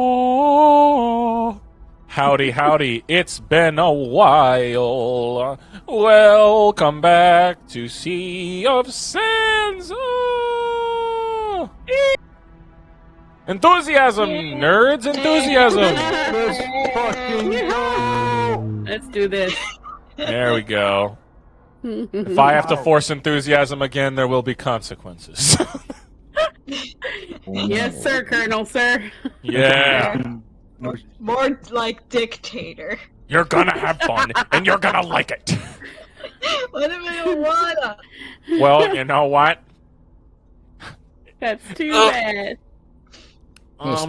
Oh, howdy, howdy, it's been a while. Welcome back to Sea of Sands. Oh. Enthusiasm, nerds, enthusiasm. Let's fucking go! Let's do this. There we go. If I have to force enthusiasm again, there will be consequences. Yes, sir, Colonel, sir. Yeah. More like dictator. You're gonna have fun, and you're gonna like it. What if I don't wanna? Well, you know what? That's too bad.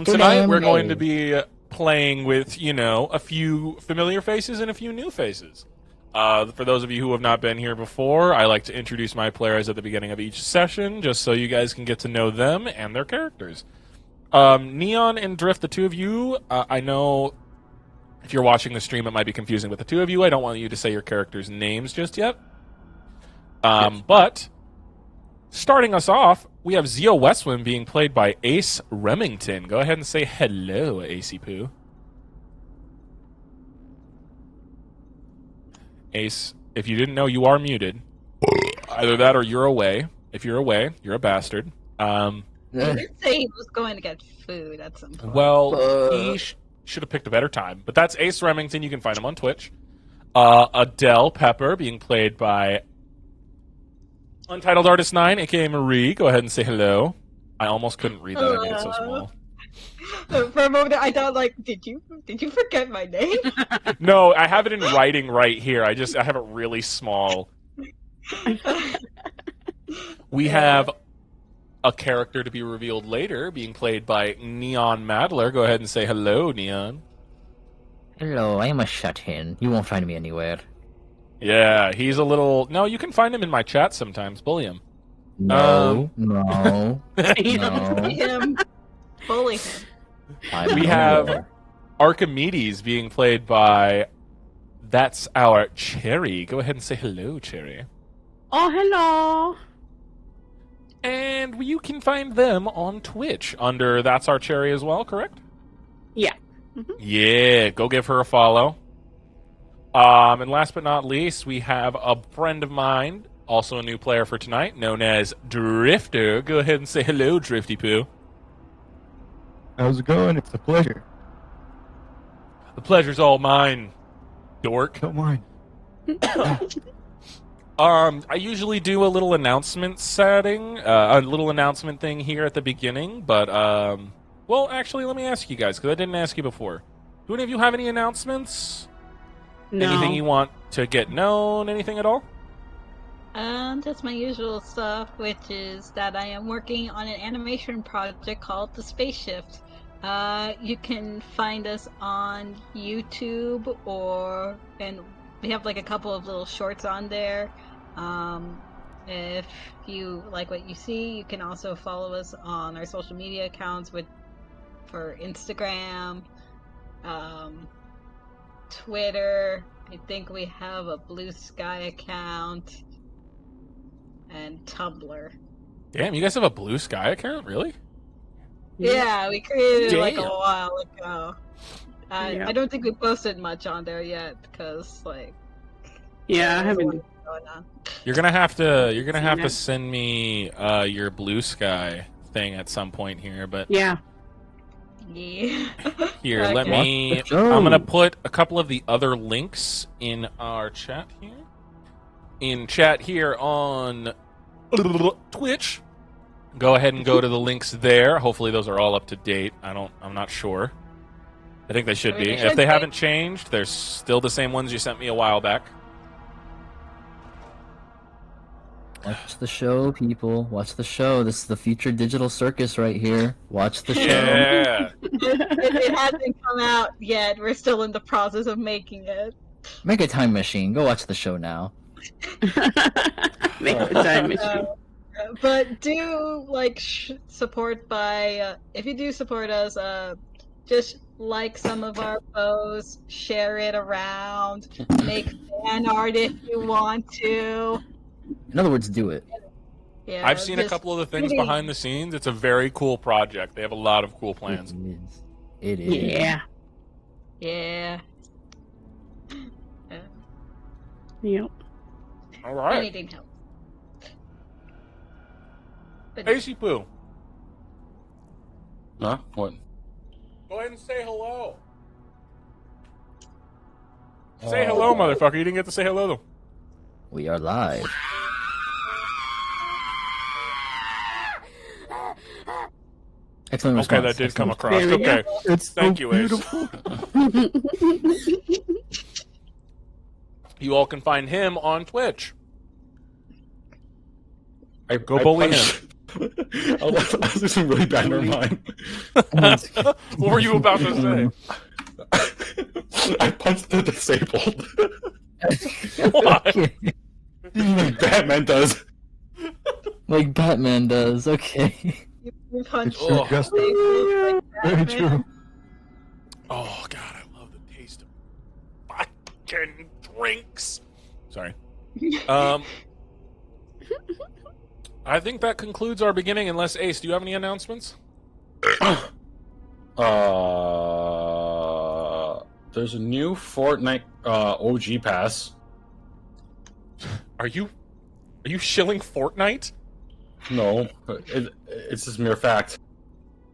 Tonight we're going to be playing with, a few familiar faces and a few new faces. For those of you who have not been here before, I like to introduce my players at the beginning of each session, just so you guys can get to know them and their characters. Neon and Drift, the two of you, I know if you're watching the stream, it might be confusing, but the two of you, I don't want you to say your characters' names just yet. But starting us off, we have Zio Westwind being played by Ace Remington. Go ahead and say hello, Acey Poo. Ace, if you didn't know, you are muted. Either that or you're away. If you're away, you're a bastard. He did say he was going to get food at some point. Well, he should have picked a better time. But that's Ace Remington. You can find him on Twitch. Adele Pepper being played by Untitled Artist 9, a.k.a. Marie. Go ahead and say hello. I almost couldn't read that. I made it so small. For a moment, I thought, did you forget my name? No, I have it in writing right here. I have it really small. We have a character to be revealed later, being played by Neon Madler. Go ahead and say hello, Neon. Hello, I am a shut-in. You won't find me anywhere. Yeah, he's a little... No, you can find him in my chat sometimes. Bully him. No. Him. Bully him. We have Archimedes being played by... That's our Cherry. Go ahead and say hello, Cherry. Oh, hello. And you can find them on Twitch under That's Our Cherry as well, correct? Yeah. Yeah, go give her a follow. And last but not least, we have a friend of mine, also a new player for tonight, known as Drifter. Go ahead and say hello, Drifty Poo. How's it going? It's a pleasure. The pleasure's all mine, dork. Don't mind. I usually do a little announcement setting, a little announcement thing here at the beginning, but, well, actually, let me ask you guys, because I didn't ask you before. Do any of you have any announcements? No. Anything you want to get known? Anything at all? Just my usual stuff, which is that I am working on an animation project called The Space Shift. You can find us on YouTube, and we have a couple of little shorts on there. If you like what you see, you can also follow us on our social media accounts for Instagram, Twitter. I think we have a Blue Sky account and Tumblr. Damn, you guys have a Blue Sky account? Really? Yeah, we created it Damn. a while ago. Yeah. I don't think we posted much on there yet because Yeah, I haven't. going on. You're gonna have to send me your Blue Sky thing at some point here, but Yeah. Yeah. here, Okay. let me. Watch the show. I'm gonna put a couple of the other links in our chat here. In chat here on Twitch. Go ahead and go to the links there. Hopefully those are all up to date. I'm not sure. I think they should be. They If should they be. haven't changed, they're still the same ones you sent me a while back. Watch the show, people. Watch the show. This is the future digital circus right here. Watch the show. Yeah. It hasn't come out yet. We're still in the process of making it. Make a time machine. Go watch the show now. Make the time machine. But do support by if you do support us, just like some of our posts, share it around, make fan art if you want to. In other words, do it. Yeah, I've seen a just couple of the things really- behind the scenes. It's a very cool project. They have a lot of cool plans. It is. It is. Yeah. Yeah. Yep. All right. Anything helps. But AC Poo, Huh? What? go ahead and say hello. Say hello, motherfucker. You didn't get to say hello, though. We are live. Excellent response. Okay, that did come across. There we go. Okay. It's so Thank you, Ace. beautiful. You all can find him on Twitch. Go I bully punched- I was doing really bad. Never mind. What were you about to say? I punched the disabled. Why? Like Batman does. Like Batman does. Okay. you punch It's true, Oh. Justin. like Very Batman. true. Oh, God, I love the taste of fucking drinks. Sorry. I think that concludes our beginning, unless, Ace, do you have any announcements? There's a new Fortnite OG pass. Are you shilling Fortnite? No, it's just mere fact.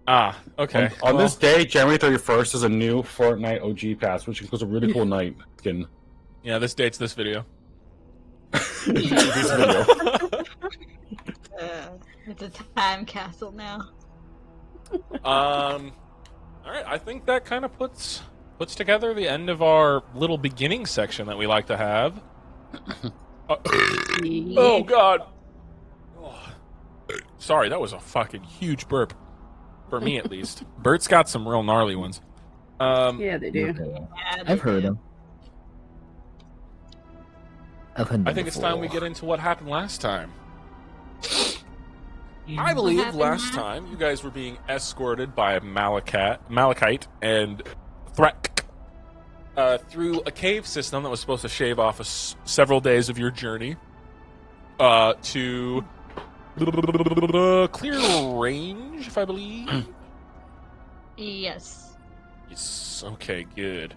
Ah, okay. On this day, January 31st, is a new Fortnite OG pass, which includes a really cool night skin. Yeah, this dates this video. This video. It's a time capsule now. All right, I think that kind of puts together the end of our little beginning section that we like to have. Oh, God. Oh. Sorry, that was a fucking huge burp. For me, at least. Bert's got some real gnarly ones. Yeah, they do. Yeah, I've heard him. I think it's time we get into what happened last time. I believe happened last time you guys were being escorted by Malachite and Threk through a cave system that was supposed to shave off several days of your journey to clear range, if I believe. Yes. Yes. Okay. Good.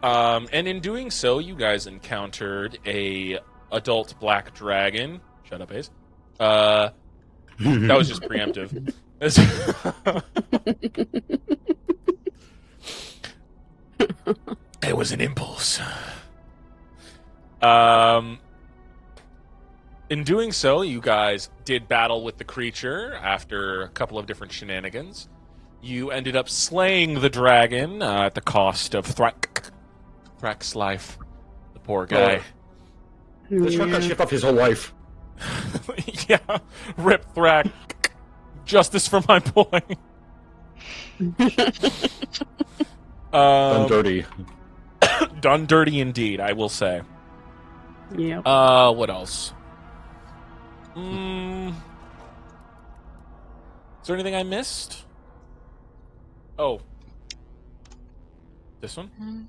And in doing so, you guys encountered a adult black dragon. Shut up, Ace. That was just preemptive. It was an impulse. In doing so, you guys did battle with the creature after a couple of different shenanigans. You ended up slaying the dragon at the cost of Thrak's life. The poor guy. This one got shipped off his whole life. Yeah, rip Thrak. Justice for my boy. Done dirty. Done dirty indeed, I will say. Yep. What else? Is there anything I missed? Oh. This one?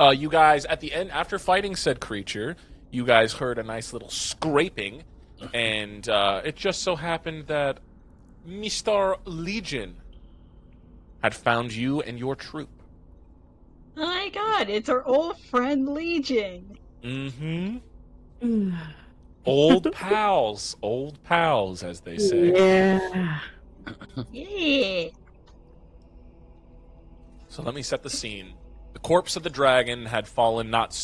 You guys, at the end, after fighting said creature, you guys heard a nice little scraping, and it just so happened that Mr. Legion had found you and your troop. Oh my god, it's our old friend Legion. Mm-hmm. Old pals, as they say. Yeah. Yeah. So let me set the scene. The corpse of the dragon had fallen not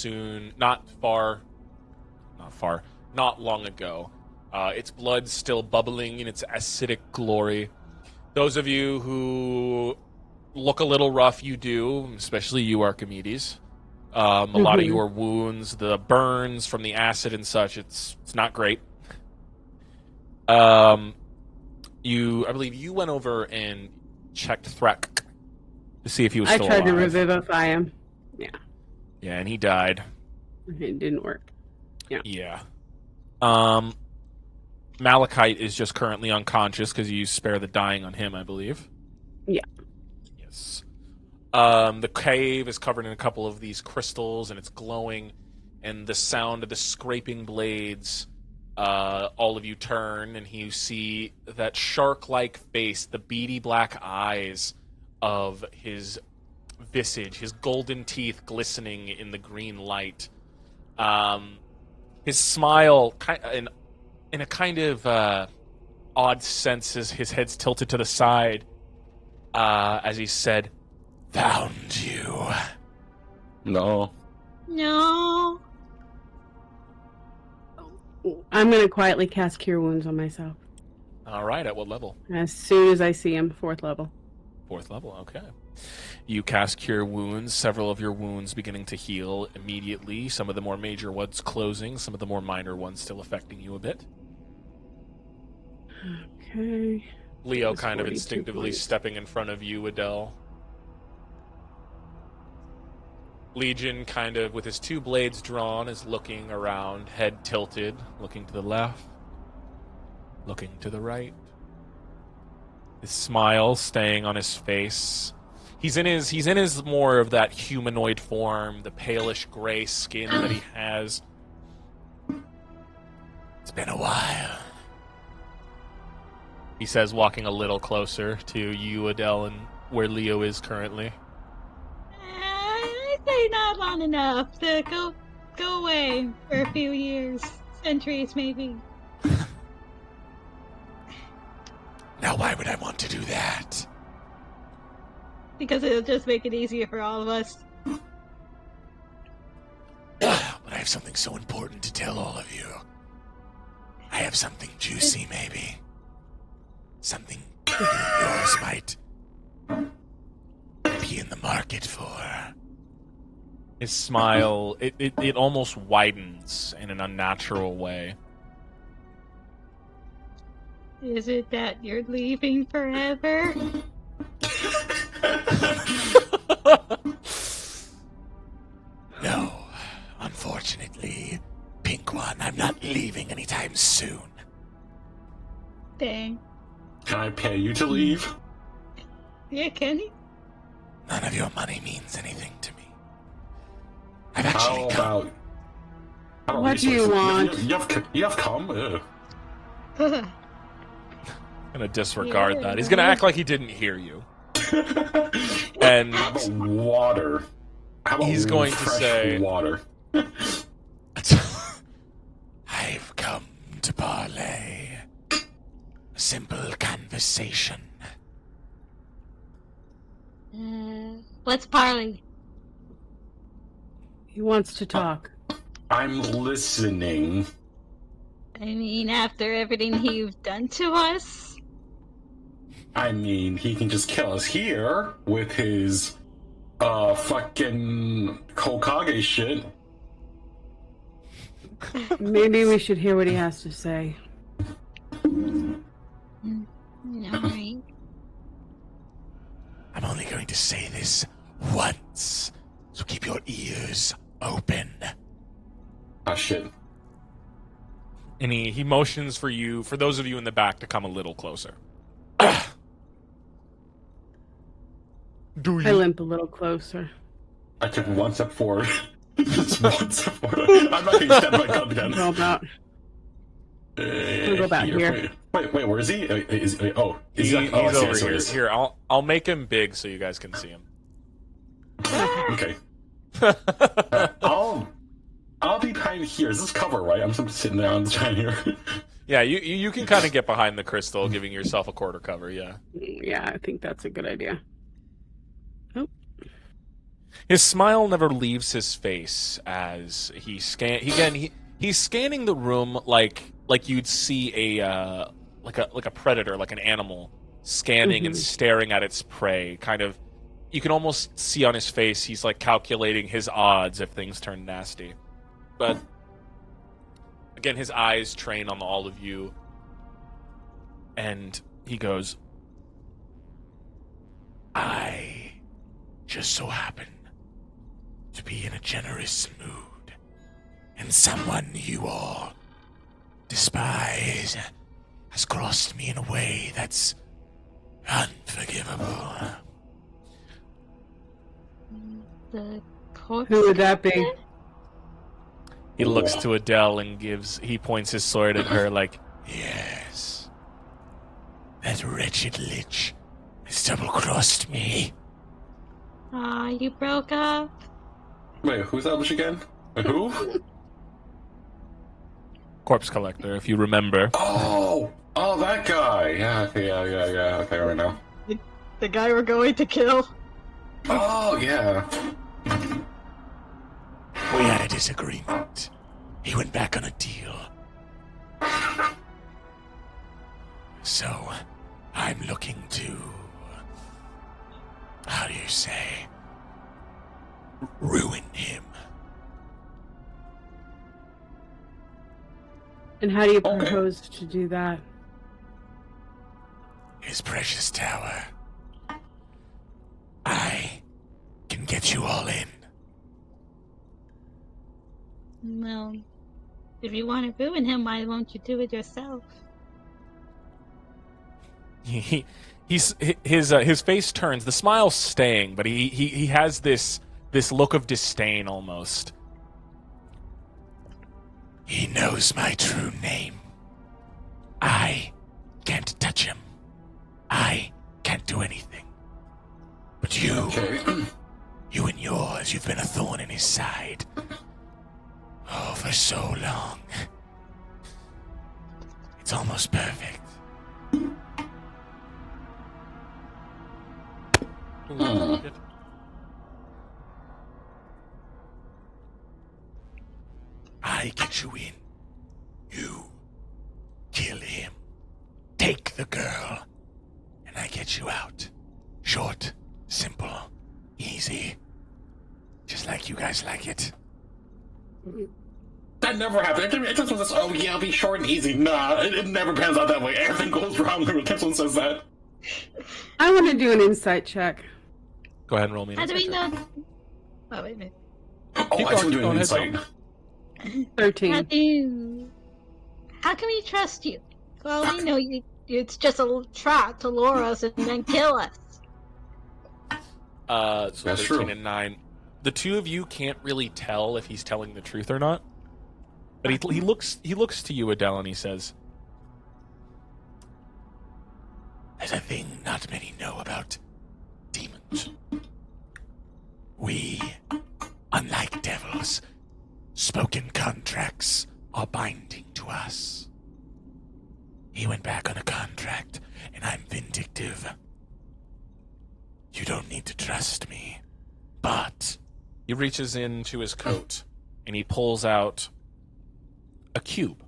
long ago. Its blood still bubbling in its acidic glory. Those of you who look a little rough, you do, especially you, Archimedes. A lot of your wounds, the burns from the acid and such, it's not great. I believe you went over and checked Threk to see if he was I still tried to alive. revivify him. Yeah. Yeah, and he died. It didn't work. Yeah. Malachite is just currently unconscious because you spare the dying on him, I believe. Yeah. Yes. The cave is covered in a couple of these crystals, and it's glowing, and the sound of the scraping blades all of you turn, and you see that shark-like face, the beady black eyes of his visage, his golden teeth glistening in the green light. His smile, in a kind of odd sense, his head's tilted to the side as he said, "Found you." No. No. I'm going to quietly cast Cure Wounds on myself. All right, at what level? As soon as I see him, 4th level. 4th level, okay. You cast Cure Wounds, several of your wounds beginning to heal immediately, some of the more major ones closing, some of the more minor ones still affecting you a bit. Okay. Leo That's kind of 42 instinctively points. stepping in front of you, Adele. Legion kind of, with his 2 blades drawn, is looking around, head tilted, looking to the left, looking to the right. His smile staying on his face. He's in his more of that humanoid form, the palish gray skin that he has. It's been a while, he says, walking a little closer to you, Adele, and where Leo is currently. I say not long enough to go away for a few years, centuries maybe. Now, why would I want to do that? Because it'll just make it easier for all of us. But I have something so important to tell all of you. I have something juicy, maybe. Something yours might be in the market for. His smile, it almost widens in an unnatural way. Is it that you're leaving forever? No, unfortunately, Pink One, I'm not leaving anytime soon. Dang. Can I pay you to leave? Yeah, can you? None of your money means anything to me. I've How actually come. about What do you resources? want? You have come? Ugh. Gonna disregard Yeah. that. He's gonna act like he didn't hear you. And How about water? How about he's going to fresh say, water? I've come to Parley. A simple conversation. What's Parley? He wants to talk. I'm listening. I mean, after everything you've done to us? I mean, he can just kill us here with his fucking Hokage shit. Maybe we should hear what he has to say. Alright. I'm only going to say this once, so keep your ears open. Ah, shit. And he motions for you, for those of you in the back, to come a little closer. Do I limp a little closer. I took one step forward. Just one step forward. I'm not going to stand my gun again. Go about. We'll go back here. Wait, where is he? Is he he's I see, over so he here. is. Here, I'll make him big so you guys can see him. Okay. I'll be behind here. Is this cover, right? I'm just sitting there on the side here. Yeah, you can kind of get behind the crystal, giving yourself a quarter cover. Yeah. Yeah, I think that's a good idea. His smile never leaves his face as he's scanning the room like you'd see a predator, like an animal scanning and staring at its prey. Kind of, you can almost see on his face he's like calculating his odds if things turn nasty. But again, his eyes train on all of you, and he goes, "I just so happen to be in a generous mood, and someone you all despise has crossed me in a way that's unforgivable." The corpse? Who would that be? He looks to Adele and he points his sword at her like, yes. That wretched lich has double-crossed me. Aw, you broke up? Wait, who's that lich again? Who? Corpse Collector, if you remember. Oh, that guy. Yeah, okay, yeah. Okay, right now. The guy we're going to kill. Oh, yeah. We had a disagreement. He went back on a deal. So, I'm looking to... How do you say? Ruin him. And how do you propose to do that? His precious tower. I can get you all in. Well, if you want to ruin him, why won't you do it yourself? His face turns. The smile's staying, but he has this look of disdain almost. He knows my true name. I can't touch him. I can't do anything. But you and yours, you've been a thorn in his side. Oh, for so long. It's almost perfect. I get you in. You kill him. Take the girl. And I get you out. Short, simple, easy. Just like you guys like it. That never happened. It just was this, oh yeah, be short and easy. Nah, it never pans out that way. Everything goes wrong when someone says that. I want to do an insight check. Go ahead and roll me an How do we insight know? Oh, wait a minute. Oh, I should do an insight. 13. How can we trust you? Well, we know it's just a trap to lure us and then kill us. So That's 13 true. and 9. The two of you can't really tell if he's telling the truth or not. But he looks to you, Adele, and he says, "There's a thing not many know about demons. We, unlike devils, spoken contracts are binding to us. He went back on a contract, and I'm vindictive. You don't need to trust me, but..." He reaches into his coat, and he pulls out a cube.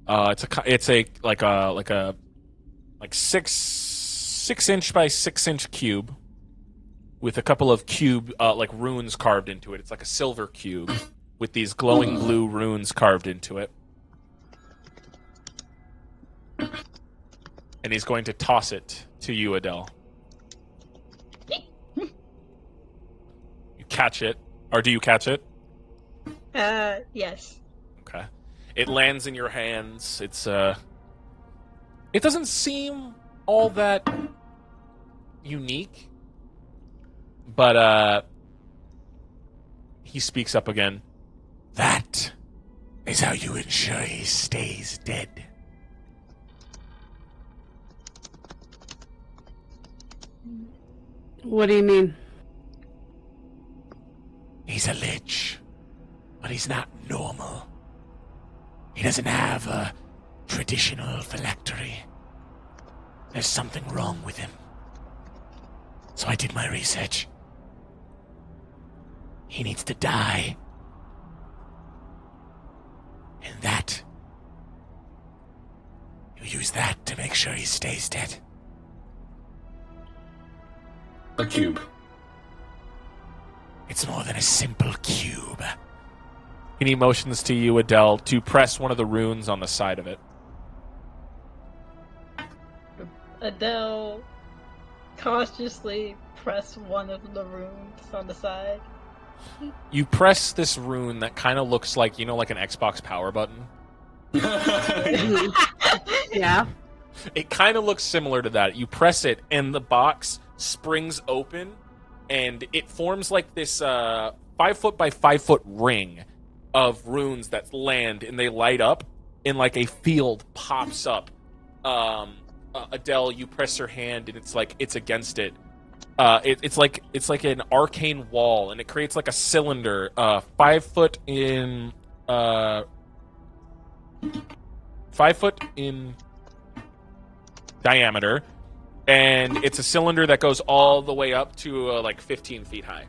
It's a 6-inch by 6-inch cube with a couple of runes carved into it. It's like a silver cube with these glowing blue runes carved into it. And he's going to toss it to you, Adele. You catch it, or do you catch it? Yes. Okay. It lands in your hands. It doesn't seem all that unique, but he speaks up again. That is how you ensure he stays dead. What do you mean? He's a lich, but he's not normal. He doesn't have a traditional phylactery. There's something wrong with him. So I did my research. He needs to die. And you use that to make sure he stays dead. A cube. It's more than a simple cube. And he motions to you, Adele, to press one of the runes on the side of it. Adele cautiously press one of the runes on the side. You press this rune that kind of looks like, like an Xbox power button. Yeah. It kind of looks similar to that. You press it, and the box springs open, and it forms like this 5 foot by 5 foot ring of runes that land and they light up, and like a field pops up. Adele, you press her hand, and it's against it. It's like an arcane wall, and it creates like a cylinder, 5 foot in 5 foot in diameter, and it's a cylinder that goes all the way up to like 15 feet high.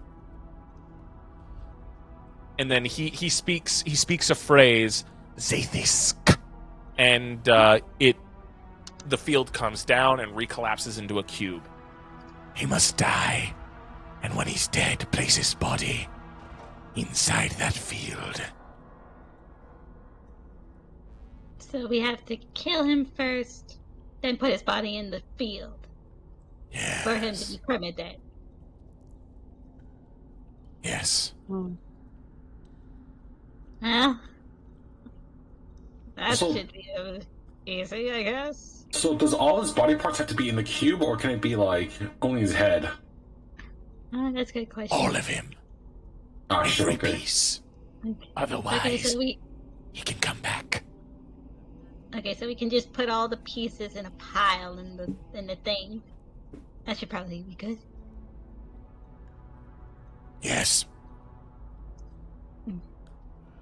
And then he speaks a phrase, Zaithisk, and the field comes down and recollapses into a cube. He must die, and when he's dead, place his body inside that field. So we have to kill him first, then put his body in the field. Yes. For him to be permanent. Yes. Oh. Well, that should be easy, I guess. So does all his body parts have to be in the cube, or can it be like only his head? That's a good question. All of him. Ah, sure, Every okay. piece. Okay. Otherwise, Okay, so he can come back. Okay, so we can just put all the pieces in a pile in the thing. That should probably be good. Yes.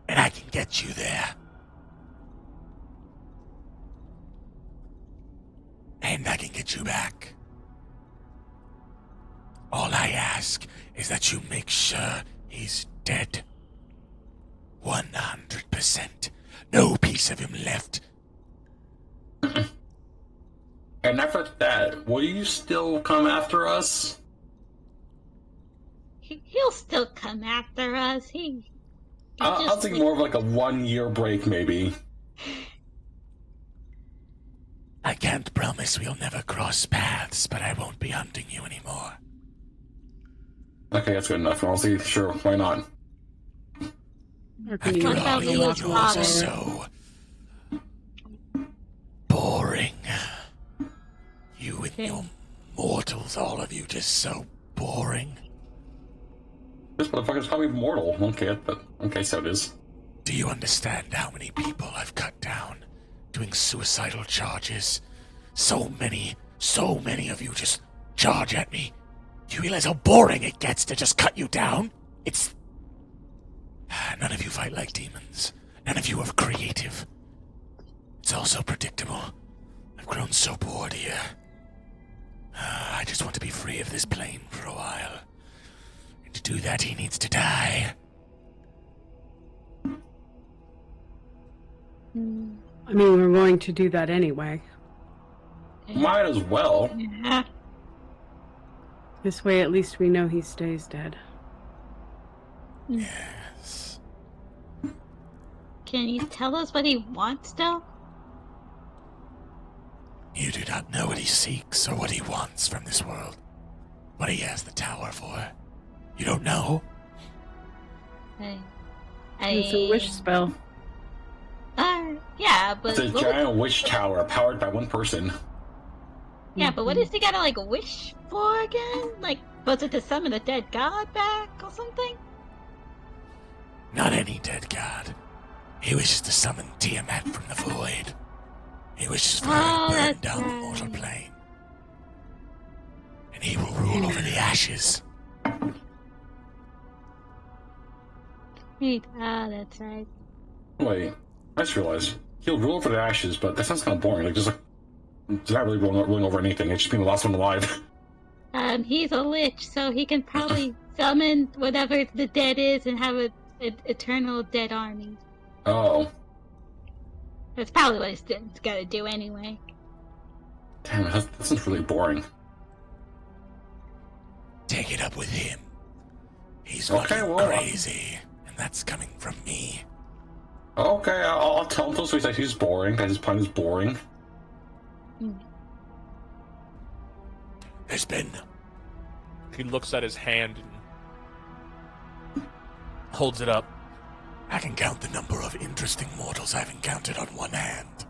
And I can get you there. And I can get you back. All I ask is that you make sure he's dead. 100%. No piece of him left. And after that, will you still come after us? He'll still come after us. I'll take more of like a 1-year break, maybe. I can't promise we'll never cross paths, but I won't be hunting you anymore. Okay, that's good enough. Honestly, sure, why not? After all, you're so boring. You and your mortals, all of you, just so boring. This motherfucker's probably mortal. Okay, so it is. Do you understand how many people I've cut down doing suicidal charges? So many of you just charge at me. Do you realize how boring it gets to just cut you down? None of you fight like demons. None of you are creative. It's all so predictable. I've grown so bored here. I just want to be free of this plane for a while. And to do that, he needs to die. I mean, we're going to do that anyway. Might as well. Yeah. This way, at least we know he stays dead. Yes. Can you tell us what he wants, though? You do not know what he seeks or what he wants from this world. What he has the tower for. You don't know? It's a wish spell. Yeah, but... It's a giant witch tower powered by one person. Yeah, but what does he gotta, like, wish for again? Like, was it to summon a dead god back or something? Not any dead god. He wishes to summon Tiamat from the void. He wishes for her to burn down the mortal plane. And he will rule over the ashes. Wait, that's right. Wait, I just realized. He'll rule over the ashes, but that sounds kind of boring. Like, just like, it's not really ruling over anything. It's just being the last one alive. He's a lich, so he can probably summon whatever the dead is and have an eternal dead army. Oh. That's probably what he's gotta do anyway. Damn, that sounds really boring. Take it up with him. He's Okay, fucking well, crazy. And that's coming from me. Okay, I'll tell him so he's boring. That his plan is boring. There's been... He looks at his hand and holds it up. I can count the number of interesting mortals I've encountered on one hand.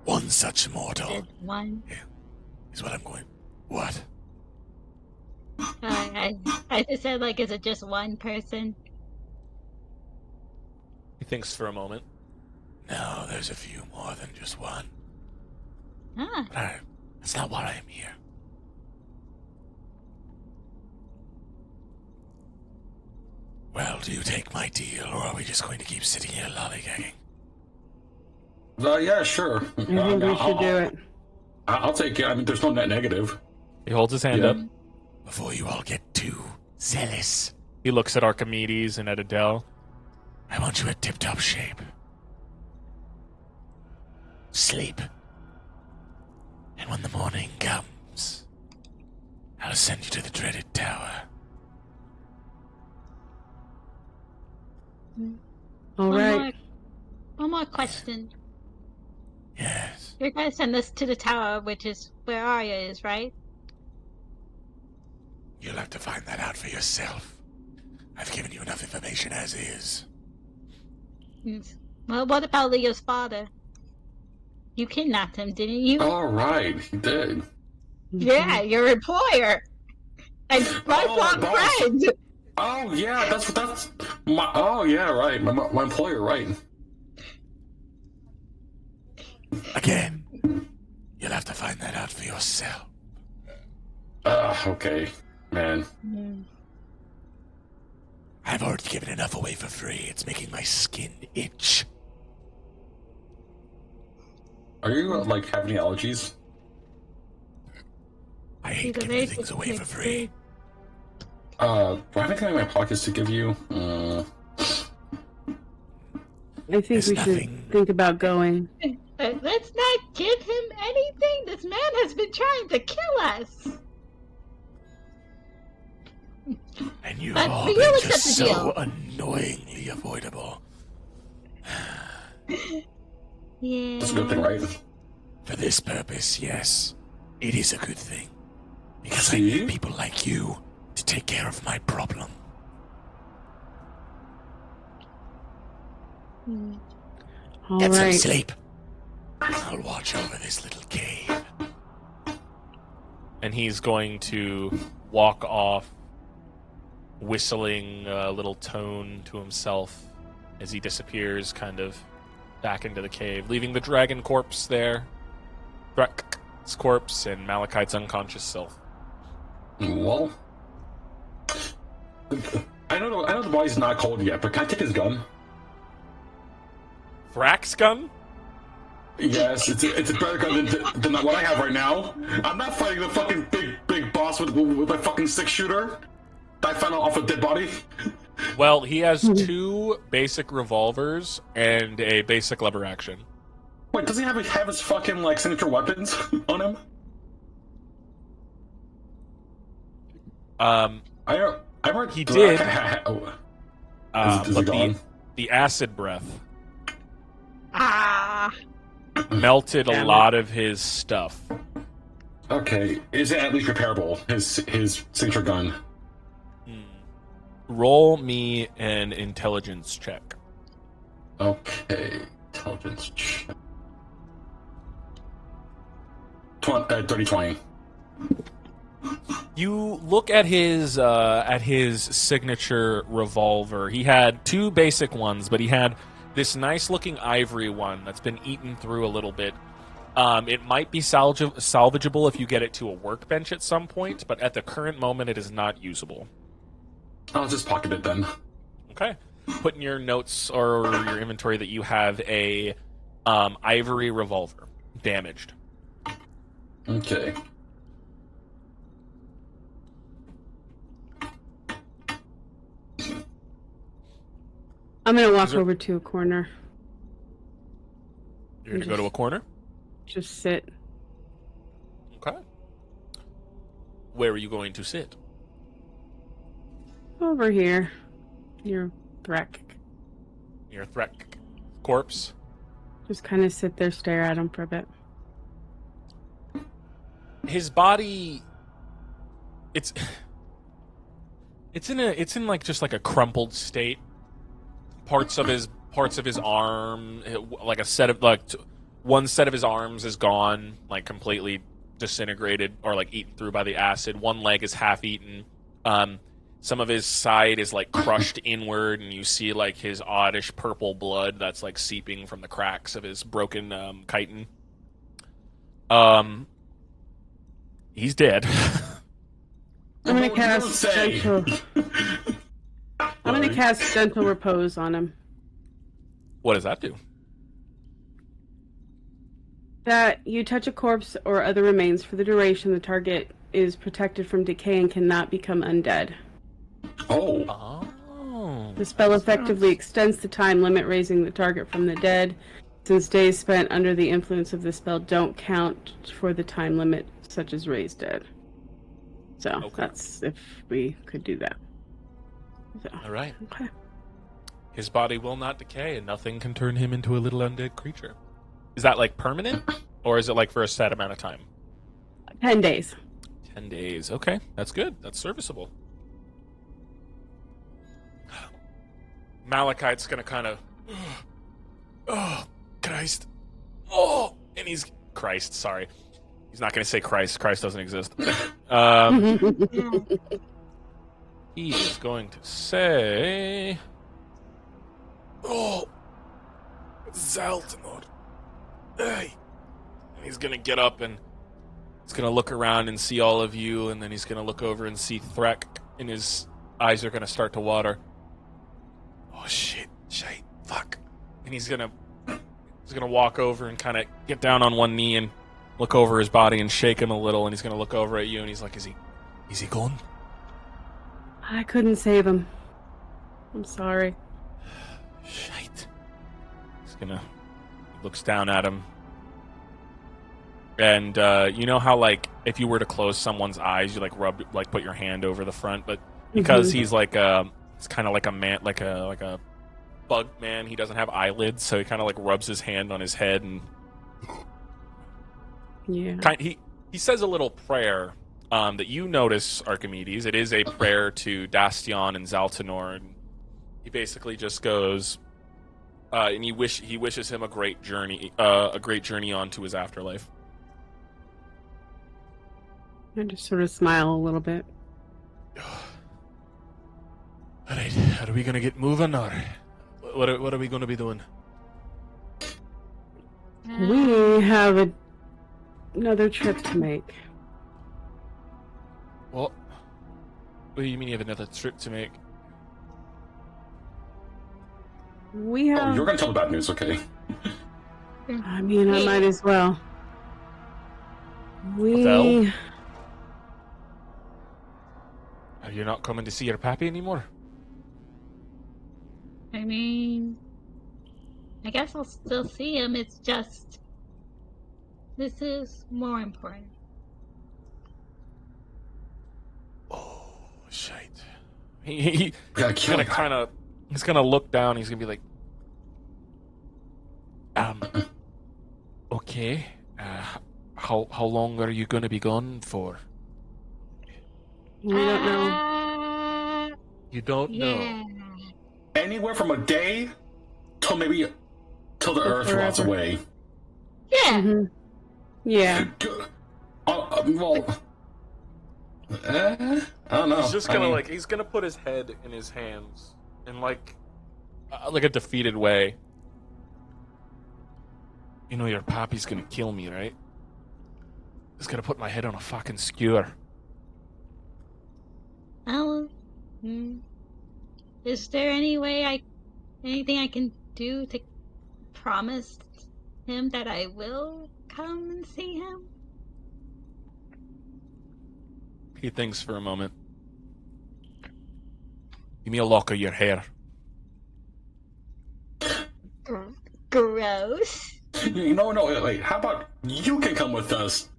One such mortal One. is what I'm going... What? I, I just said, like, is it just one person? thinks for a moment. No, there's a few more than just one. Ah. But that's not why I'm here. Well, do you take my deal, or are we just going to keep sitting here lollygagging? Yeah, sure. I think we should do it. I'll take it. I mean, there's no net negative. He holds his hand up. Before you all get too zealous, he looks at Archimedes and at Adele. I want you in tip-top shape. Sleep. And when the morning comes, I'll send you to the dreaded tower. All right. One more question. Yes. You're going to send us to the tower, which is where Arya is, right? You'll have to find that out for yourself. I've given you enough information as is. Yes. Well, what about Leo's father? You kidnapped him, didn't you? All right, he did. Yeah, your employer. And lifelong friend. Oh yeah, that's my. Oh yeah, right. My employer, right? Again, you'll have to find that out for yourself. Okay, man. I've already given enough away for free. It's making my skin itch. Are you like have any allergies? I hate giving things away for free. Do I have anything in my pockets to give you? I think we should think about going. Let's not give him anything. This man has been trying to kill us. And you've all been just so annoyingly avoidable. Yeah. That's a good thing, right? For this purpose, yes. It is a good thing. Because I need people like you to take care of my problem. Get some sleep. I'll watch over this little cave. And he's going to walk off, whistling a little tone to himself as he disappears kind of back into the cave, leaving the dragon corpse there. Threk's corpse and Malachite's unconscious self. Well, I know the body's not cold yet, but can I take his gun? Thrak's gun? Yes, it's a better gun than what I have right now. I'm not fighting the fucking big boss with my fucking 6-shooter that I found off a dead body. Well, he has 2 basic revolvers and a basic lever action. Wait, does he have his fucking like signature weapons on him? I heard he did. Is it gone? The acid breath Ah. melted a lot of his stuff. Okay, is it at least repairable? His signature gun. Roll me an intelligence check. Okay, intelligence check. 30-20. You look at his signature revolver. He had 2 basic ones, but he had this nice-looking ivory one that's been eaten through a little bit. It might be salvageable if you get it to a workbench at some point, but at the current moment, it is not usable. I'll just pocket it then. Okay. Put in your notes or your inventory that you have a ivory revolver, damaged. Okay. I'm gonna walk over to a corner. You're gonna go to a corner? Just sit. Okay. Where are you going to sit? Over here. Your Threk. Your Threk corpse? Just kind of sit there, stare at him for a bit. His body, it's in like just like a crumpled state. Parts of his arm, like one set of his arms is gone, like completely disintegrated or like eaten through by the acid. One leg is half eaten. some of his side is like crushed inward, and you see like his oddish purple blood that's like seeping from the cracks of his broken chitin. He's dead. I'm gonna cast gentle. I'm gonna cast gentle repose on him. What does that do? That you touch a corpse or other remains for the duration, the target is protected from decay and cannot become undead. Oh. The spell effectively extends the time limit, raising the target from the dead. Since days spent under the influence of the spell don't count for the time limit, such as raised dead. So that's if we could do that. So, all right. Okay. His body will not decay, and nothing can turn him into a little undead creature. Is that like permanent, or is it like for a set amount of time? 10 days. 10 days. Okay, that's good. That's serviceable. Malachite's gonna kind of, oh, Christ, oh, and he's Christ. Sorry, he's not gonna say Christ. Christ doesn't exist. He is going to say, oh, Zaltanor. Hey. And he's gonna get up and he's gonna look around and see all of you, and then he's gonna look over and see Threk, and his eyes are gonna start to water. Oh shit, fuck. And he's gonna walk over and kind of get down on one knee and look over his body and shake him a little, and he's gonna look over at you and he's like, is he gone? I couldn't save him. I'm sorry. Shite. He looks down at him. And you know how like if you were to close someone's eyes, you put your hand over the front, but because he's like it's kind of like a man, like a bug man. He doesn't have eyelids, so he kind of like rubs his hand on his head and he says a little prayer that you notice, Archimedes. It is a prayer to Dastion and Zaltanor, and he basically just goes and he wishes him a great journey on to his afterlife. I just sort of smile a little bit. All right, are we gonna get moving, or what are we gonna be doing? We have another trip to make. What do you mean you have another trip to make? We have... Oh, you're gonna tell the bad news, okay? I mean, I might as well. Are you not coming to see your pappy anymore? I mean, I guess I'll still see him. It's just, this is more important. Oh, shite. He's gonna look down. He's gonna be like, okay. How long are you gonna be gone for? We don't know. You don't know. Anywhere from a day till the Earth rots away. Yeah. Mm-hmm. Yeah. I don't know. He's just gonna he's gonna put his head in his hands in like a defeated way. You know your pappy's gonna kill me, right? He's gonna put my head on a fucking skewer. Is there anything I can do to promise him that I will come and see him? He thinks for a moment. Give me a lock of your hair. Gross. No, wait. How about you can come with us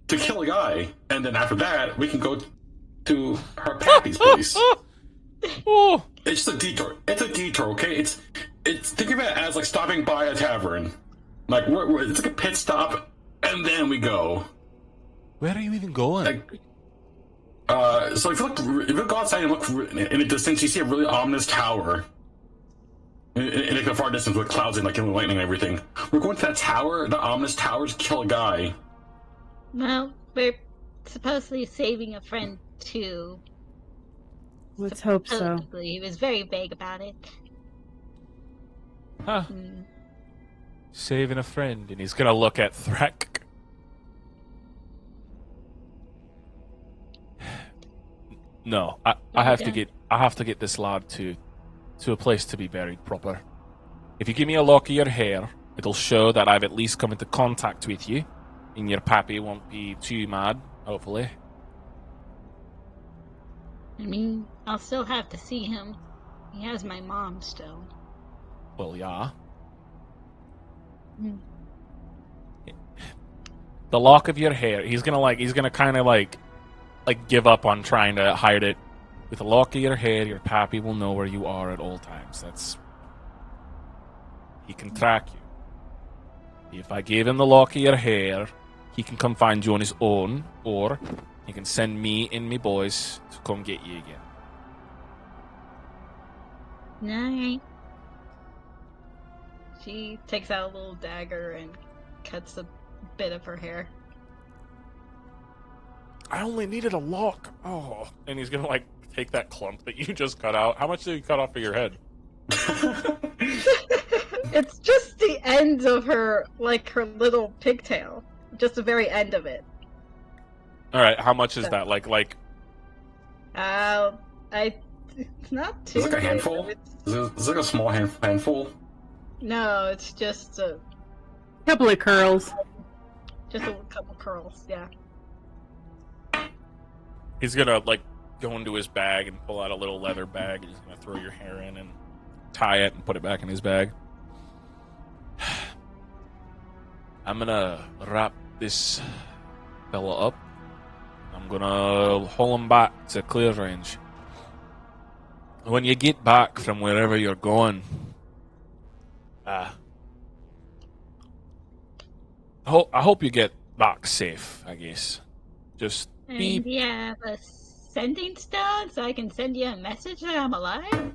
to kill a guy, and then after that, we can go to her pappy's place. Oh. It's a detour. It's a detour, okay? It's think of it as like stopping by a tavern. Like it's like a pit stop, and then we go. Where are you even going? So if you go outside and look in the distance, you see a really ominous tower. In like the far distance with clouds and like lightning and everything. We're going to that tower, the ominous tower, to kill a guy. Well, we're supposedly saving a friend too. Let's hope so. Supposedly, he was very vague about it. Huh. Saving a friend, and he's gonna look at Threk. No, I have to get this lad to a place to be buried proper. If you give me a lock of your hair, it'll show that I've at least come into contact with you, and your pappy won't be too mad, hopefully. I mean, I'll still have to see him. He has my mom still. Well, yeah. The lock of your hair, he's gonna kind of like give up on trying to hide it. With the lock of your hair, your pappy will know where you are at all times. He can track you. If I gave him the lock of your hair, he can come find you on his own, or he can send me and me boys to come get you again. Alright. She takes out a little dagger and cuts a bit of her hair. I only needed a lock. Oh. And he's gonna take that clump that you just cut out. How much did you cut off of your head? It's just the ends of her little pigtail. Just the very end of it. Alright, how much is that? It's not too. It's like a handful? It's like a small handful? No, it's just a Couple of curls. just a couple curls, yeah. He's gonna go into his bag and pull out a little leather bag. He's gonna throw your hair in and tie it and put it back in his bag. I'm gonna wrap this fella up. I'm gonna haul him back to clear range. When you get back from wherever you're going, I hope you get back safe, I guess. Just And be... you have a sending stone so I can send you a message that I'm alive?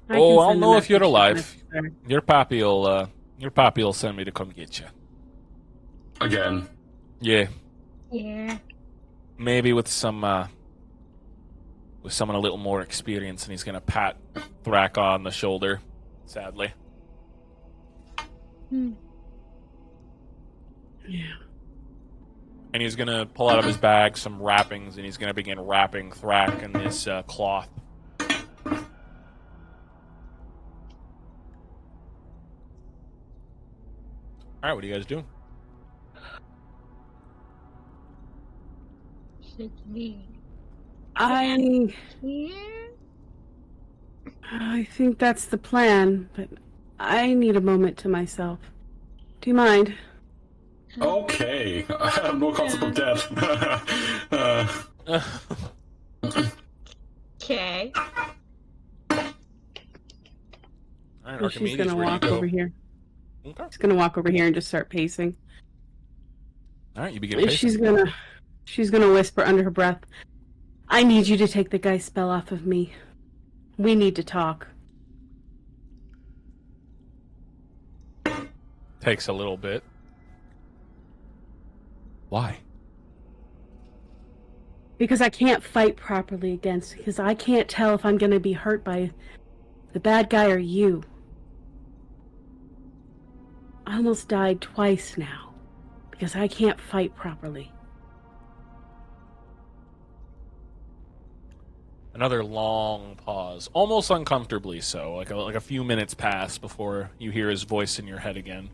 I'll know if you're alive. Your pappy will send me to come get you. Again. Yeah. Yeah. Maybe with someone a little more experience, and he's gonna pat Thrak on the shoulder, sadly. Yeah. And he's gonna pull out of his bag some wrappings, and he's gonna begin wrapping Thrak in this cloth. Alright, what are you guys doing? Should we I here? think that's the plan, but I need a moment to myself. Do you mind? Okay. I have no concept of death. Okay. Alright, Well, she's Archimedes, gonna where do you walk go? over here. Okay. She's gonna walk over here and just start pacing. Alright, you begin And pacing. she's gonna whisper under her breath, "I need you to take the guy's spell off of me. We need to talk." Takes a little bit. Why? Because I can't fight properly against, because I can't tell if I'm gonna be hurt by the bad guy or you. I almost died twice now, because I can't fight properly. Another long pause, almost uncomfortably so. Like a few minutes pass before you hear his voice in your head again.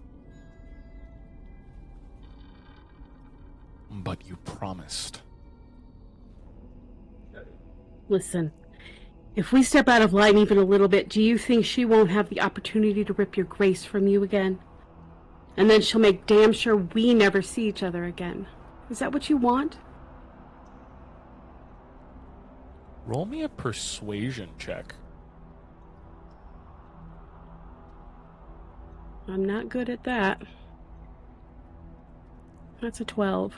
But you promised. Listen, if we step out of line even a little bit, do you think she won't have the opportunity to rip your grace from you again? And then she'll make damn sure we never see each other again. Is that what you want? Roll me a persuasion check. I'm not good at that. That's a 12.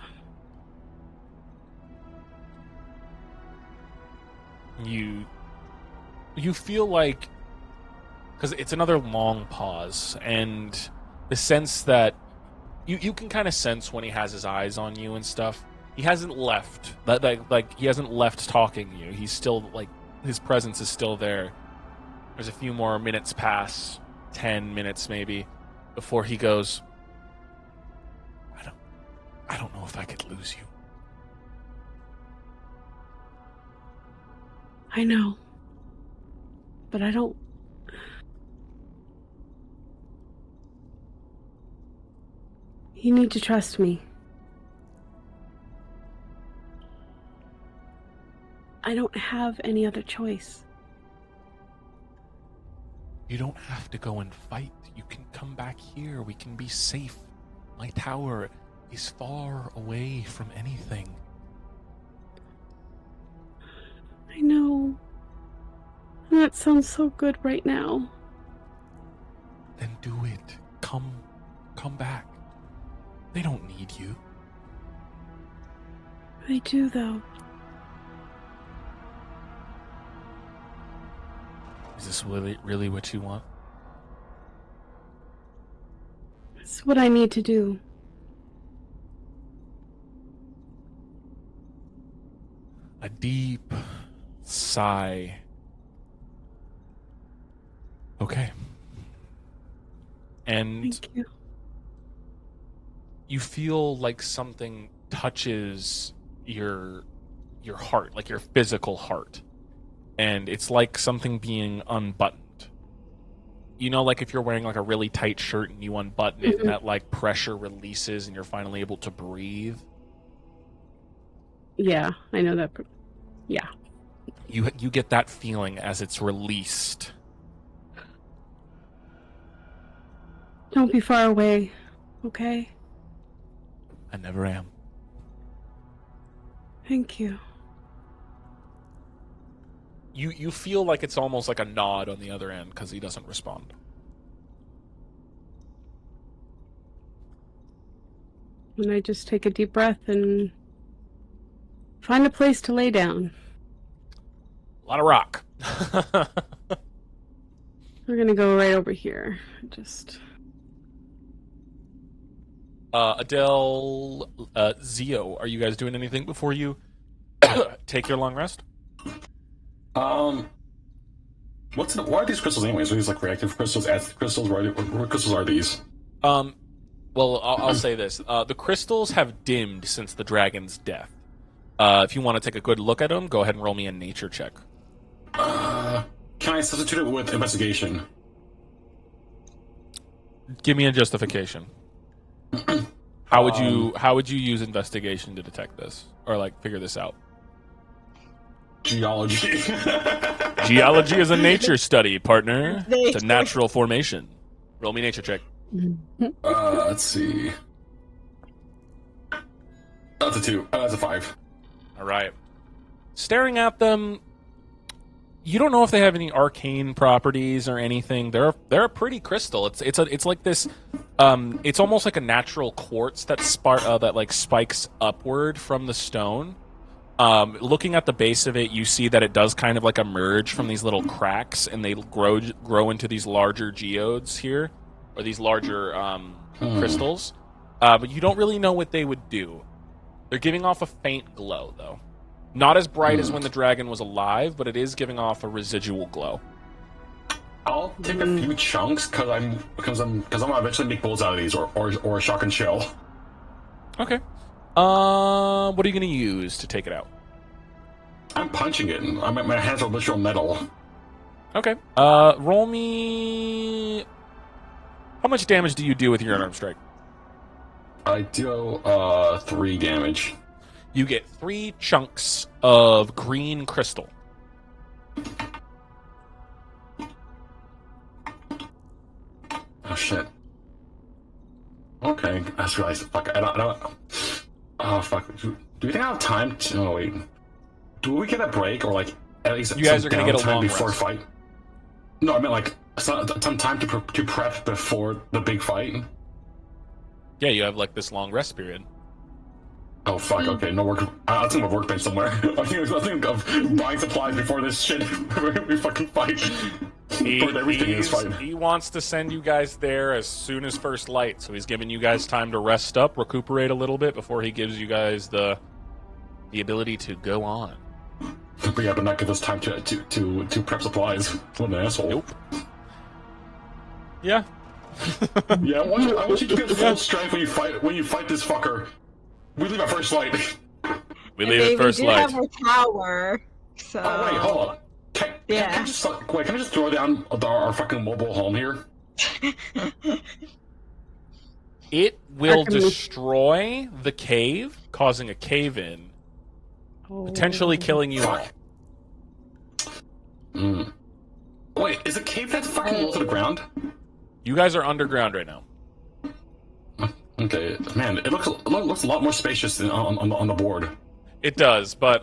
You feel like, because it's another long pause, and the sense that you can kind of sense when he has his eyes on you and stuff. He hasn't left. He hasn't left talking to you. He's still, like, his presence is still there. There's a few more minutes pass, 10 minutes maybe, before he goes, I don't know if I could lose you. I know. But I don't... You need to trust me. I don't have any other choice. You don't have to go and fight. You can come back here. We can be safe. My tower is far away from anything. I know. And that sounds so good right now. Then do it. Come back. They don't need you. They do, though. Is this really what you want? It's what I need to do. A deep sigh. Okay. And Thank you. you feel like something touches your heart, like your physical heart. And it's like something being unbuttoned. You know, like if you're wearing like a really tight shirt and you unbutton it and that like pressure releases and you're finally able to breathe. Yeah, I know that. Yeah. You get that feeling as it's released. Don't be far away, okay? I never am. Thank you. You feel like it's almost like a nod on the other end because he doesn't respond. And I just take a deep breath and find a place to lay down. A lot of rock. We're gonna go right over here. Just... Adele, Zio, are you guys doing anything before you take your long rest? What are these crystals anyways? Are these like reactive crystals, acid crystals? What crystals are these? Well, I'll say this. The crystals have dimmed since the dragon's death. If you want to take a good look at them, go ahead and roll me a nature check. Can I substitute it with investigation? Give me a justification. How would you use investigation to detect this or like figure this out? Geology. Geology is a nature study, partner. It's a natural formation. Roll me a nature check. Let's see. That's a 2. That's a 5. All right. Staring at them, you don't know if they have any arcane properties or anything. They're a pretty crystal. It's like this. It's almost like a natural quartz that spikes upward from the stone. Looking at the base of it, you see that it does kind of like emerge from these little cracks, and they grow into these larger geodes here, or these larger crystals. But you don't really know what they would do. They're giving off a faint glow, though. Not as bright as when the dragon was alive, but it is giving off a residual glow. I'll take a few chunks because I'm gonna eventually make bowls out of these, or a shock and shell. Okay. What are you gonna use to take it out? I'm punching it. My hands are literal metal. Okay. Roll me. How much damage do you do with your unarmed strike? I do 3 damage. You get 3 chunks of green crystal. Oh shit. Okay, I just realized. Fuck, I don't. Oh fuck. Do we think I have time to? Oh wait. Do we get a break or like at least you guys are gonna get a long before rest. Fight? No, I mean like some time to prep before the big fight. Yeah, you have like this long rest period. Oh fuck! Okay, no work. I'll think of a workbench somewhere. I think of buying supplies before this shit. We fucking fight. He wants to send you guys there as soon as first light, so he's giving you guys time to rest up, recuperate a little bit before he gives you guys the the ability to go on. But yeah, but not give us time to prep supplies. What an asshole. Nope. Yeah. Yeah, I want you to get full strength when you fight this fucker. We leave at first light. We leave at first we light. do have a tower, so... Oh wait, hold on. Can I just throw down our fucking mobile home here? It will destroy the cave, causing a cave-in, potentially killing you all. Wait, is a cave that fucking low to the ground? You guys are underground right now. Okay, man, it looks a lot more spacious than on the board. It does, but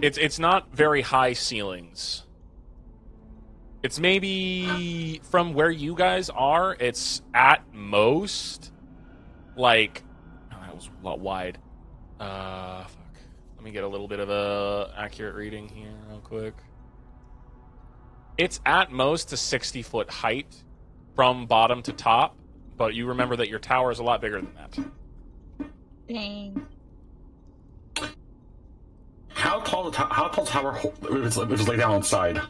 it's not very high ceilings. It's maybe from where you guys are, it's at most like that was a lot wide. Fuck. Let me get a little bit of a accurate reading here real quick. It's at most a 60-foot height from bottom to top, but you remember that your tower is a lot bigger than that. Dang. How tall tower if it's laid down on its side?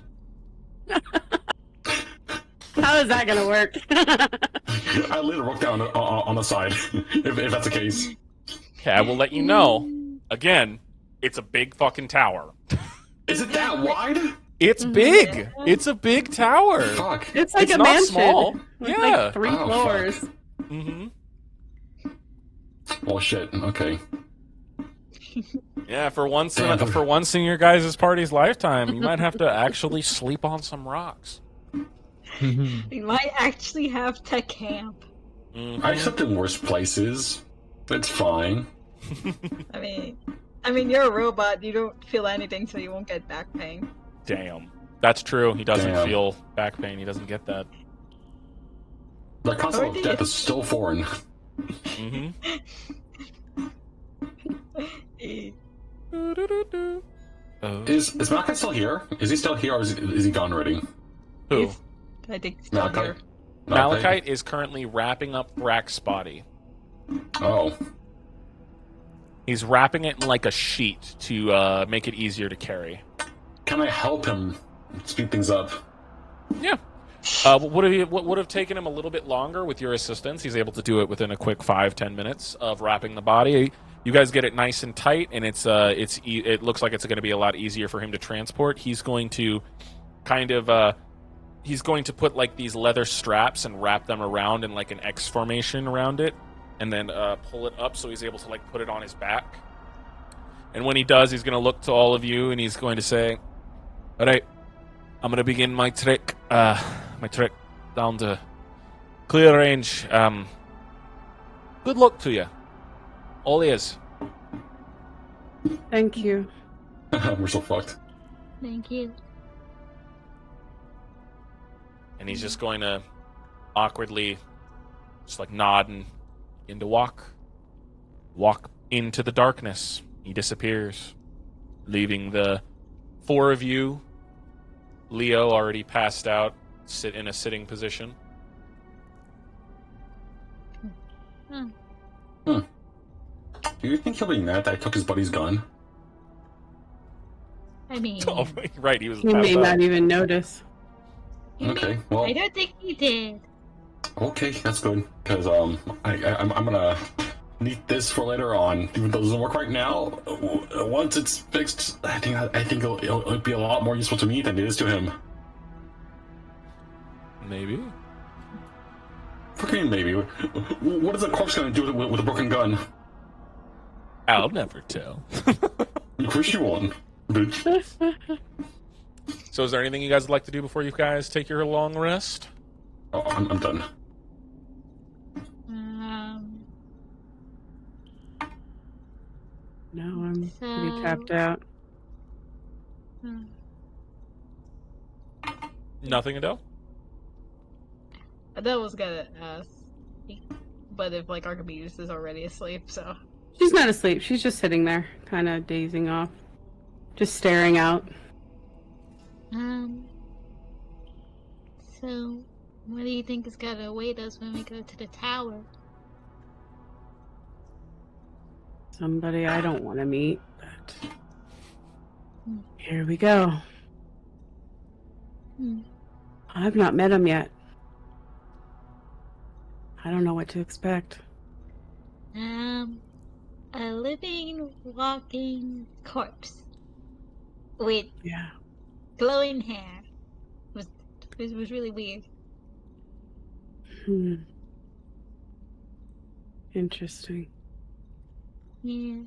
How is that gonna work? I laid a rope down on the side, if that's the case. Okay, I will let you know. Again, it's a big fucking tower. Is it that wide? It's big. It's a big tower. Fuck. It's like It's a not mansion. small. With Yeah. like 3 Oh, floors. fuck. Mm-hmm. Oh shit. Okay. Yeah, for once in your guys' party's lifetime, you might have to actually sleep on some rocks. We might actually have to camp. Mm-hmm. I slept in worse places. It's fine. I mean, you're a robot. You don't feel anything, so you won't get back pain. Damn. That's true. He doesn't Damn. feel back pain. He doesn't get that. The concept of death is still foreign. Mm-hmm. Is Malachi still here? Is he still here, or is he gone already? Who? I think he's still here. Malachite is currently wrapping up Thrax's body. Oh. He's wrapping it in like a sheet to make it easier to carry. Can I help him speed things up? Yeah. What would have taken him a little bit longer with your assistance? He's able to do it within a quick 5-10 minutes of wrapping the body. You guys get it nice and tight, and it looks like it's going to be a lot easier for him to transport. He's going to he's going to put like these leather straps and wrap them around in like an X formation around it, and then pull it up so he's able to like put it on his back. And when he does, he's going to look to all of you, and he's going to say, "All right, I'm going to begin my trek down to clear range. Good luck to you. All ears." Thank you. We're so fucked. Thank you. And he's just going to awkwardly just like nod and begin to walk into the darkness. He disappears, leaving the 4 of you. Leo already passed out, sit in a sitting position. Do you think he'll be mad that I took his buddy's gun? I mean, Oh, right, he was He may not even notice. Okay, well, I don't think he did. okay, that's good. Because I'm gonna need this for later on, even though it doesn't work right now. Once it's fixed, I think it'll be a lot more useful to me than it is to him. Maybe. Fucking maybe. What is a corpse gonna do with a broken gun? I'll never tell. Of course you won't, bitch. So is there anything you guys would like to do before you guys take your long rest? Oh, I'm done. No, I'm pretty tapped out. Nothing, Adele? That was gonna ask, but if like Archimedes is already asleep, so She's not asleep. She's just sitting there, kind of dazing off. Just staring out. So, what do you think is gonna await us when we go to the tower? Somebody I don't want to meet. but here we go. I've not met him yet. I don't know what to expect. A living, walking corpse with glowing hair. It was really weird. Interesting. Yeah.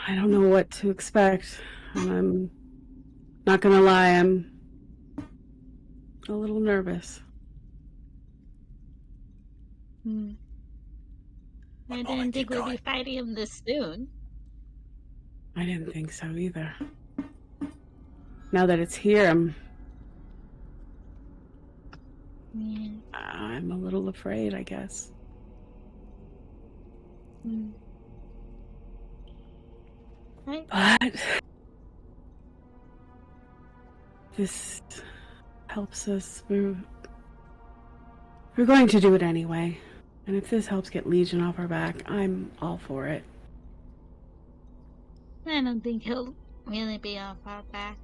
I don't know what to expect. And I'm not gonna lie, I'm a little nervous. I didn't think we'd be fighting him this soon. I didn't think so either. Now that it's here, I'm a little afraid, I guess. But this helps us. We're going to do it anyway. And if this helps get Legion off our back, I'm all for it. I don't think he'll really be off our back.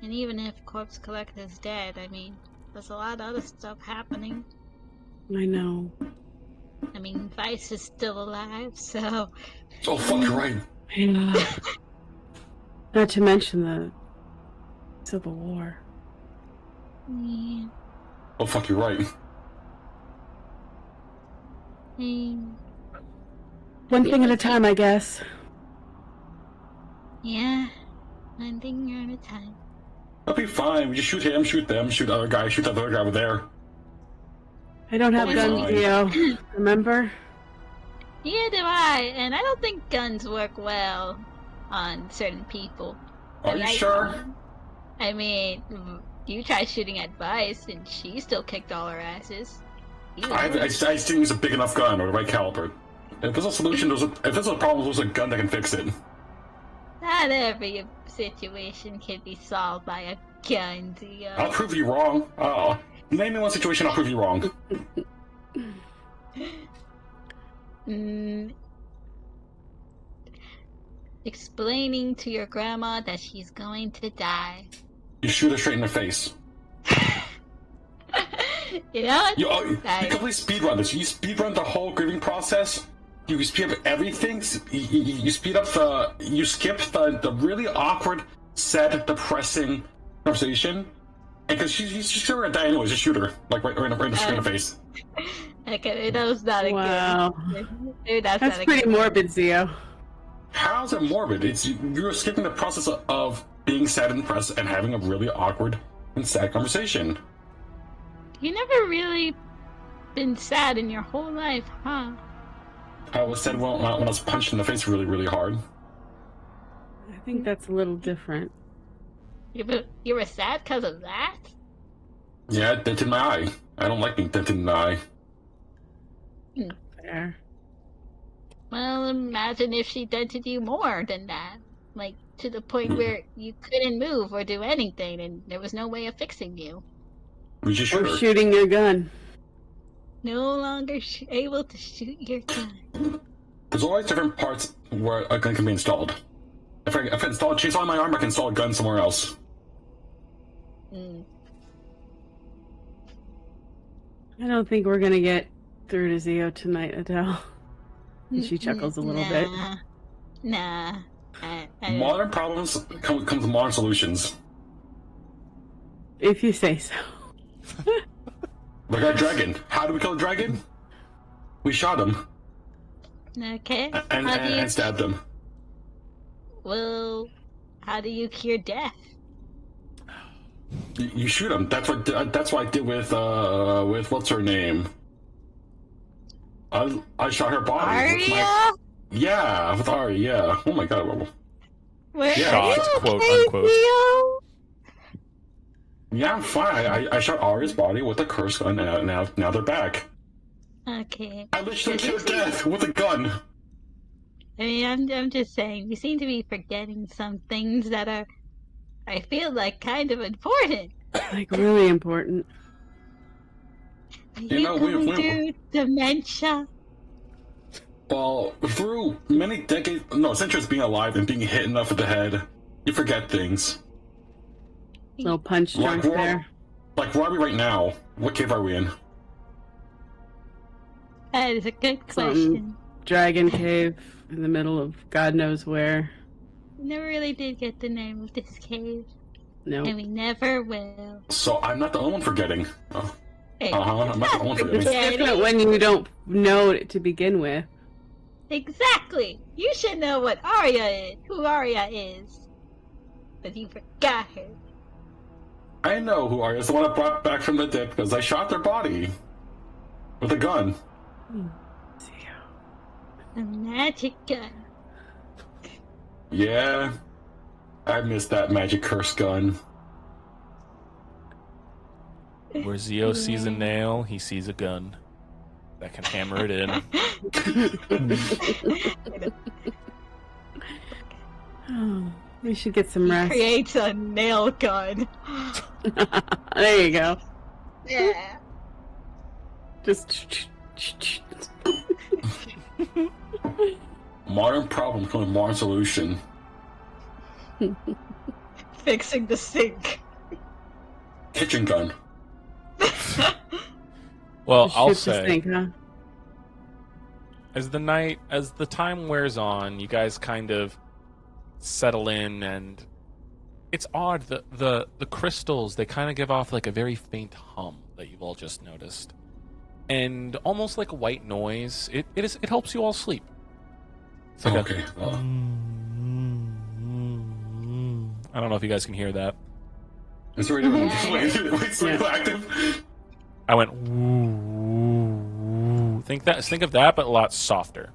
And even if Corpse Collect is dead, I mean, there's a lot of other stuff happening. I know. I mean, Vice is still alive, so... Oh, fuck, you're right. Not to mention the Civil War. Yeah. Oh, fuck, you're right. One thing at a time, I guess. Yeah, one thing at a time. That'll be fine. We just shoot him, shoot them, shoot the other guy, shoot the other guy over there. I don't have guns, Leo. Remember? Neither do I, and I don't think guns work well on certain people. Are you sure? I mean, you tried shooting at Vice, and she still kicked all her asses. I just didn't use a big enough gun or the right caliber. If there's a solution, if there's a problem, there's a gun that can fix it. Not every situation can be solved by a gun, Theo. I'll prove you wrong. Name me one situation I'll prove you wrong. Explaining to your grandma that she's going to die. You shoot her straight in the face. You know? You completely speedrun this. You speedrun the whole grieving process. You speed up everything. You speed up you skip the really awkward, sad, depressing conversation. Because she's sure gonna die anyways. Just shoot her, like right in the face. Okay, that was not a good. Maybe that's pretty morbid, Zio. How's it morbid? You're skipping the process of being sad and depressed and having a really awkward and sad conversation. You never really been sad in your whole life, huh? I was sad when I was punched in the face really, really hard. I think that's a little different. You were sad because of that? Yeah, it dented my eye. I don't like being dented in the eye. Fair. Well, imagine if she dented you more than that. Like, to the point where you couldn't move or do anything, and there was no way of fixing you. We just shoot her. Shooting your gun. No longer able to shoot your gun. There's always different parts where a gun can be installed. If I install a chainsaw on my arm, I can install a gun somewhere else. I don't think we're gonna get through to Zio tonight, Adele. And she chuckles a little bit. Nah. Modern problems come with modern solutions. If you say so. Look at a dragon. How do we kill a dragon? We shot him. Okay. And stabbed him. Well, how do you cure death? You shoot him. That's what I did with what's her name? I shot her body. Arya? Yeah, with Arya. Yeah. Oh my god. Shot, quote unquote. Yeah, I'm fine. I shot Arya's body with a curse gun, and now they're back. Okay. I literally killed death with a gun. I mean, I'm just saying, you seem to be forgetting some things that are, I feel like, kind of important. Like, really important. Are you going through dementia? Well, through many decades, no, centuries being alive and being hit enough with the head, you forget things. Little punch drunk there. Like, where are we right now? What cave are we in? That is a good question. Dragon cave in the middle of God knows where. Never really did get the name of this cave. No. And we never will. So I'm not the only one forgetting. Hey, I'm not the only one forgetting. It's different when you don't know it to begin with. Exactly! You should know what who Arya is. But you forgot her. I know who Arya is, the one I brought back from the dead because I shot their body with a gun. A magic gun. Yeah, I missed that magic curse gun. Where Zio sees a nail, he sees a gun that can hammer it in. Oh, we should get some rest. Creates a nail gun. There you go. Yeah. Just. Modern problem becoming modern solution. Fixing the sink. Kitchen gun. Well, Just I'll shoot the say, sink, huh? as the time wears on, you guys kind of settle in, and it's odd. The crystals, they kind of give off like a very faint hum that you've all just noticed, and almost like a white noise. It helps you all sleep. It's like Okay. I don't know if you guys can hear that. It's radioactive. I went woo, woo. Think of that, but a lot softer.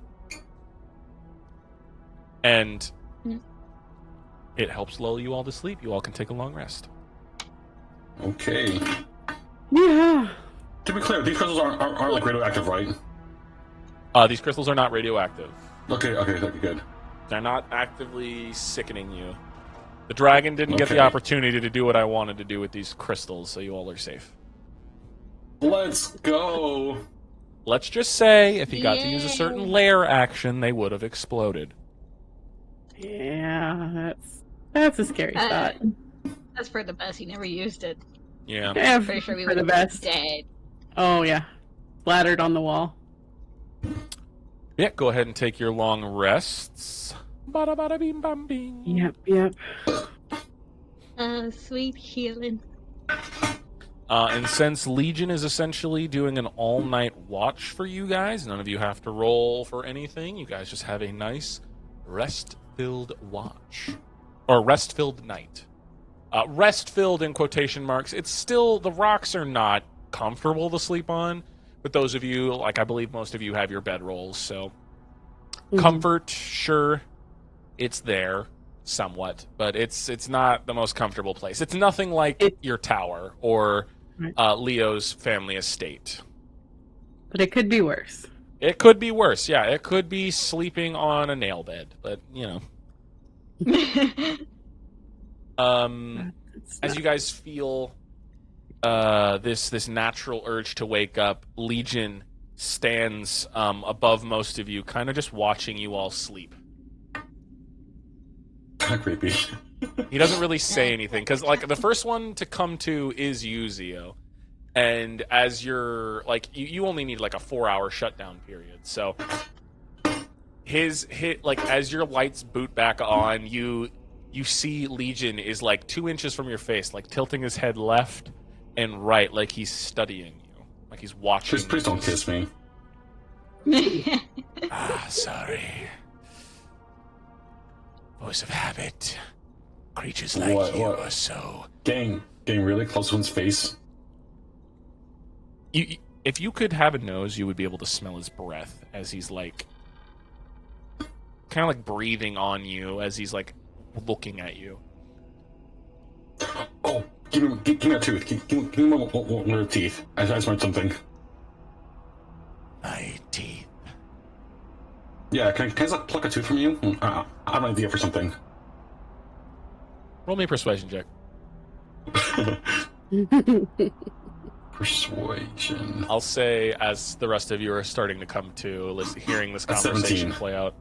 And it helps lull you all to sleep. You all can take a long rest. Okay. Yeah. To be clear, these crystals aren't like radioactive, right? These crystals are not radioactive. Okay, good. They're not actively sickening you. The dragon didn't get the Okay. opportunity to do what I wanted to do with these crystals, so you all are safe. Let's go. Let's just say, if he got to use a certain lair action, they would have exploded. Yeah, that's a scary thought. That's for the best. He never used it. Yeah. Yeah, Pretty sure we for would the have been best. dead. Oh yeah, splattered on the wall. Yeah, go ahead and take your long rests. Bada bada bing bam bing. Yep. Sweet healing. And since Legion is essentially doing an all-night watch for you guys, none of you have to roll for anything. You guys just have a nice rest-filled watch. Or rest-filled night. Rest-filled in quotation marks. It's still, the rocks are not comfortable to sleep on. But those of you, like I believe most of you have your bedrolls, so comfort, sure, it's there somewhat, but it's not the most comfortable place. It's nothing like your tower or Leo's family estate. But it could be worse. It could be worse, yeah. It could be sleeping on a nail bed, but you know. As you guys feel this natural urge to wake up, Legion stands above most of you, kind of just watching you all sleep. Creepy. He doesn't really say anything, because like the first one to come to is you, Zio. And as you're like you only need like a 4-hour shutdown period, so his hit like as your lights boot back on, you see Legion is like 2 inches from your face, like tilting his head left and right, like he's studying you, like he's watching. Please don't kiss me. Sorry. Voice of habit. Creatures like you are so. Getting really close to one's face. If you could have a nose, you would be able to smell his breath as he's like, kind of like breathing on you as he's like looking at you. Oh, give me a tooth. Give me one of your teeth. I just want something. My teeth. Yeah, can I just like, pluck a tooth from you? I have an idea for something. Roll me a persuasion check. persuasion. I'll say, as the rest of you are starting to come to, hearing this conversation 17. play out,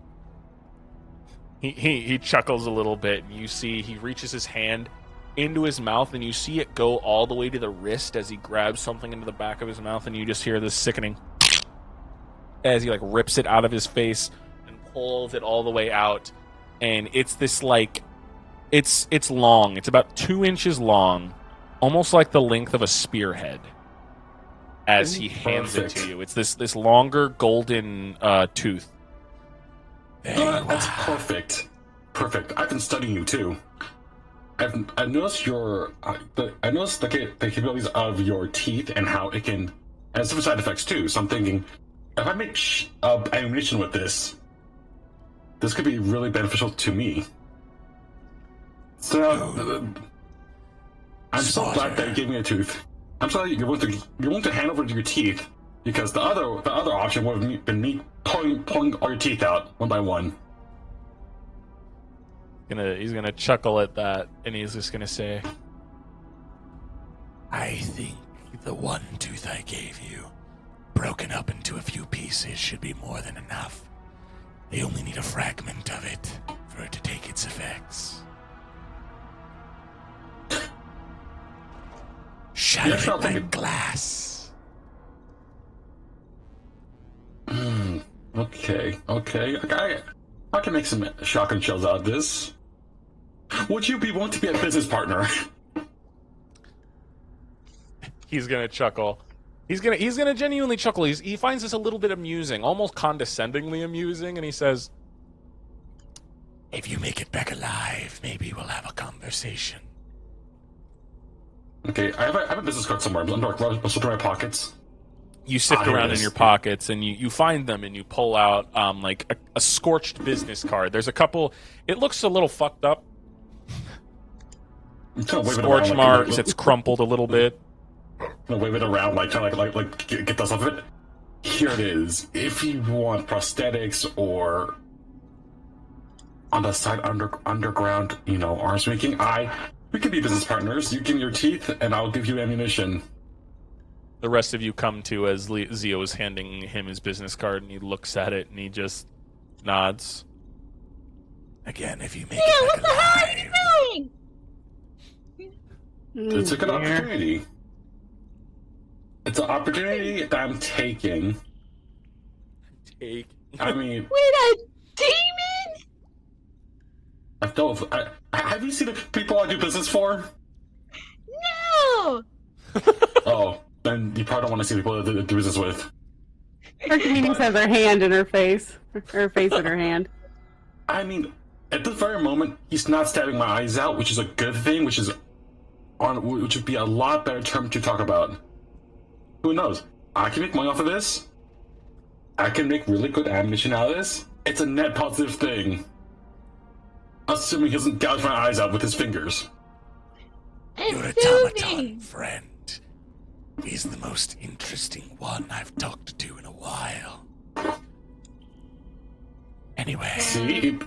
he chuckles a little bit, and you see he reaches his hand into his mouth, and you see it go all the way to the wrist as he grabs something into the back of his mouth, and you just hear this sickening as he rips it out of his face and pulls it all the way out, and it's this it's long. It's about 2 inches long, almost like the length of a spearhead. As he hands it to you, it's this longer golden tooth. That's perfect. Perfect. I've been studying you too. I noticed I noticed the capabilities of your teeth and how it can has different side effects too. So I'm thinking, if I make ammunition with this could be really beneficial to me. So I'm so glad that you gave me a tooth. I'm sorry you're willing to hand over your teeth, because the other option would have been me pulling all your teeth out one by one. He's gonna chuckle at that, and he's just gonna say, I think the one tooth I gave you, broken up into a few pieces, should be more than enough. They only need a fragment of it for it to take its effects. Shatter it like glass. Okay. I can make some shotgun shells out of this. Would you be willing to be a business partner? he's gonna chuckle. He's gonna genuinely chuckle. He finds this a little bit amusing, almost condescendingly amusing, and he says, If you make it back alive, maybe we'll have a conversation. Okay, I have a business card somewhere. I'm through my pockets. You sift around in your pockets, and you find them, and you pull out a scorched business card. There's a couple. It looks a little fucked up. Scorch marks. It's crumpled a little bit. Wave it around, trying to get this off of it. Here it is. If you want prosthetics or on the side underground, arms making, we can be business partners. You give me your teeth, and I'll give you ammunition. The rest of you come to as Zio is handing him his business card, and he looks at it, and he just nods. Again, if you make it back alive. What are you doing? It's a good opportunity. It's an opportunity that I'm taking. I mean... With a demon? Have you seen the people I do business for? No! Oh, then you probably don't want to see the people I do business with. Archimedes has her hand in her face. Her face in her hand. I mean, at this very moment, he's not stabbing my eyes out, which is a good thing, which would be a lot better term to talk about. Who knows? I can make money off of this. I can make really good ammunition out of this. It's a net positive thing. Assuming he doesn't gouge my eyes out with his fingers. Your automaton friend. He's the most interesting one I've talked to in a while. Anyway. See?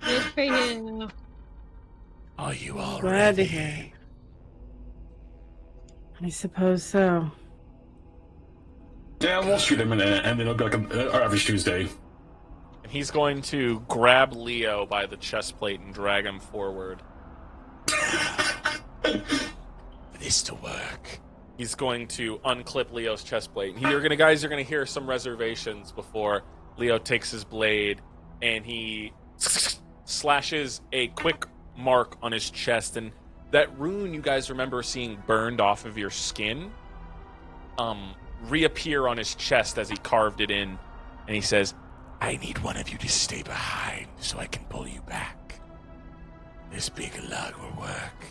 Good for you. Are you all Glad to ready? hear. I suppose so. Yeah, we'll shoot him and then it'll be like our average Tuesday. And he's going to grab Leo by the chest plate and drag him forward. For this to work. He's going to unclip Leo's chest plate. And guys are going to hear some reservations before Leo takes his blade and he slashes a quick mark on his chest. And that rune you guys remember seeing burned off of your skin reappear on his chest as he carved it in. And he says, I need one of you to stay behind so I can pull you back. This big lug will work.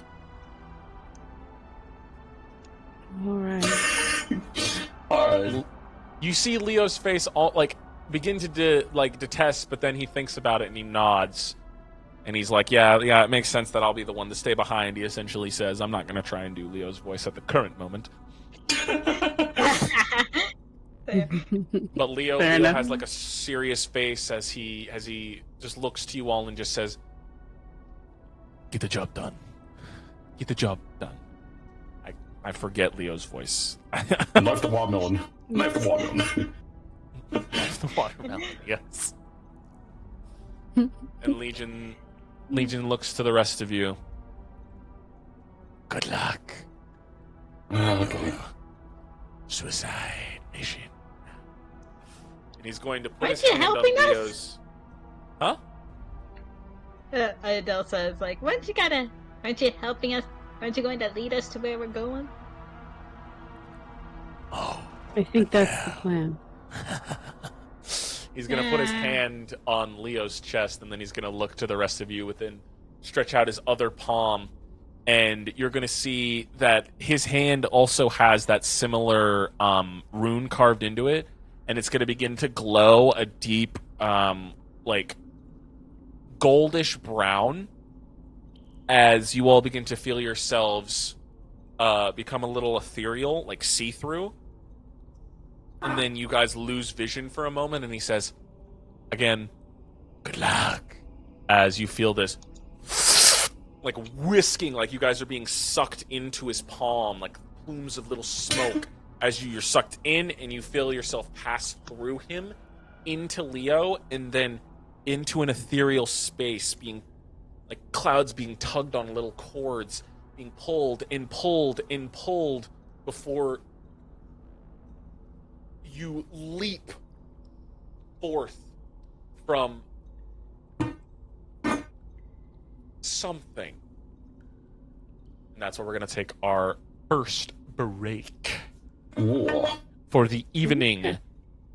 Alright. You see Leo's face begin to detest, but then he thinks about it and he nods. And he's like, yeah, it makes sense that I'll be the one to stay behind. He essentially says, I'm not going to try and do Leo's voice at the current moment. But Leo has a serious face as he just looks to you all and just says, get the job done. Get the job done. I forget Leo's voice. Knife the watermelon. Knife the watermelon. The watermelon, yes. And Legion looks to the rest of you. Good luck. Okay. Suicide mission. And he's going to put Aren't his you hand on helping us? Leo's. Huh? Adele says, like, aren't you helping us? Aren't you going to lead us to where we're going? Oh. I think that's the plan. He's going to put his hand on Leo's chest, and then he's going to look to the rest of you stretch out his other palm, and you're going to see that his hand also has that similar rune carved into it, and it's going to begin to glow a deep, like, goldish brown as you all begin to feel yourselves become a little ethereal, like see-through. And then you guys lose vision for a moment, and he says, again, good luck. As you feel this, like whisking, like you guys are being sucked into his palm, like plumes of little smoke as you're sucked in, and you feel yourself pass through him into Leo, and then into an ethereal space, being like clouds being tugged on little cords, being pulled and pulled and pulled before you leap forth from something. And that's where we're going to take our first break for the evening.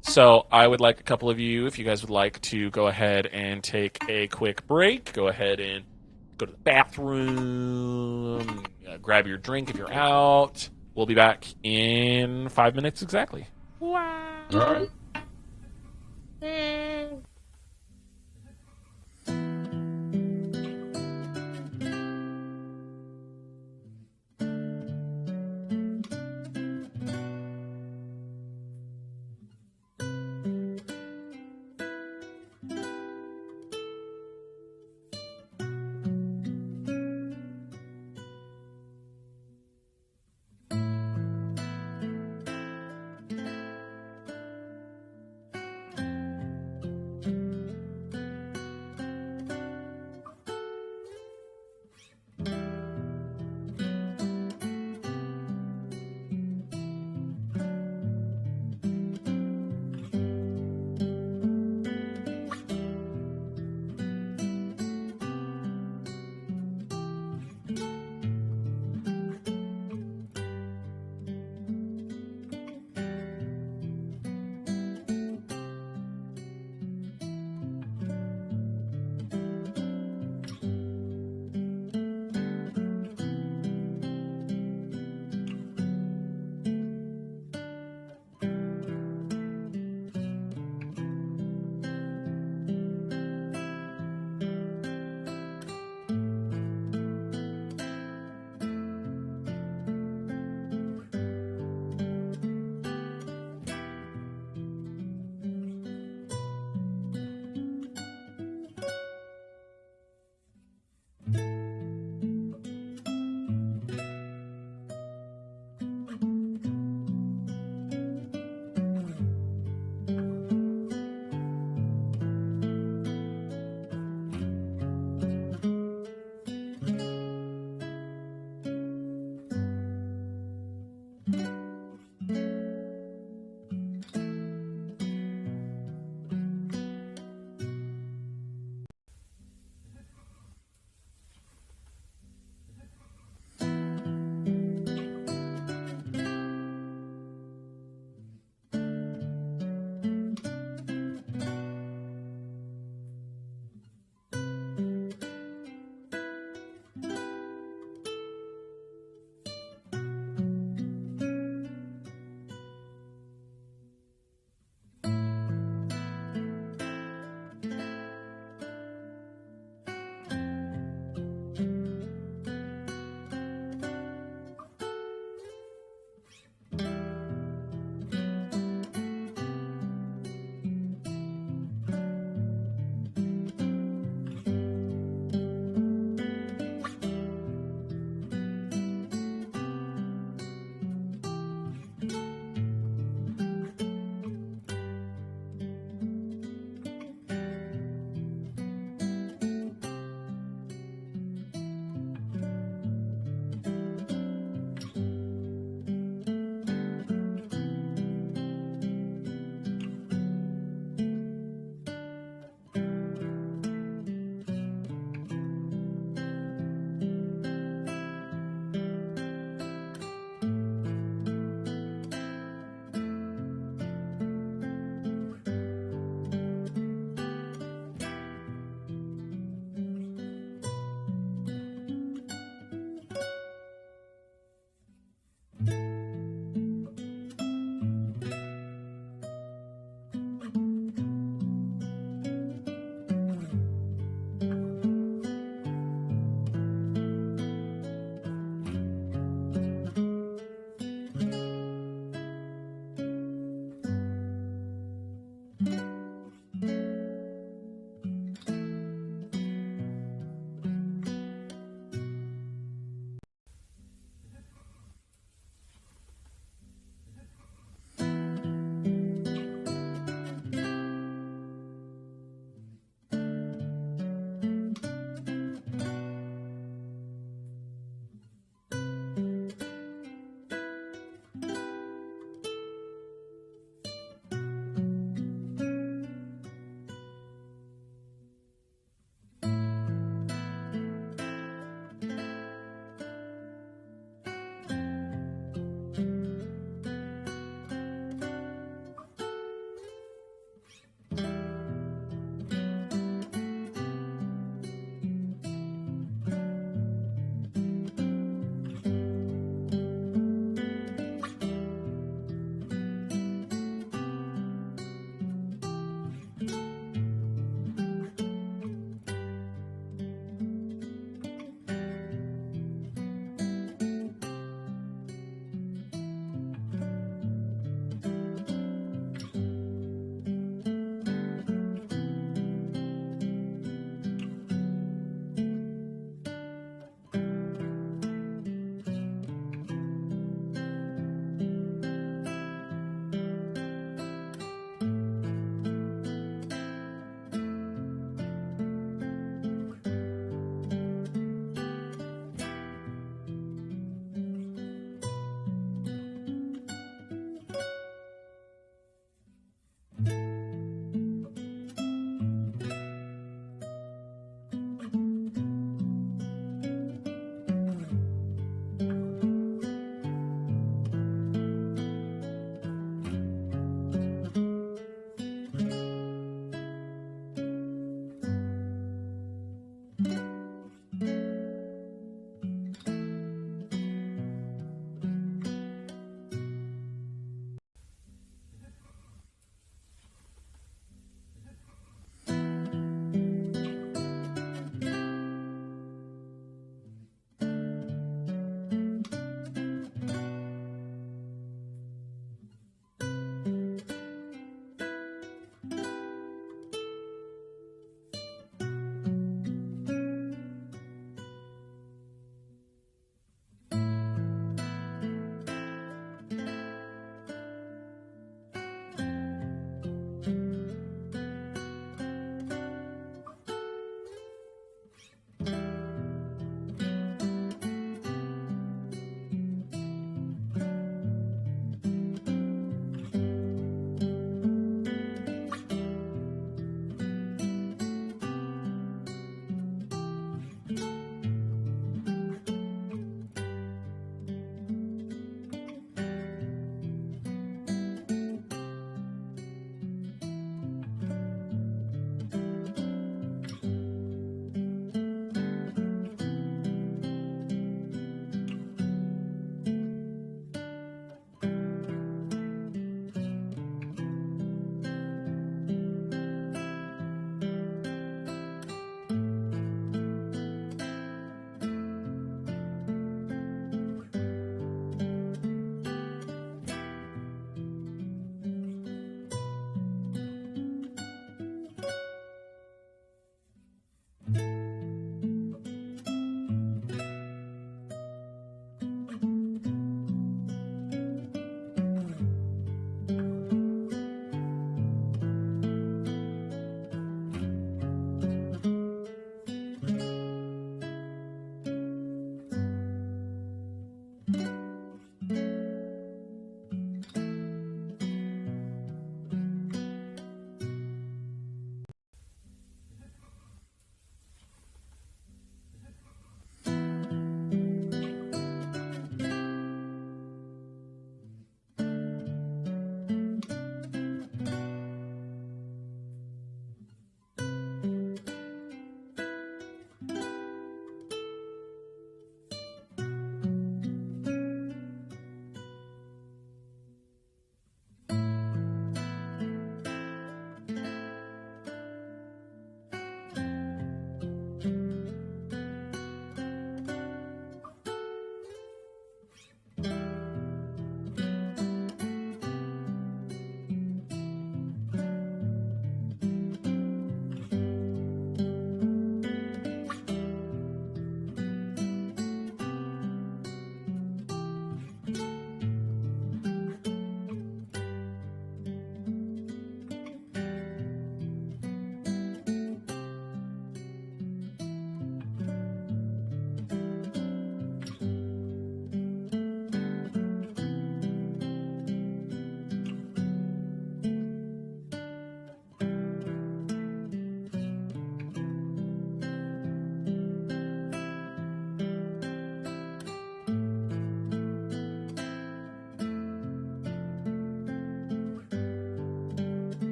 So I would like a couple of you, if you guys would like to go ahead and take a quick break, go ahead and go to the bathroom, grab your drink if you're out. We'll be back in 5 minutes exactly. All right.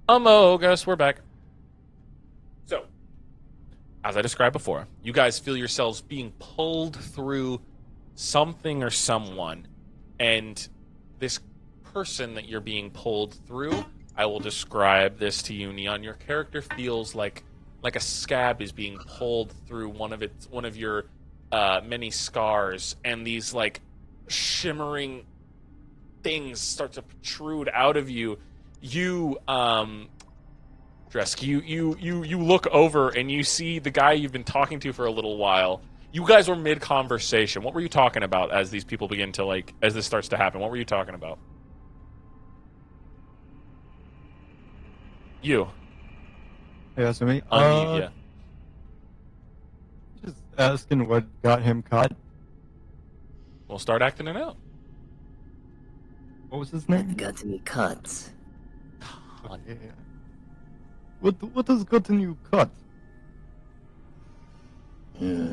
Amogus, we're back. So, as I described before, you guys feel yourselves being pulled through something or someone, and this person that you're being pulled through, I will describe this to you, Neon. Your character feels like a scab is being pulled through one of your many scars, and these like shimmering things start to protrude out of you. You, Dresk, you look over and you see the guy you've been talking to for a little while. You guys were mid-conversation. What were you talking about as these people begin to, as this starts to happen? What were you talking about? You. Yeah, so me? Yeah. Just asking what got him caught. We'll start acting it out. What was his name? Got me caught. Yeah. What has gotten you caught? I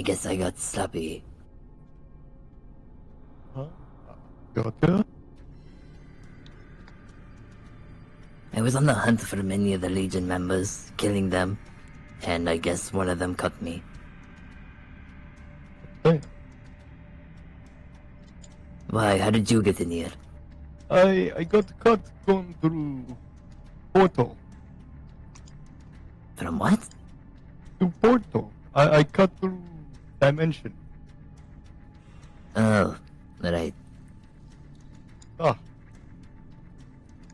guess I got sloppy. Huh? Gotcha. I was on the hunt for many of the Legion members, killing them, and I guess one of them cut me. Hey, Why, how did you get in here? I got caught going through portal. From what? Through portal. I cut through dimension. Oh, right. Ah.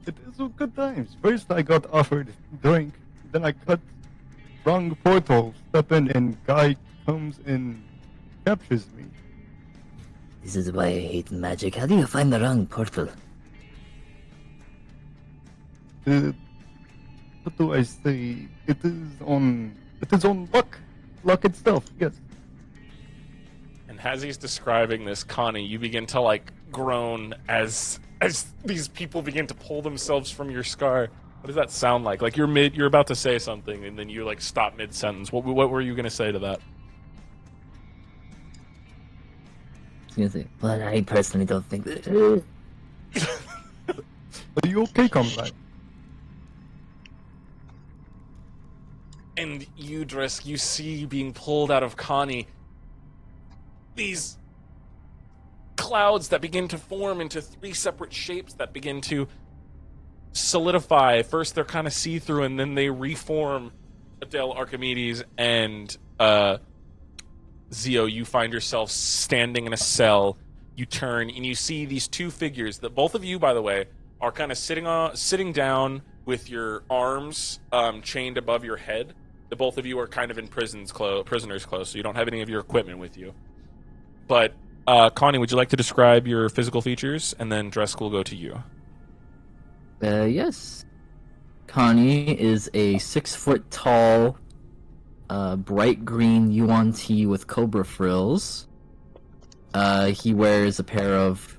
It is a good times. First I got offered drink, then I cut wrong portal, step in, and guy comes and captures me. This is why I hate magic. How do you find the wrong portal? What do I say? It is on luck. Luck itself, yes. And as he's describing this, Connie, you begin to groan as these people begin to pull themselves from your scar. What does that sound like? Like you're about to say something, and then you stop mid sentence. What were you gonna say to that? Well, I personally don't think that. Are you okay, comrade? And you, Drisk, you see being pulled out of Connie these clouds that begin to form into three separate shapes that begin to solidify. First, they're kind of see-through, and then they reform. Adele, Archimedes, and Zio, you find yourself standing in a cell. You turn, and you see these two figures that both of you, by the way, are kind of sitting down with your arms chained above your head. The both of you are kind of in prisoner's clothes, so you don't have any of your equipment with you. But, Connie, would you like to describe your physical features? And then Dresk will go to you. Yes. Connie is a 6-foot-tall, bright green yuan tee with cobra frills. He wears a pair of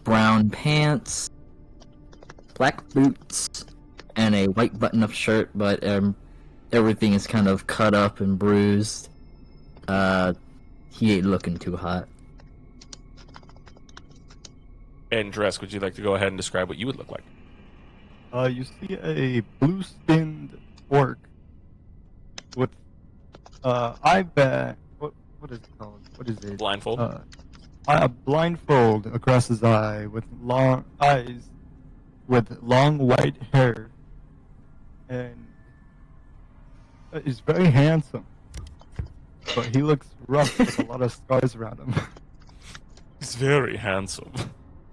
brown pants, black boots, and a white button-up shirt, but everything is kind of cut up and bruised. He ain't looking too hot. And Dresk, would you like to go ahead and describe what you would look like? You see a blue-skinned orc with eye bag. What is it called? What is it? Blindfold? A blindfold across his eye with long eyes, with long white hair, and he's very handsome. But he looks rough with a lot of scars around him. He's very handsome.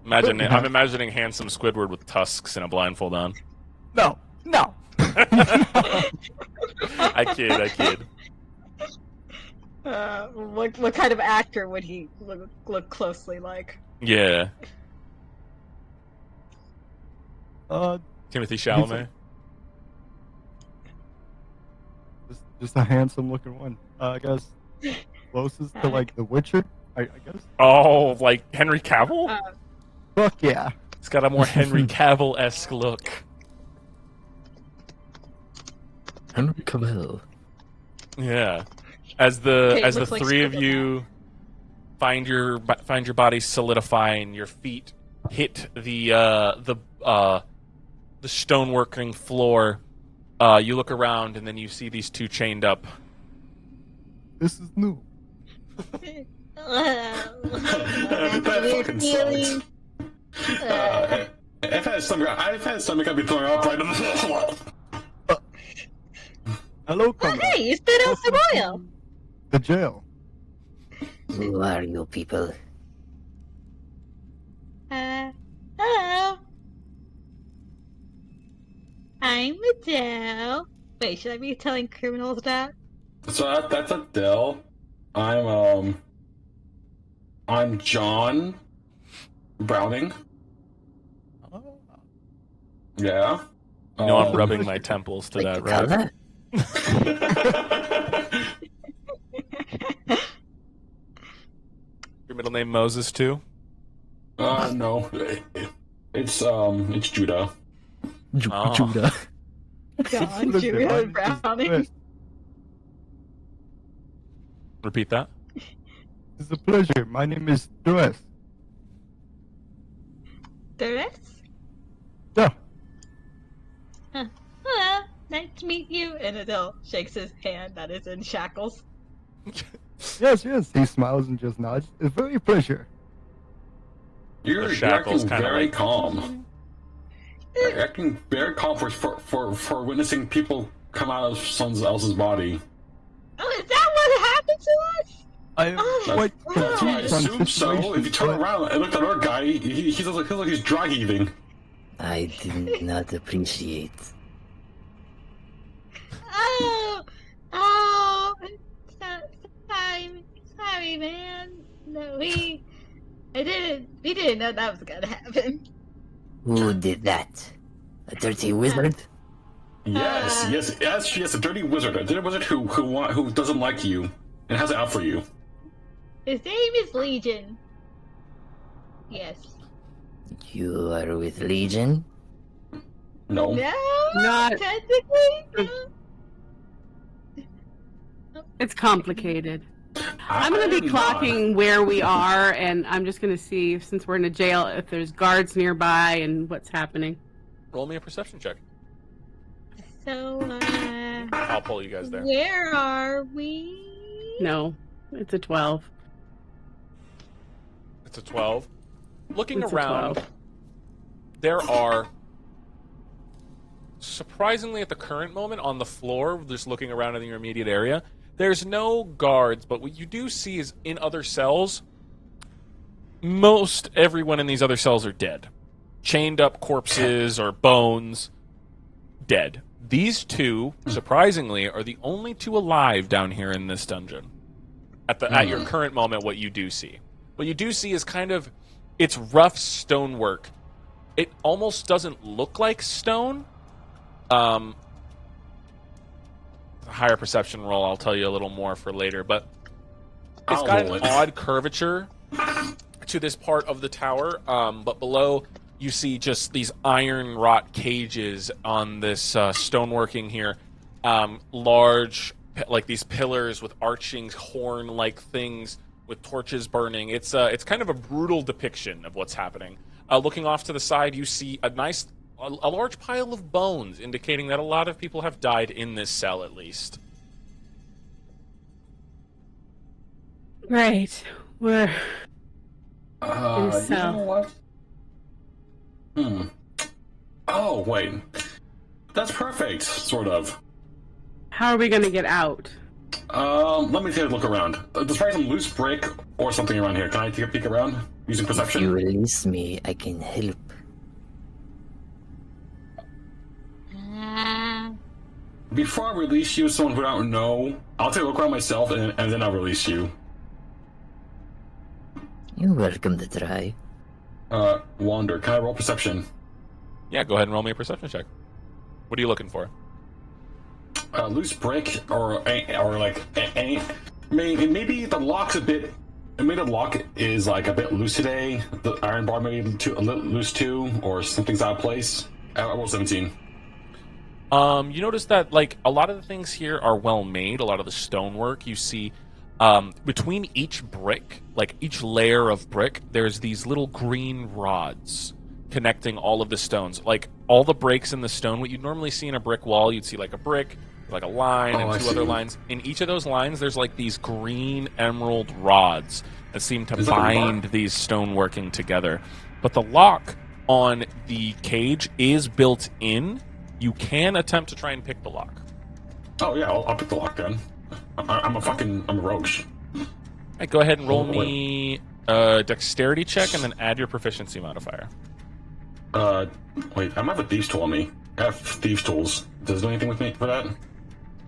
I'm imagining handsome Squidward with tusks and a blindfold on. No. I kid. What kind of actor would he look closely like? Yeah. Timothy Chalamet. Just a handsome looking one. I guess closest to The Witcher. I guess. Oh, like Henry Cavill? Fuck yeah. It's got a more Henry Cavill-esque look. Henry Cavill. Yeah. As the like three of you find your bodies solidify and your feet hit the the stoneworking floor, you look around and then you see these two chained up. This is new. That fucking sucks. I've had stomach I've been throwing up right in the Hello, Oh, comrade. hey, you spit out some oil. The jail. Who are you people? Hello. I'm Adele. Wait, should I be telling criminals that? So that's Adele. I'm John Browning. Yeah. You know I'm rubbing my temples to that, right? Color? Your middle name Moses too? No. It's Judah. Oh. Judah. John, Judah, and Browning. Repeat that. It's a pleasure. My name is Duress. Doris? Yeah. Hello, nice to meet you. And Adele shakes his hand that is in shackles. Yes, yes. He smiles and just nods. It's very pleasure. You're shackles acting kinda very like- calm. You're acting very calm for witnessing people come out of someone else's body. Oh, is that what happened to us? I am quite That's right, I confused on assume so. If you situations, turn but around and look at our guy, he looks like he's dry heaving. I did not appreciate. Oh, sorry, man. No, we didn't know that was gonna happen. Who did that? A dirty wizard? Yes, a dirty wizard. A dirty wizard who doesn't like you and has it out for you. His name is Legion. Yes. You are with Legion? No. No, Not- technically. No. It's complicated. I'm going to be I'm not. clocking where we are, and I'm just going to see, since we're in a jail, if there's guards nearby and what's happening. Roll me a perception check. So, I'll pull you guys there. where are we? No, it's a 12. It's a 12. Looking It's a around, 12. there are, surprisingly at the current moment, on the floor, just looking around in your immediate area, there's no guards, but what you do see is in other cells, most everyone in these other cells are dead. Chained up corpses or bones, dead. These two, surprisingly, are the only two alive down here in this dungeon. At your current moment, what you do see. What you do see is kind of, it's rough stonework. It almost doesn't look like stone. A higher perception roll, I'll tell you a little more for later, but it's I'll got roll an it. odd curvature to this part of the tower, but below you see just these iron wrought cages on this stoneworking here. Large, like these pillars with arching horn-like things with torches burning. It's kind of a brutal depiction of what's happening. Looking off to the side, you see a large pile of bones, indicating that a lot of people have died in this cell, at least. Right. We're You cell. know what? Oh, wait. That's perfect, sort of. How are we going to get out? Let me take a look around. There's probably some loose brick or something around here. Can I take a peek around using If you perception? release me, I can help. Before I release you, someone who I don't know, I'll take a look around myself and then I'll release you. You're welcome to try. Wander. Can I roll perception? Yeah, go ahead and roll me a perception check. What are you looking for? Loose brick or like any. Maybe the lock's a bit. Maybe the lock is like a bit loose today. The iron bar maybe a little loose too, or something's out of place. I rolled 17. You notice that like a lot of the things here are well made. A lot of the stonework you see between each brick, like each layer of brick, there's these little green rods connecting all of the stones. Like all the breaks in the stone, what you'd normally see in a brick wall, you'd see like a brick, like a line, and two other lines. In each of those lines, there's like these green emerald rods that seem to bind these stone working together. But the lock on the cage is built in. You can attempt to try and pick the lock. Oh yeah, I'll pick the lock then. I'm a rogue. Right, go ahead and roll me a dexterity check and then add your proficiency modifier. Wait, I might have a thieves tool on me. I have thieves tools. Does it do anything with me for that?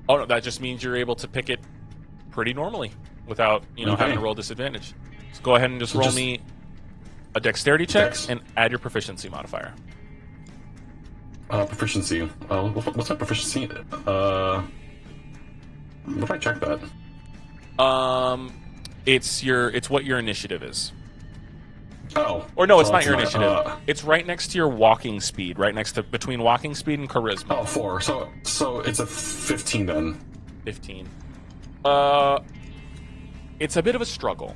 Oh no, that just means you're able to pick it pretty normally without, having to roll disadvantage. So go ahead and just roll me a dexterity check and add your proficiency modifier. Proficiency. What's my proficiency? What if I check that? It's what your initiative is. Oh. Or no, it's not your initiative. It's right next to your walking speed, between walking speed and charisma. Oh, 4. So it's a 15 then. 15. It's a bit of a struggle.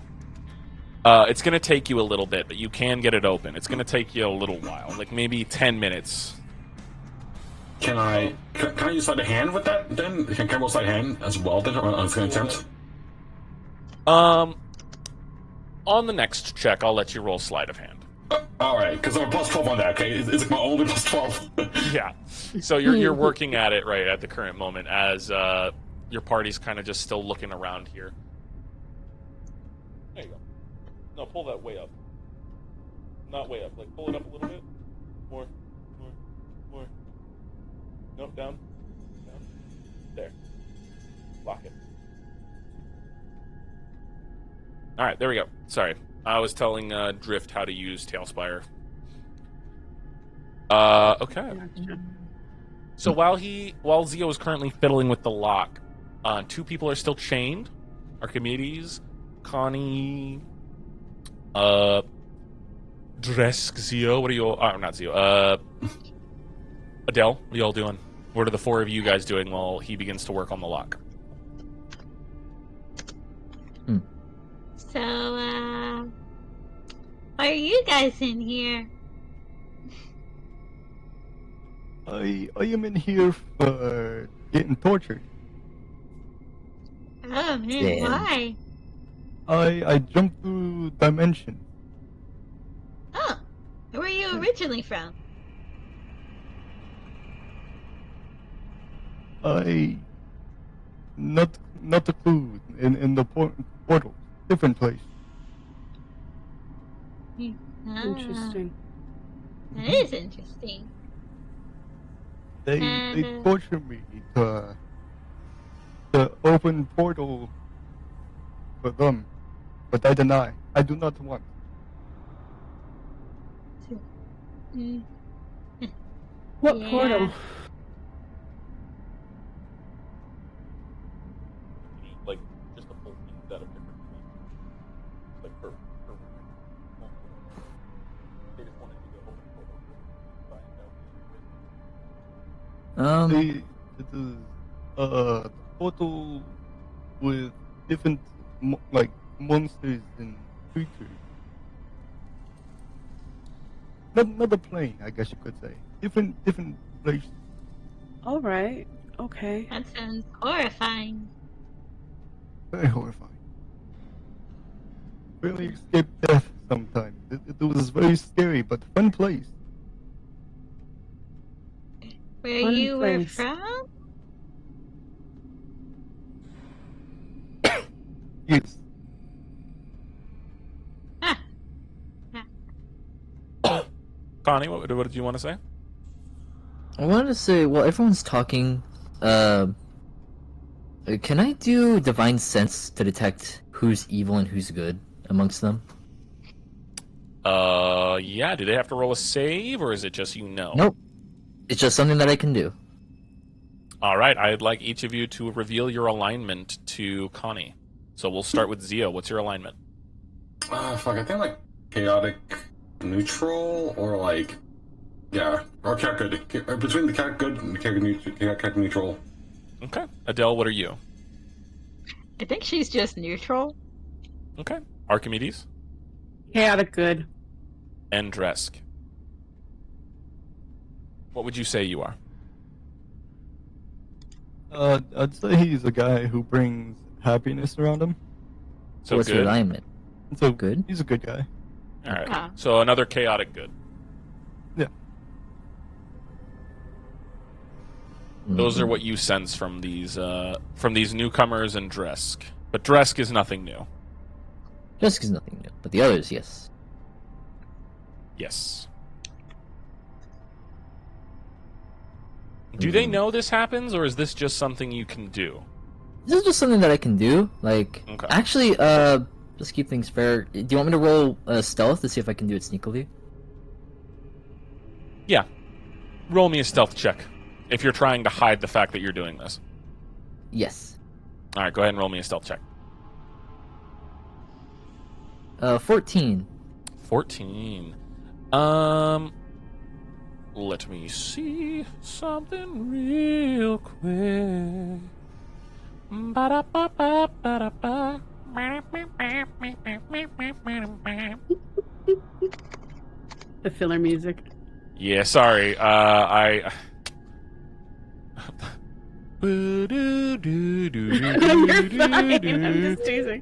It's going to take you a little bit, but you can get it open. It's going to take you a little while, like maybe 10 minutes. Can I use sleight of hand with that then? Can I roll sleight of hand as well then? On an attempt? On the next check, I'll let you roll sleight of hand. Alright, because I'm a plus 12 on that, okay? It's like my only plus 12. Yeah. So you're working at it right at the current moment as your party's kind of just still looking around here. There you go. No, pull that way up. Not way up. Like, pull it up a little bit. More. Nope, down. There. Lock it. Alright, there we go. Sorry. I was telling Drift how to use Tailspire. Okay. So while Zio is currently fiddling with the lock, 2 people are still chained. Archimedes, Connie, Dresk, Zio. What are you all... not Zio. Adele, what are you all doing? What are the 4 of you guys doing while he begins to work on the lock? So, why are you guys in here? I am in here for getting tortured. Oh man, why? I jumped through dimension. Oh, where are you originally from? Not a clue in the portal. Different place. Interesting. That is interesting. They torture me to open portal for them, but I deny. I do not want. What portal? Like, just a full set of different things. Like, per they just wanted to go open portal. It is portal with different monsters and creatures. Not a plane, I guess you could say. Different places. All right. Okay. That sounds horrifying. Very horrifying. Really escape death sometimes. It was very scary, but fun place. Where Fun you were place. from? Yes. Connie, what did you want to say? I wanted to say, while everyone's talking, can I do divine sense to detect who's evil and who's good amongst them? Yeah. Do they have to roll a save, or is it just Nope. It's just something that I can do. All right. I'd like each of you to reveal your alignment to Connie. So we'll start with Zio. What's your alignment? I think like chaotic neutral or or chaotic good. Between the chaotic good and the chaotic neutral. Okay. Adele, what are you? I think she's just neutral. Okay. Archimedes? Chaotic good. And Dresk. What would you say you are? I'd say he's a guy who brings happiness around him. So What's good. your alignment? So Good? He's a good guy. All right. Ah. So another chaotic good. Yeah. Those are what you sense from these newcomers and Dresk. But Dresk is nothing new. Just is nothing new, but the others, yes. Yes. Do they know this happens, or is this just something you can do? This is just something that I can do. Like, Okay. actually, just keep things fair. Do you want me to roll stealth to see if I can do it sneakily? Yeah. Roll me a stealth check if you're trying to hide the fact that you're doing this. Yes. All right, go ahead and roll me a stealth check. 14. 14. Let me see something real quick. Ba-da-ba-ba-ba-da-ba. The filler music. Yeah, sorry. I. You're fine. I'm just teasing.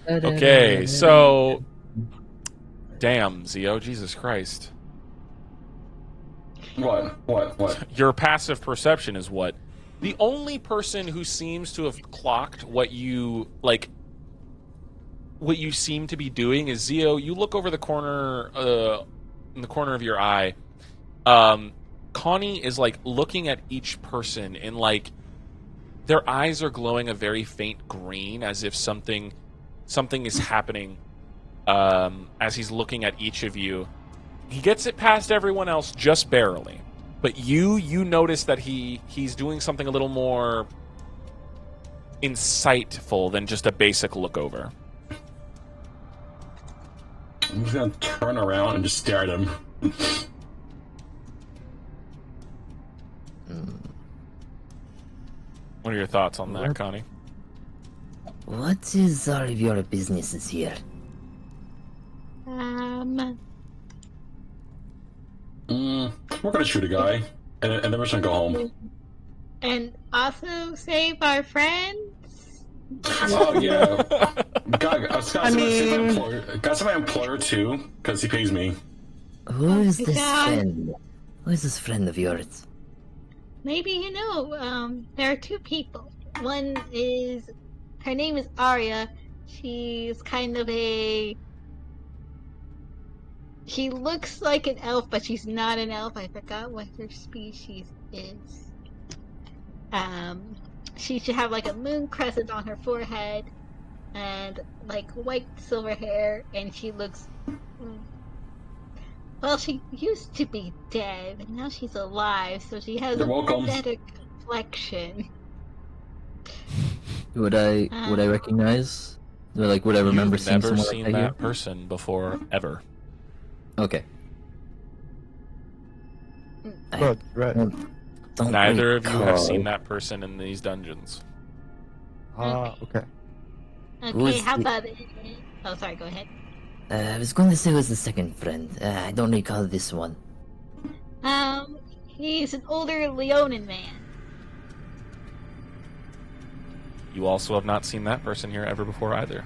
Okay, so. Damn, Zio, Jesus Christ. What? Your passive perception is what? The only person who seems to have clocked what you seem to be doing is Zio. You look over the corner, in the corner of your eye. Connie is like looking at each person, and like their eyes are glowing a very faint green, as if something is happening. As he's looking at each of you, he gets it past everyone else just barely. But you notice that he's doing something a little more insightful than just a basic look over. I'm just gonna turn around and just stare at him. What are your thoughts on that, Connie? What is all of your businesses here? We're gonna shoot a guy, and then we're just gonna go home. And also save our friends. Oh yeah, got my employer too, because he pays me. Who is this Yeah. friend? Who is this friend of yours? Maybe you know, there are two people. One is, her name is Arya. She's kind of she looks like an elf, but she's not an elf. I forgot what her species is. She should have like a moon crescent on her forehead, and like white silver hair, and she looks. Well, she used to be dead, but now she's alive, so she has You're welcome. better complexion. Would I recognize? Or, like, would I remember You've seeing never someone seen like that that person before, ever. here? Okay. But, right. Don't Neither of you have recall. seen that person in these dungeons. Ah, okay. Who Okay, is how the- about it? Oh, sorry, go ahead. I was going to say it was the second friend. I don't recall this one. He's an older Leonin man. You also have not seen that person here ever before either.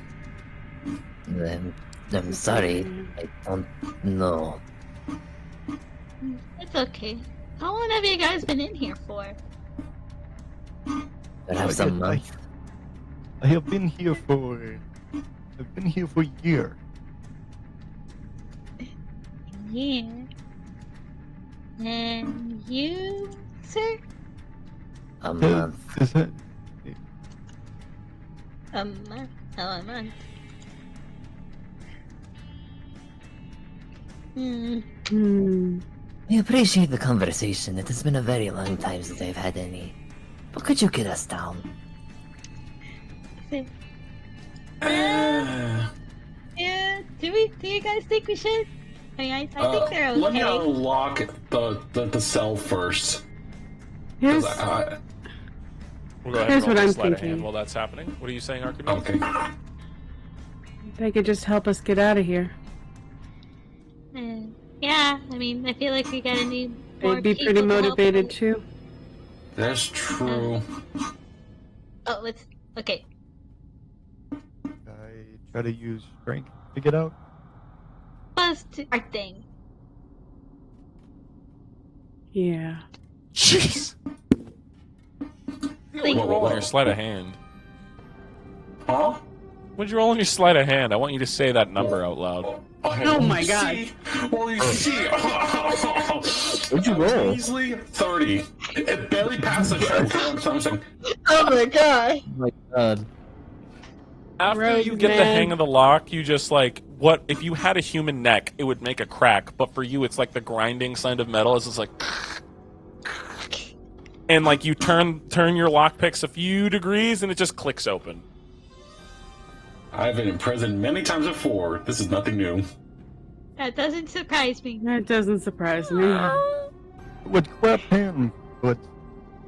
I'm sorry. I don't know. It's okay. How long have you guys been in here for? Perhaps a month. I have been here for a year. Yeah. And you, sir? A month. Is it? A month. Oh, a month. I appreciate the conversation. It has been a very long time since I've had any. But could you get us down? Yeah. Do you guys think we should? I mean, I think they're okay. Let me unlock the cell first. Here's, 'Cause We'll go ahead Here's and roll what a I'm sleight of hand thinking. while that's happening. What are you saying, Archimedes? Okay. They could just help us get out of here. Yeah, I mean, I feel like we gotta need more They'd be people pretty to help motivated us. too. That's true. Oh, let's... Okay. I try to use strength to get out. Buzz to our thing. Yeah. Jeez. What'd you roll on your sleight of hand? Huh? What'd you roll on your sleight of hand? I want you to say that number out loud. Oh my god. Well, you see. What'd you roll? Easily 30. It barely passed the check for something. Oh my god. Oh my god. After Rogue you get the man. hang of the lock, you just like, what if you had a human neck, it would make a crack, but for you it's like the grinding sound of metal. It's just like, and like you turn your lockpicks a few degrees and it just clicks open. I've been in prison many times before. This is nothing new. That doesn't surprise me. That doesn't surprise me. With clap hands, but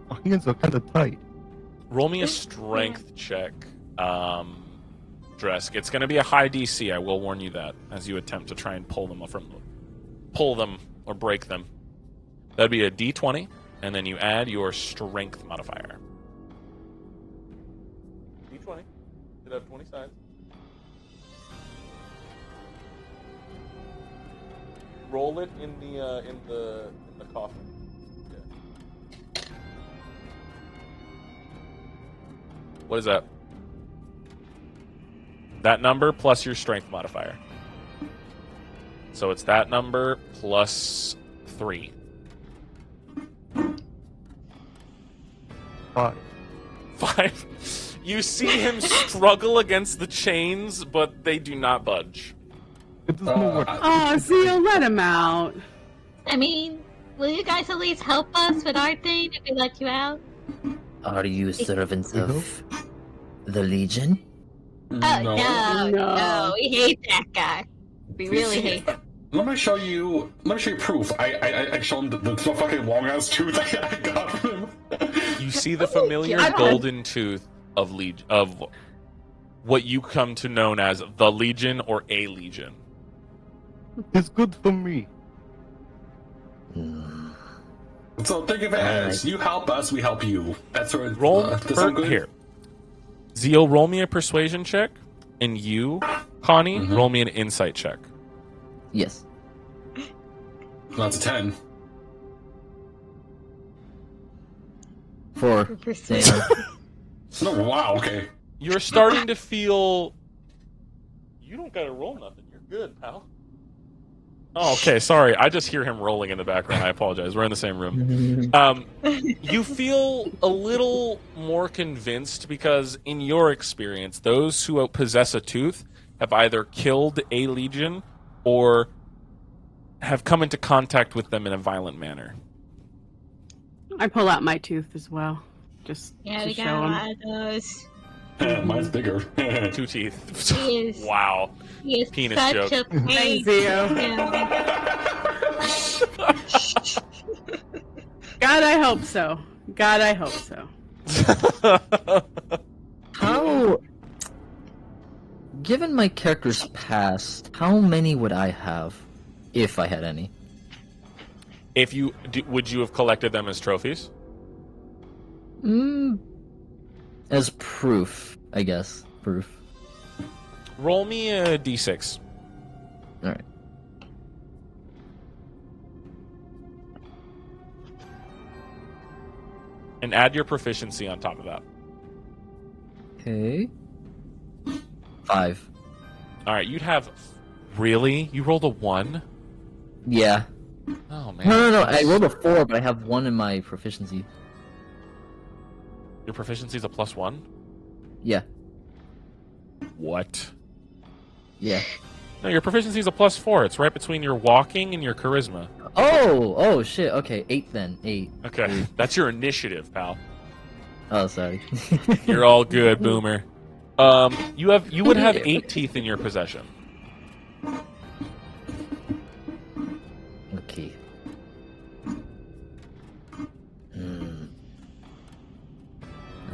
my hands are kind of tight. Roll me a strength check, Dresk. It's going to be a high DC. I will warn you that as you attempt to try and pull them or break them. That'd be a D20, and then you add your strength modifier. D20. Should have 20 sides. Roll it in the coffin. Yeah. What is that? That number plus your strength modifier. So it's that number plus 3. 5. 5. You see him struggle against the chains, but they do not budge. It doesn't work. Oh, Zeal, let him out. I mean, will you guys at least help us with our thing if we let you out? Are you servants of the Legion? Oh, no. We hate that guy. We really hate him. Let me show you proof. I show him the fucking long ass tooth I got from him. You see the familiar golden tooth of what you come to known as the Legion or a Legion. It's good for me. So think of it as you help us, we help you. That's where Roll does that sound good? here. Zeal, roll me a persuasion check, and you, Connie, roll me an insight check. Yes. That's a 10. 4. Damn. No, wow, okay. You're starting to feel. You don't gotta roll nothing. You're good, pal. Oh, okay. Sorry, I just hear him rolling in the background. I apologize. We're in the same room. You feel a little more convinced because, in your experience, those who possess a tooth have either killed a Legion or have come into contact with them in a violent manner. I pull out my tooth as well. Just Yeah, to we show got a him. lot of those. Mine's bigger. 2 teeth. He is- Wow. He is Penis such joke. a pain. Zio. Yeah. God, I hope so. God, I hope so. How... Given my character's past, how many would I have? If I had any. If you would you have collected them as trophies? As proof, I guess. Proof. Roll me a d6. Alright. And add your proficiency on top of that. Okay. 5. Alright, you'd have... Really? You rolled a 1? Yeah. Oh, man. No. I rolled a 4, but I have 1 in my proficiency. Your proficiency is a +1? Yeah. What? Yeah. No, your proficiency is a +4. It's right between your walking and your charisma. Oh shit. Okay, 8 then. 8. Okay, that's your initiative, pal. Oh, sorry. You're all good, Boomer. You would have 8 teeth in your possession. Okay.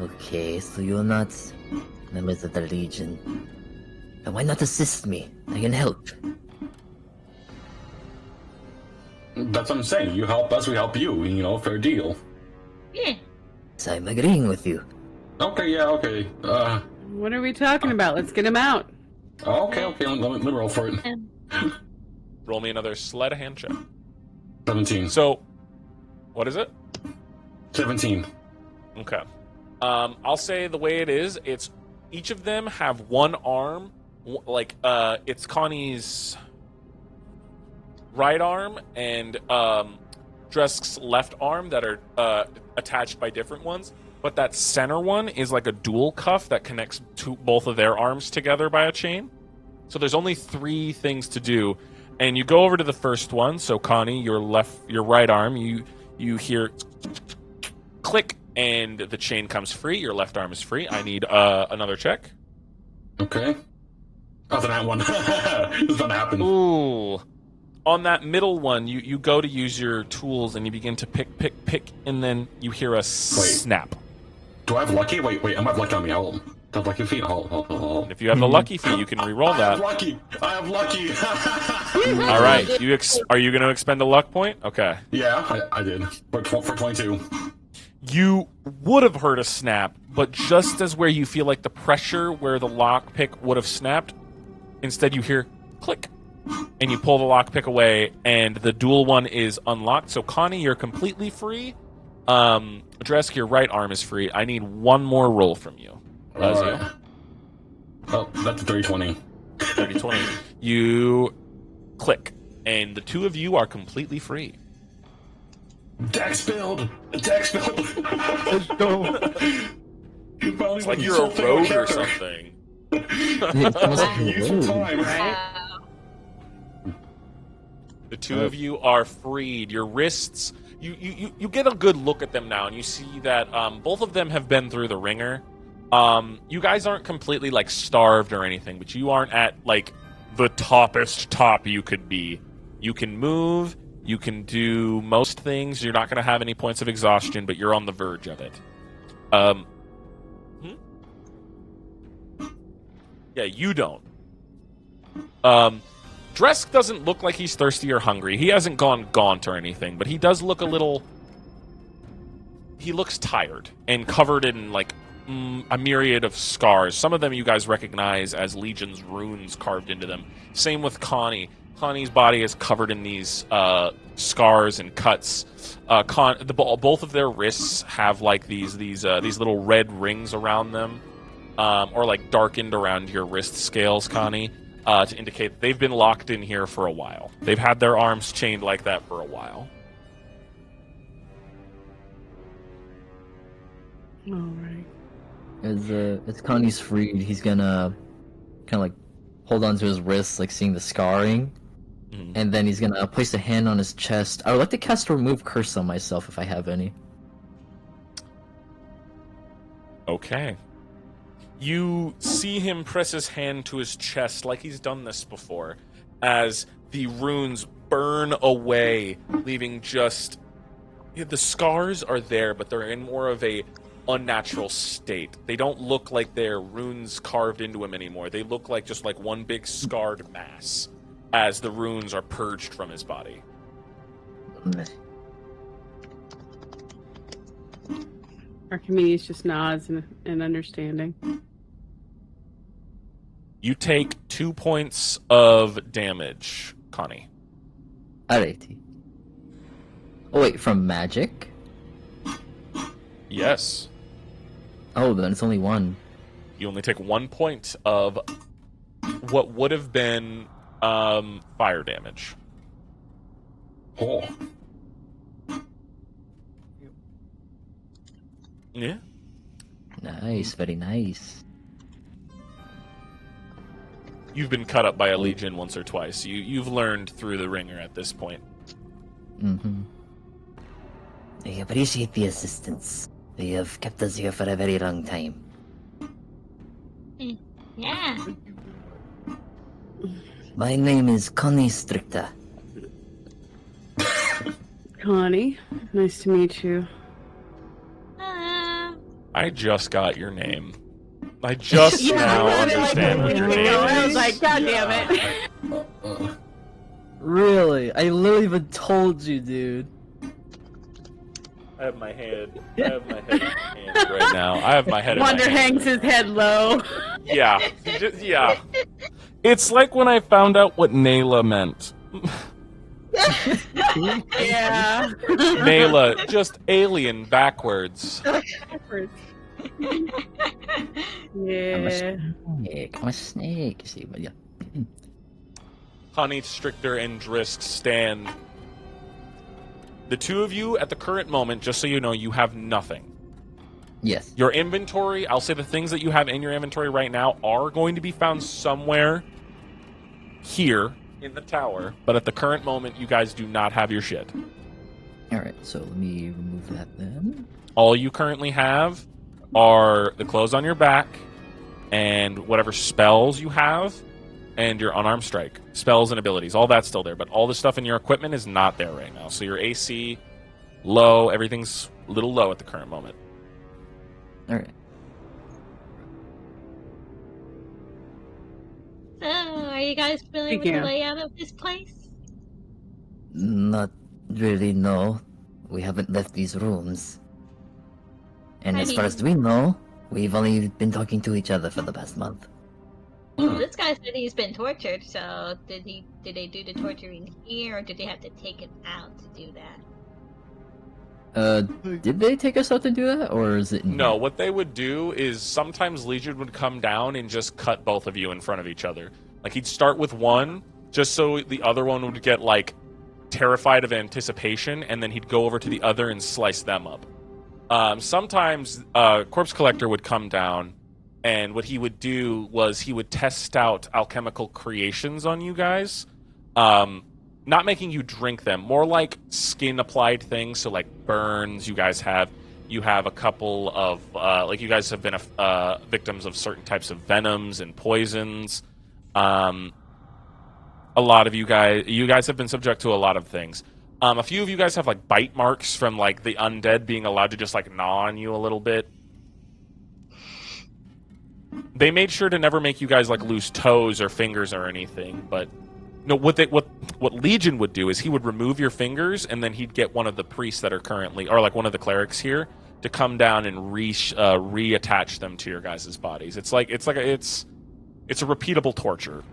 Okay, so you're not members of the Legion. Why not assist me? I can help. That's what I'm saying. You help us, we help you. You know, fair deal. Yeah. So I'm agreeing with you. Okay, yeah, okay. What are we talking about? Let's get him out. Okay. Let me roll for it. Roll me another sleight of hand check. 17. So, what is it? 17. Okay. I'll say the way it is, it's each of them have one arm, like it's Connie's right arm and Dresk's left arm that are attached by different ones, but that center one is like a dual cuff that connects to both of their arms together by a chain. So there's only 3 things to do, and you go over to the first one. So Connie, your right arm, you hear click, and the chain comes free. Your left arm is free. I need another check. Okay. That's that one. It's gonna happen. Ooh. On that middle one, you go to use your tools, and you begin to pick, and then you hear a snap. Do I have lucky? Wait, I might have lucky on me. Do I have lucky feet? Hold. If you have the lucky feet, you can re-roll that. I have lucky! All right. Are you going to expend a luck point? Okay. Yeah, I did. For 22. You would have heard a snap, but just as where you feel like the pressure where the lockpick would have snapped, instead you hear click, and you pull the lockpick away, and the dual one is unlocked. So Connie, you're completely free. Dresk, your right arm is free. I need one more roll from you. Lazio. Oh, that's a 30-20. 30-20. You click, and the 2 of you are completely free. Dex build! Let's go. It's like you're a rogue or something. Use your time. Wow. The 2 of you are freed. Your wrists, you get a good look at them now, and you see that both of them have been through the ringer. You guys aren't completely like starved or anything, but you aren't at like the toppest top you could be. You can move, you can do most things. You're not going to have any points of exhaustion, but you're on the verge of it. Yeah, you don't. Dresk doesn't look like he's thirsty or hungry. He hasn't gone gaunt or anything, but he does look a little... He looks tired and covered in, like, a myriad of scars. Some of them you guys recognize as Legion's runes carved into them. Same with Connie. Connie's body is covered in these scars and cuts. Both of their wrists have, like, these little red rings around them, or, like, darkened around your wrist scales, Connie. To indicate they've been locked in here for a while. They've had their arms chained like that for a while. All right. As Connie's freed, he's gonna kind of like hold on to his wrists, like seeing the scarring, and then he's gonna place a hand on his chest. I would like to cast Remove Curse on myself if I have any. Okay. You see him press his hand to his chest like he's done this before, as the runes burn away, leaving just... The scars are there, but they're in more of a unnatural state. They don't look like they're runes carved into him anymore. They look like just like one big scarred mass, as the runes are purged from his body. Archimedes just nods in understanding. You take 2 points of damage, Connie. Alrighty. Oh wait, from magic? Yes. Oh, then it's only 1. You only take 1 point of what would have been fire damage. Oh. Yeah. Nice, very nice. You've been cut up by a legion once or twice. You've learned through the ringer at this point. Mm-hmm. I appreciate the assistance. You have kept us here for a very long time. Yeah. My name is Connie Stricta. Connie, nice to meet you. I just got your name. I just Yeah, now I really like understand what it. your name I was is. like, God damn it. Really? I literally even told you, dude. I have my head in my hands right now. I have my head Wonder in my hands. hangs his head low. Yeah. Yeah. It's like when I found out what Nayla meant. Yeah. Nayla, just alien backwards. Yeah. I'm a snake. You see, but yeah. Honey, Strichter, and Drisk stand. The two of you, at the current moment, just so you know, you have nothing. Yes. Your inventory, I'll say the things that you have in your inventory right now are going to be found somewhere here in the tower, but at the current moment, you guys do not have your shit. Alright, so let me remove that then. All you currently have are the clothes on your back and whatever spells you have and your unarmed strike. Spells and abilities, all that's still there, but all the stuff in your equipment is not there right now. So your AC, low, everything's a little low at the current moment. Alright. So, are you guys familiar with the layout of this place? Not really, no. We haven't left these rooms. And as far as we know, we've only been talking to each other for the past month. Well, this guy said he's been tortured, so did they do the torturing here, or did they have to take him out to do that? Did they take us out to do that, or is it... No, what they would do is sometimes Legion would come down and just cut both of you in front of each other. Like, he'd start with one, just so the other one would get, like, terrified of anticipation, and then he'd go over to the other and slice them up. Sometimes Corpse Collector would come down, and what he would do was he would test out alchemical creations on you guys. Not making you drink them, more like skin-applied things, so like burns. You have a couple of, like you guys have been victims of certain types of venoms and poisons. A lot of you guys have been subject to a lot of things. A few of you guys have like bite marks from like the undead being allowed to just like gnaw on you a little bit. They made sure to never make you guys like lose toes or fingers or anything, but no, what Legion would do is he would remove your fingers, and then he'd get one of the priests that are currently, or like one of the clerics here, to come down and reattach them to your guys' bodies. It's a repeatable torture.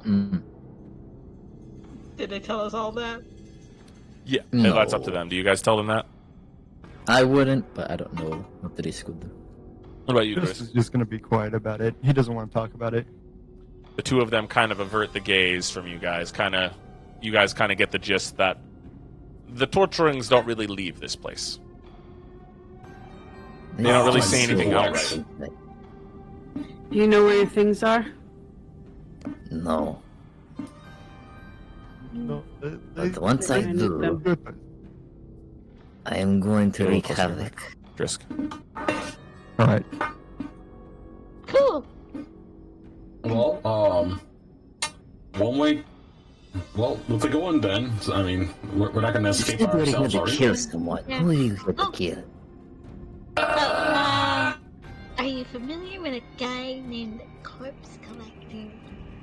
Mm. Did they tell us all that? Yeah, No. That's up to them. Do you guys tell them that? I wouldn't, but I don't know what the risk would do. What about you, Chris Chris? is just going to be quiet about it. He doesn't want to talk about it. The two of them kind of avert the gaze from you guys. You guys kind of get the gist that the torturings don't really leave this place. They don't really say anything outright. Do you know where your things are? No. No, But once I do, I am going to wreak havoc. Drisk. Alright. Cool. Well, one way. Well, if we go in then, I mean, we're not going to You escape said we're here ourselves, to are we? kill someone. Yeah. Who are you here to kill? Are you familiar with a guy named Corpse Collector?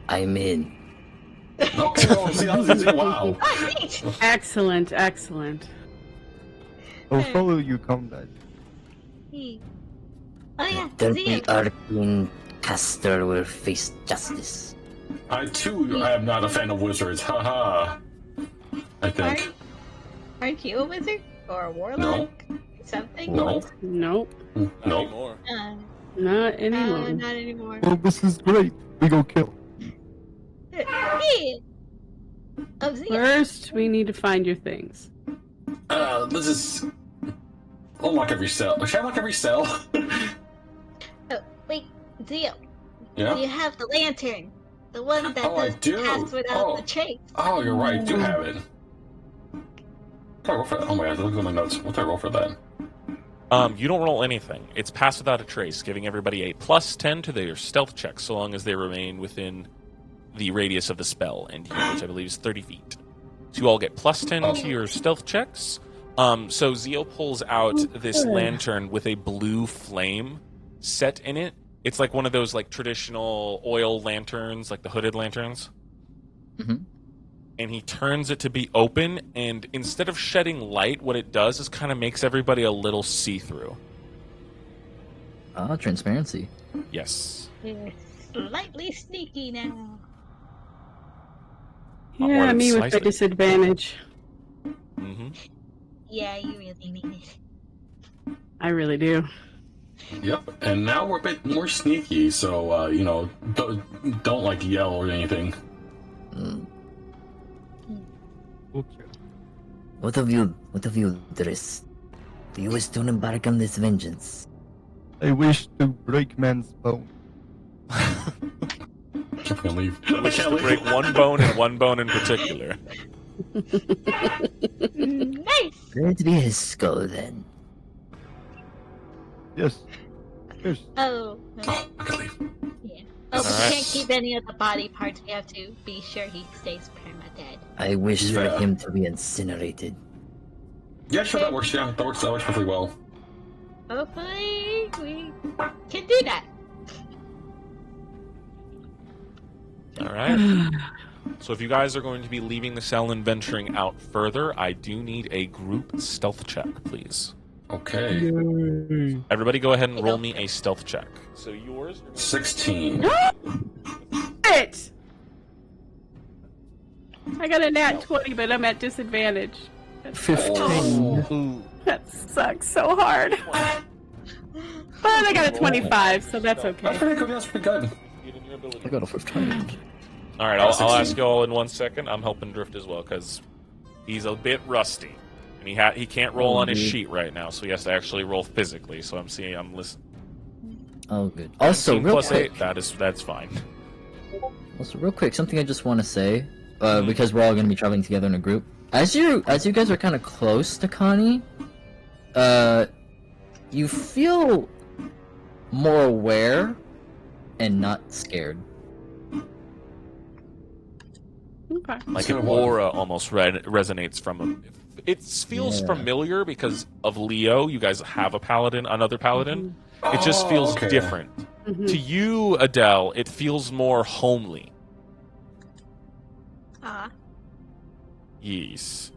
I'm in. Okay, well, see, that was easy. Wow. Oh, neat! Excellent, excellent. I'll follow you, combat. Oh yeah, Dirty Zia. arcane caster will face justice. I too am not a fan of wizards. Haha. I think. Aren't you a wizard? Or a warlock? Something? No. Nope, No. Anymore. not anymore. Not anymore. Well, this is great. We go kill. Hey! Oh, Zia. First, we need to find your things. This is. Unlock every cell. Should I unlock every cell? Oh, wait, Zia. Yeah? You have the lantern. The one that Oh, I doesn't do. pass without the trace. Oh, you're right. I do have it. What do I roll for that? Oh my god, look at my notes. What do I roll for that? You don't roll anything. It's pass without a trace, giving everybody a +10 to their stealth check, so long as they remain within the radius of the spell, and here, which I believe is 30 feet. So you all get +10 to your stealth checks. So Zio pulls out this lantern with a blue flame set in it. It's like one of those like traditional oil lanterns, like the hooded lanterns. Mm-hmm. And he turns it to be open, and instead of shedding light, what it does is kind of makes everybody a little see-through. Ah, transparency. Yes. You're slightly sneaky now. Not more Yeah, than me with my slightly. disadvantage. Mm-hmm. Yeah, you really mean it. I really do. Yep. And now we're a bit more sneaky, so don't like yell or anything. Mm. Okay. What of you, Driss? Do you wish to embark on this vengeance? I wish to break man's bone. I can't leave. I Wish can't to leave. break one bone and one bone in particular. Nice! Let it be his skull then. Yes. Yes. Oh, Oh, I can't leave. yeah. Oh, but Alright. we can't keep any of the body parts. We have to be sure he stays perma-dead. I wish Yeah. for him to be incinerated. Yeah, sure, that works. Yeah, that works perfectly well. Hopefully, we can do that. All right. So if you guys are going to be leaving the cell and venturing out further, I do need a group stealth check, please. Okay. Everybody go ahead and roll me a stealth check. So yours... 16. It! I got a nat 20, but I'm at disadvantage. 15. Ooh. That sucks so hard. But I got a 25, so that's That's okay. pretty good. That's pretty good. I got a 15. All right, I'll ask you all in 1 second. I'm helping Drift as well because he's a bit rusty, and he can't roll on his sheet right now, so he has to actually roll physically. So I'm listening. Oh, good. Also, 17 real plus quick. 8. That's fine. Also, real quick, something I just want to say, because we're all going to be traveling together in a group. As you guys are kind of close to Connie, you feel more aware and not scared. Okay. Like So an what? aura almost resonates from him. It feels Yeah. familiar because of Leo. You guys have a paladin, another paladin. It just feels okay. different. Mhm. To you, Adele, it feels more homely. Ah, Yes.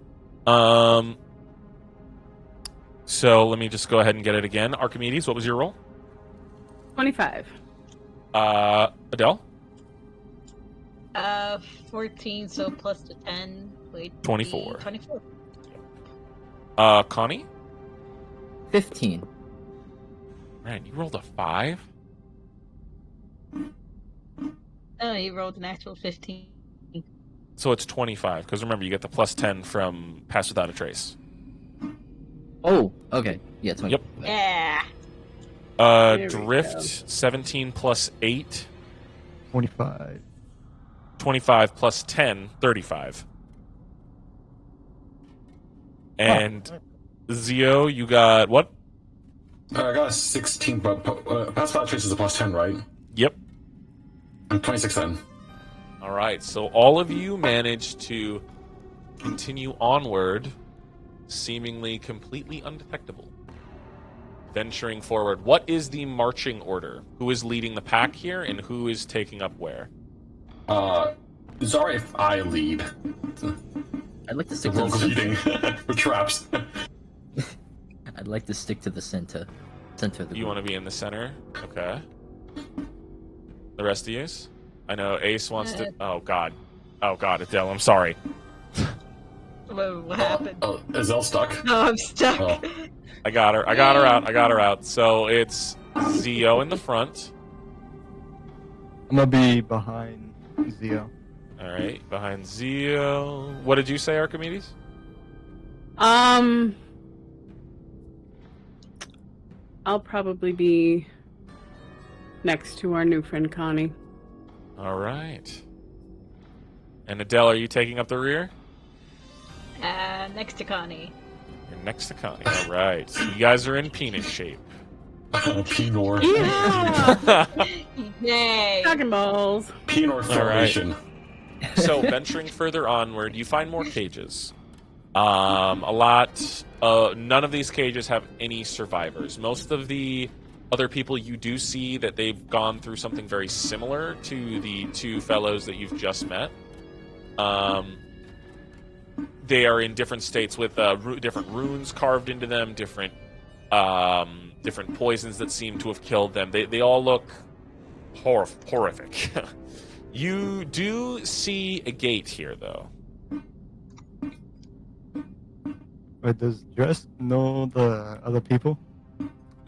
So let me just go ahead and get it again. Archimedes, what was your roll? 25. Adele? 14, so plus the 10 would be 24. 24. Connie? 15. Man, you rolled a 5? Oh, he rolled an actual 15. So it's 25, because remember, you get the plus 10 from Pass Without a Trace. Oh, okay. Yeah, 20. Yep. Yeah. There we Drift, go. 17 plus 8. 25. 25 plus 10, 35. And Zio, you got what? I got a 16, but Pass Without Trace is a plus 10, right? Yep. I'm 26 then. All right, so all of you managed to continue onward, seemingly completely undetectable. Venturing forward, what is the marching order? Who is leading the pack here, and who is taking up where? It's alright if I lead. I'd like to The stick to the world's center. leading with traps. I'd like to stick to the center of the You group. want to be in the center? Okay. The rest of you? I know Ace wants to... Oh, God. Oh, God, Adele, I'm sorry. Whoa, what happened? Oh, is Elle stuck? Oh, I'm stuck. Oh. I got her out. So it's Zio in the front. I'm gonna be behind Zio. All right, behind Zio. What did you say, Archimedes? I'll probably be next to our new friend Connie. All right. And Adele, are you taking up the rear? Next to Connie. You're next to Connie. All right. So you guys are in penis shape. Pinor. Yeah! Yay! Dragon balls. Pinor formation. So venturing further onward, you find more cages. A lot. None of these cages have any survivors. Most of the other people, you do see that they've gone through something very similar to the two fellows that you've just met. They are in different states with different runes carved into them, different poisons that seem to have killed them. They all look horrific. You do see a gate here, though. But does Dress know the other people?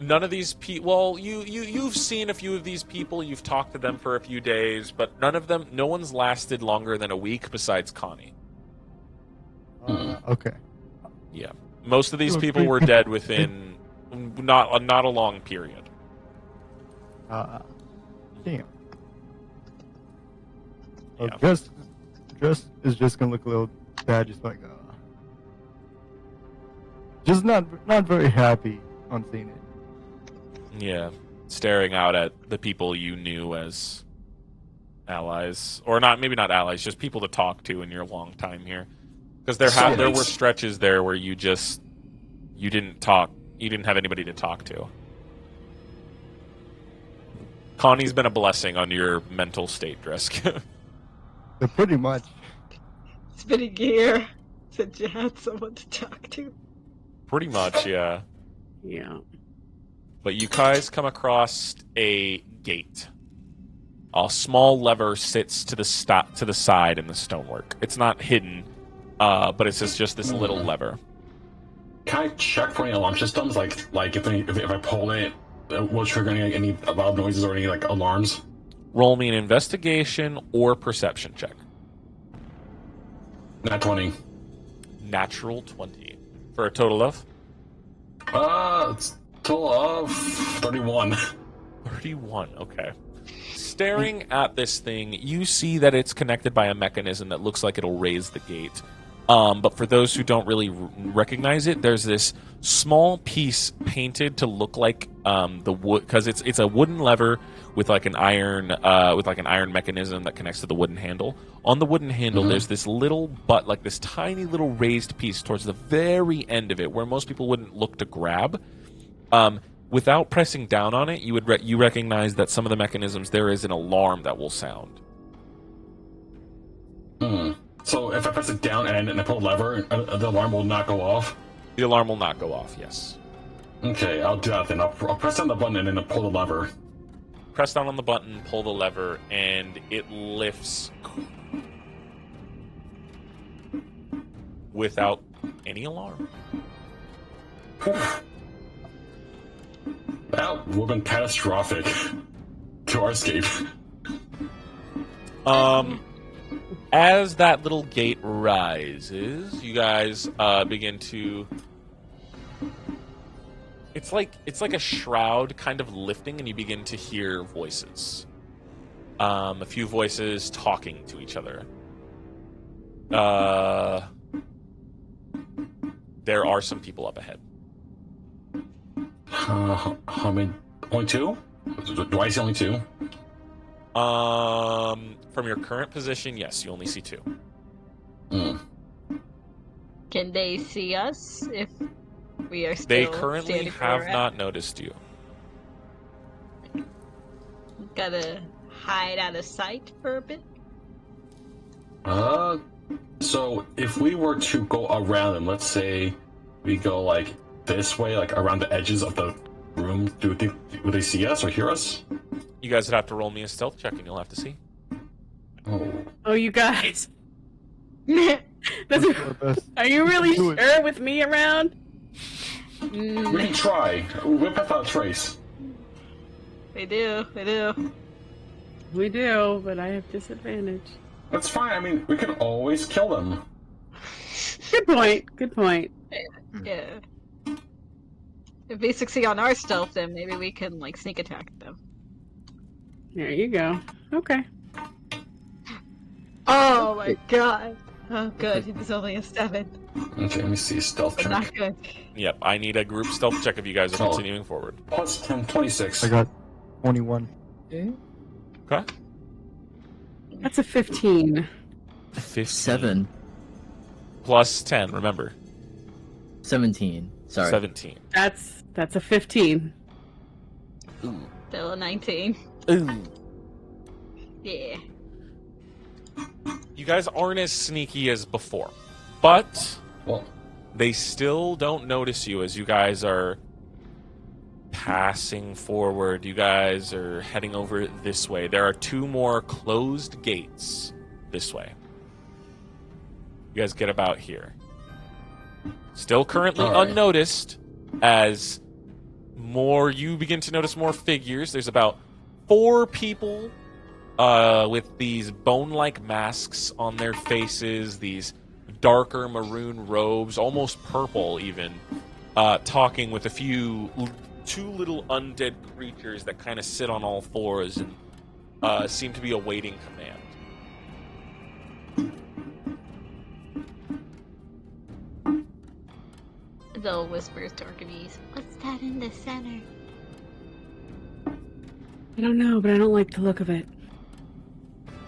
None of these people. Well, you've seen a few of these people. You've talked to them for a few days, but none of them. No one's lasted longer than a week besides Connie. Okay. Yeah, most of these people were dead within not a long period. Damn. Yeah. Dress is just gonna look a little bad, just like just not very happy on seeing it. Yeah, staring out at the people you knew as allies, or not, maybe not allies, just people to talk to in your long time here. Because there were stretches there where you didn't talk, you didn't have anybody to talk to. Connie's been a blessing on your mental state, Drisk. Pretty much. It's been a year since you had someone to talk to. Pretty much, yeah. Yeah. But you guys come across a gate. A small lever sits to the side in the stonework. It's not hidden, but it's just this little lever. Can I check for any alarm systems? Like if I pull it, will trigger any loud noises or any like alarms? Roll me an investigation or perception check. Nat 20. Natural 20. For a total of? It's total of 31. 31, okay. Staring at this thing, you see that it's connected by a mechanism that looks like it'll raise the gate. But for those who don't really recognize it, there's this small piece painted to look like the wood, because it's a wooden lever with like an iron mechanism that connects to the wooden handle. On the wooden handle, there's this little like this tiny little raised piece towards the very end of it, where most people wouldn't look to grab. Without pressing down on it, you recognize that some of the mechanisms, there is an alarm that will sound. So if I press it down and I pull the lever, the alarm will not go off? The alarm will not go off, yes. Okay, I'll do that then. I'll press down the button and then I'll pull the lever. Press down on the button, pull the lever, and it lifts without any alarm. That would have been catastrophic to our escape. As that little gate rises, you guys begin to... It's like a shroud kind of lifting, and you begin to hear voices. A few voices talking to each other. There are some people up ahead. How many? Only two? Do I see only two? From your current position, yes, you only see two. Can they see us if we are still They currently standing have where we're not at? noticed you. Gotta hide out of sight for a bit? So if we were to go around them, let's say we go like this way, like around the edges of the room, would they see us or hear us? You guys would have to roll me a stealth check, and you'll have to see. Oh, you guys. Best. Are you really Do it. sure with me around? We can try. We'll put out a trace. We do. We do, but I have disadvantage. That's fine. I mean, we can always kill them. Good point. Yeah. If we succeed on our stealth, then maybe we can like sneak attack them. There you go. Okay. Oh my god. Oh good, it's only a 7. Okay, let me see. Stealth But check. not good. Yep, I need a group stealth check if you guys are Oh. continuing forward. Plus 10, 26. I got 21. Okay. That's a 15. 15. 7. Plus 10, remember. 17. Sorry. 17. That's a 15. Ooh. Still a 19. Ooh. Yeah. You guys aren't as sneaky as before, but Well, they still don't notice you as you guys are passing forward. You guys are heading over this way. There are 2 more closed gates this way. You guys get about here. Still currently All right. unnoticed as you begin to notice more figures. There's about 4 people with these bone-like masks on their faces, these darker maroon robes, almost purple even, talking with 2 little undead creatures that kind of sit on all fours and seem to be awaiting command. Adele whispers to Archimedes, "What's that in the center?" I don't know, but I don't like the look of it.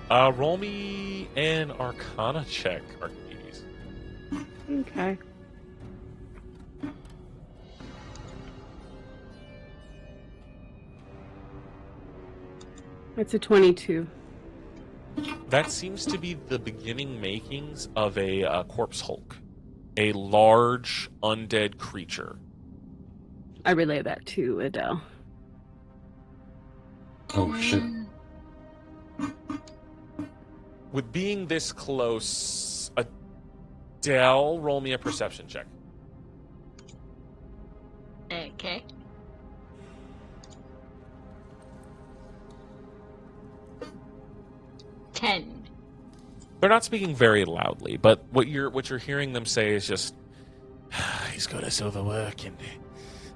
Roll me an Arcana check, Archimedes. Okay. It's a 22. That seems to be the beginning makings of a corpse hulk, a large undead creature. I relay that to Adele. oh shit. With being this close, Adele, roll me a perception check. Okay. Ten. They're not speaking very loudly, but what you're hearing them say is just, He's got us overworking.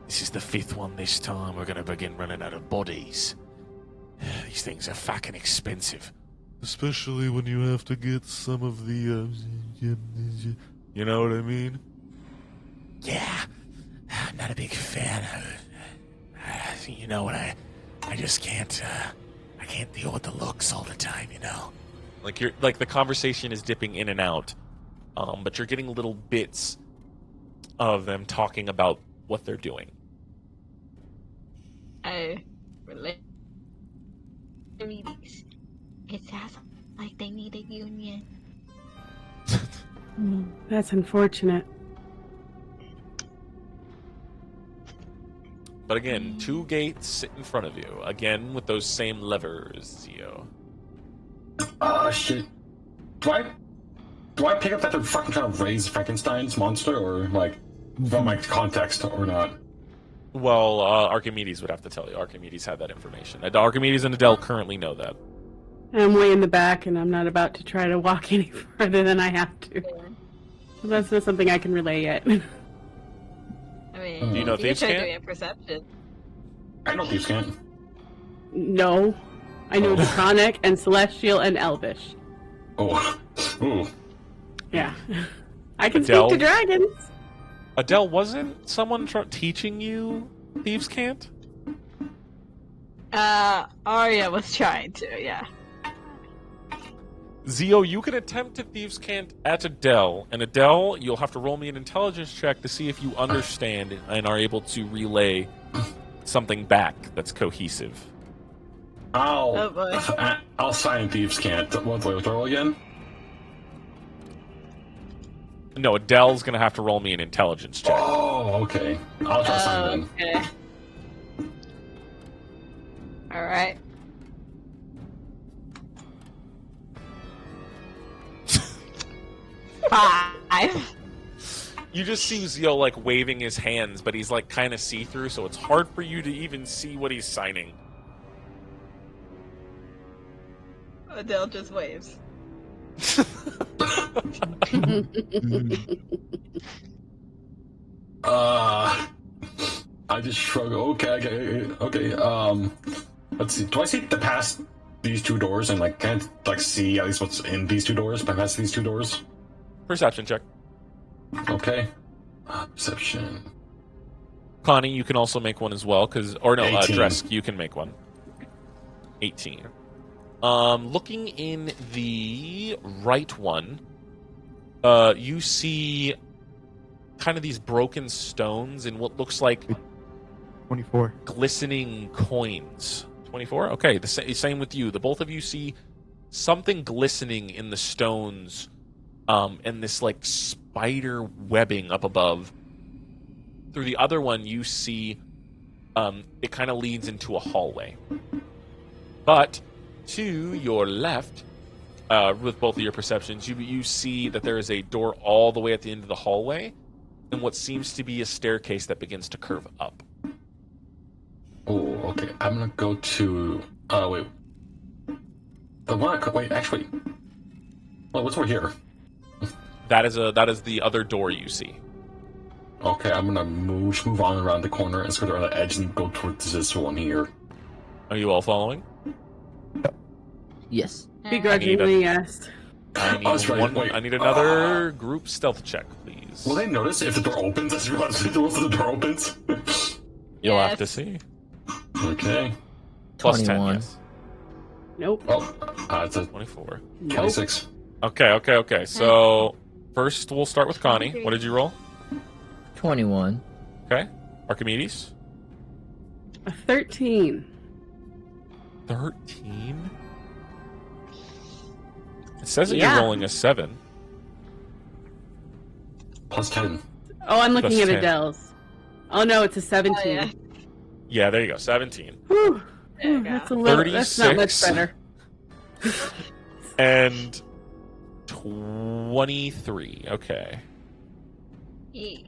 This is the 5th one this time. We're going to begin running out of bodies. These things are fucking expensive. Especially when you have to get some of the, you know what I mean? Yeah. I'm not a big fan of it. You know what, I just can't, I can't deal with the looks all the time, you know? like the conversation is dipping in and out, but you're getting little bits of them talking about what they're doing. I relate. It sounds like they need a union. That's unfortunate. But again, 2 gates sit in front of you, again with those same levers, Zio. Shit. Do I pick up that they're fucking trying to raise Frankenstein's monster, or like, from my context, or not? Well, Archimedes would have to tell you. Archimedes had that information. Archimedes and Adele currently know that. I'm way in the back, and I'm not about to try to walk any further than I have to. That's not something I can relay yet. I mean, Do you know you Thieves' try Cant? doing a perception. I know thieves can't. No. I know Draconic and Celestial and Elvish. Oh. Ooh. Yeah. I can Adele? speak to dragons. Adele, wasn't someone teaching you Thieves' Cant? Arya was trying to, yeah. Zio, you can attempt to Thieves' Cant at Adele, and Adele, you'll have to roll me an intelligence check to see if you understand and are able to relay something back that's cohesive. Oh, boy. I'll sign thieves can't. What do I roll again? No, Adele's going to have to roll me an intelligence check. Oh, okay. I'll try to sign then. Okay. Alright. Five. You just see Zio, like, waving his hands, but he's, like, kind of see-through, so it's hard for you to even see what he's signing. Adele just waves. I just shrug. Okay. Let's see. Do I see the past these 2 doors and like can't like see at least what's in these 2 doors? Past these 2 doors. Perception check. Okay. Perception. Connie, you can also make one as well, or no, 18. Dresk, you can make one. 18. Looking in the right one, you see kind of these broken stones in what looks like 24. glistening coins. 24? Okay, the same with you. The both of you see something glistening in the stones, and this like spider webbing up above. Through the other one, you see it kind of leads into a hallway. But to your left, with both of your perceptions, you see that there is a door all the way at the end of the hallway, and what seems to be a staircase that begins to curve up. Oh, okay. I'm gonna go to. Wait. The one. Wait, actually. Well, what's over here? That is the other door you see. Okay, I'm gonna move on around the corner and skirt around the edge and go towards this one here. Are you all following? Yes. Begrudgingly, yes. I need that's right, one. wait. I need another group stealth check, please. Will they notice if the door opens? I just realized the door opens. You'll have to see. Okay. Plus 10, 21. yes. Nope. Oh, it's a 24. Nope. 26. Okay. So first we'll start with Connie. What did you roll? 21. Okay. Archimedes? A 13. 13? It says that Yeah. you're rolling a 7. Plus 10. Oh, I'm looking Plus at 10. Adele's. Oh no, it's a 17. Oh, yeah. Yeah, there you go. 17. Whew. There you That's go. a little. That's not much 36. better. And 23. Okay. E.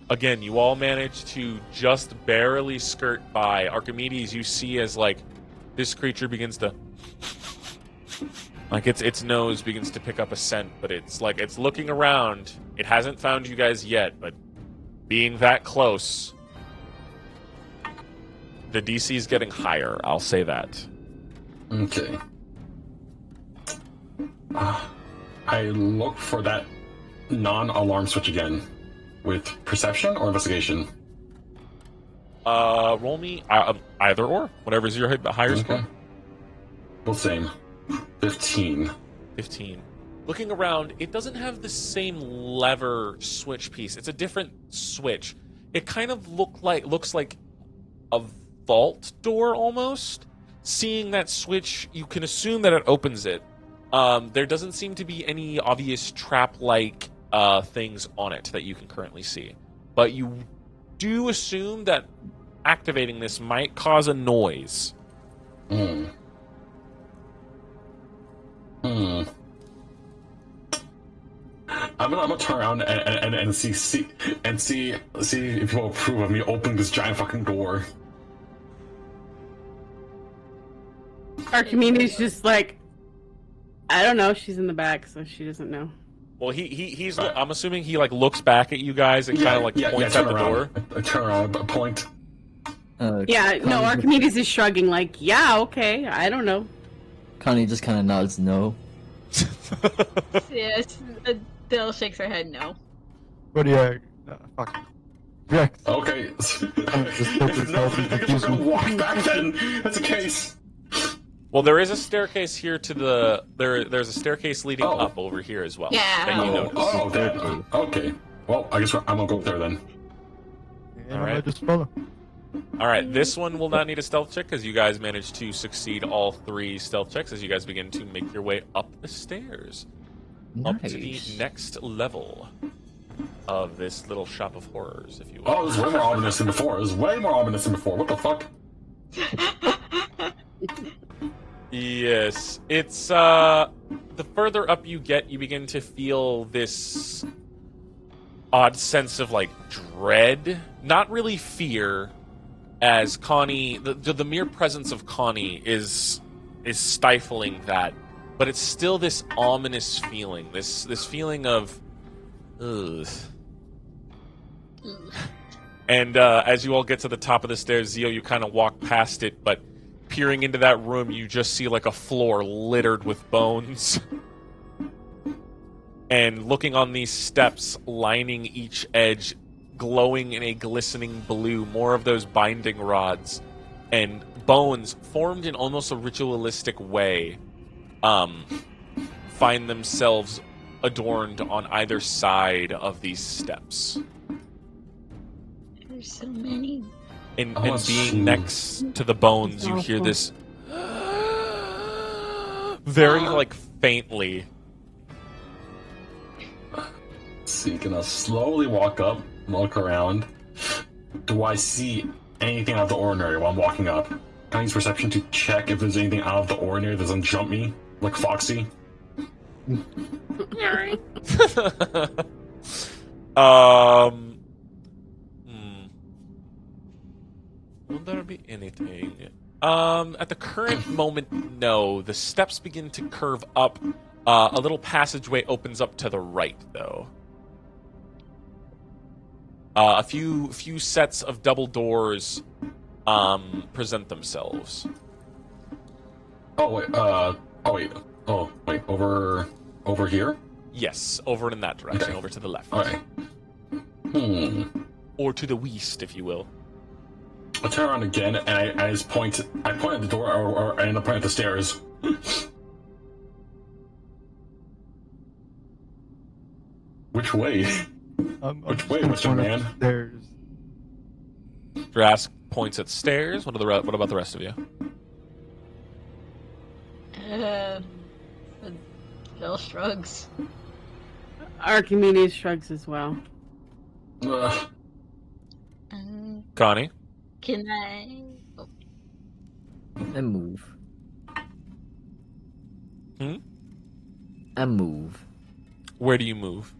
Again, you all manage to just barely skirt by. Archimedes, you see as like this creature begins to like its nose begins to pick up a scent, but it's like it's looking around. It hasn't found you guys yet, but being that close, the DC is getting higher. I'll say that. Okay. I look for that non-alarm switch again. With perception or investigation? Roll me either or. Whatever's your higher score. Both same. 15. 15. Looking around, it doesn't have the same lever switch piece. It's a different switch. It kind of looks like a vault door almost. Seeing that switch, you can assume that it opens it. There doesn't seem to be any obvious trap-like things on it that you can currently see. But you do assume that activating this might cause a noise. I'm gonna turn around and see if you'll approve of me opening this giant fucking door. Archimedes just like, I don't know. She's in the back, so she doesn't know. Well, he's. I'm assuming he like looks back at you guys and kind of like points at the door. I turn around, point. Yeah, no. Archimedes is shrugging, like, yeah, okay. I don't know. Connie just kind of nods no. Yes, Adele shakes her head no. What do you... fuck. Rex. Okay. Just put yourself in I guess we're gonna confusion. walk back then. That's the case. Well, there is a staircase here to the there's a staircase leading Oh. up over here as well. Yeah. That you noticed. That. Okay. Well, I guess I'm gonna go up there then. And Alright. I just follow. All right, this one will not need a stealth check because you guys managed to succeed all 3 stealth checks as you guys begin to make your way up the stairs. Up to the Nice. next level of this little shop of horrors, if you will. Oh, it was way more ominous than before. It was way more ominous than before. What the fuck? Yes, it's the further up you get, you begin to feel this odd sense of like dread, not really fear, as Connie, the mere presence of Connie is stifling that, but it's still this ominous feeling, this feeling of ugh. And as you all get to the top of the stairs, Zio, you kind of walk past it, but peering into that room, you just see like a floor littered with bones. And looking on these steps, lining each edge, glowing in a glistening blue, more of those binding rods, and bones formed in almost a ritualistic way, find themselves adorned on either side of these steps. There's so many And let's being see. next to the bones, you hear Awful. this very, like, faintly. Let's see, gonna slowly walk up, look around. Do I see anything out of the ordinary while I'm walking up? Can I use perception to check if there's anything out of the ordinary that doesn't jump me, like Foxy? Will there be anything? At the current moment, no. The steps begin to curve up. A little passageway opens up to the right, though. A few sets of double doors present themselves. Oh wait, over here? Yes, over in that direction, Okay. over to the left. Alright. Or to the west, if you will. I turn around again and I just point at the door or I end up pointing at the stairs. Which way? Which way, Mr. Man? There's Drask points at stairs. What about the rest of you? Phil shrugs. Archimedes shrugs as well. Connie? Can I? Oh, And move. Hmm? And move. Where do you move?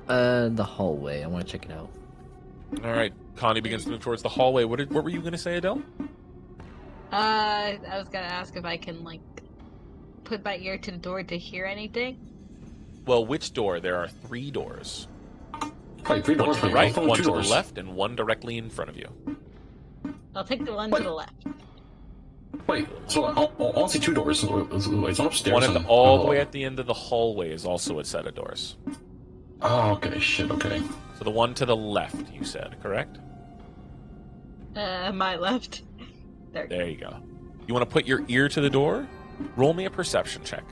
The hallway. I want to check it out. All right. Connie begins to move towards the hallway. What were you going to say, Adele? I was gonna ask if I can like put my ear to the door to hear anything. Well, which door? There are 3 doors. Wait, 3 One doors to the for right, only one 2 to the doors. left, and one directly in front of you. I'll take the one Wait. to the left. Wait, so I only see 2 doors. It's not upstairs. One at the, and- all the way at the end of the hallway is also a set of doors. Oh, okay, shit, okay. So the one to the left, you said, correct? My left. There. There you go. You want to put your ear to the door? Roll me a perception check.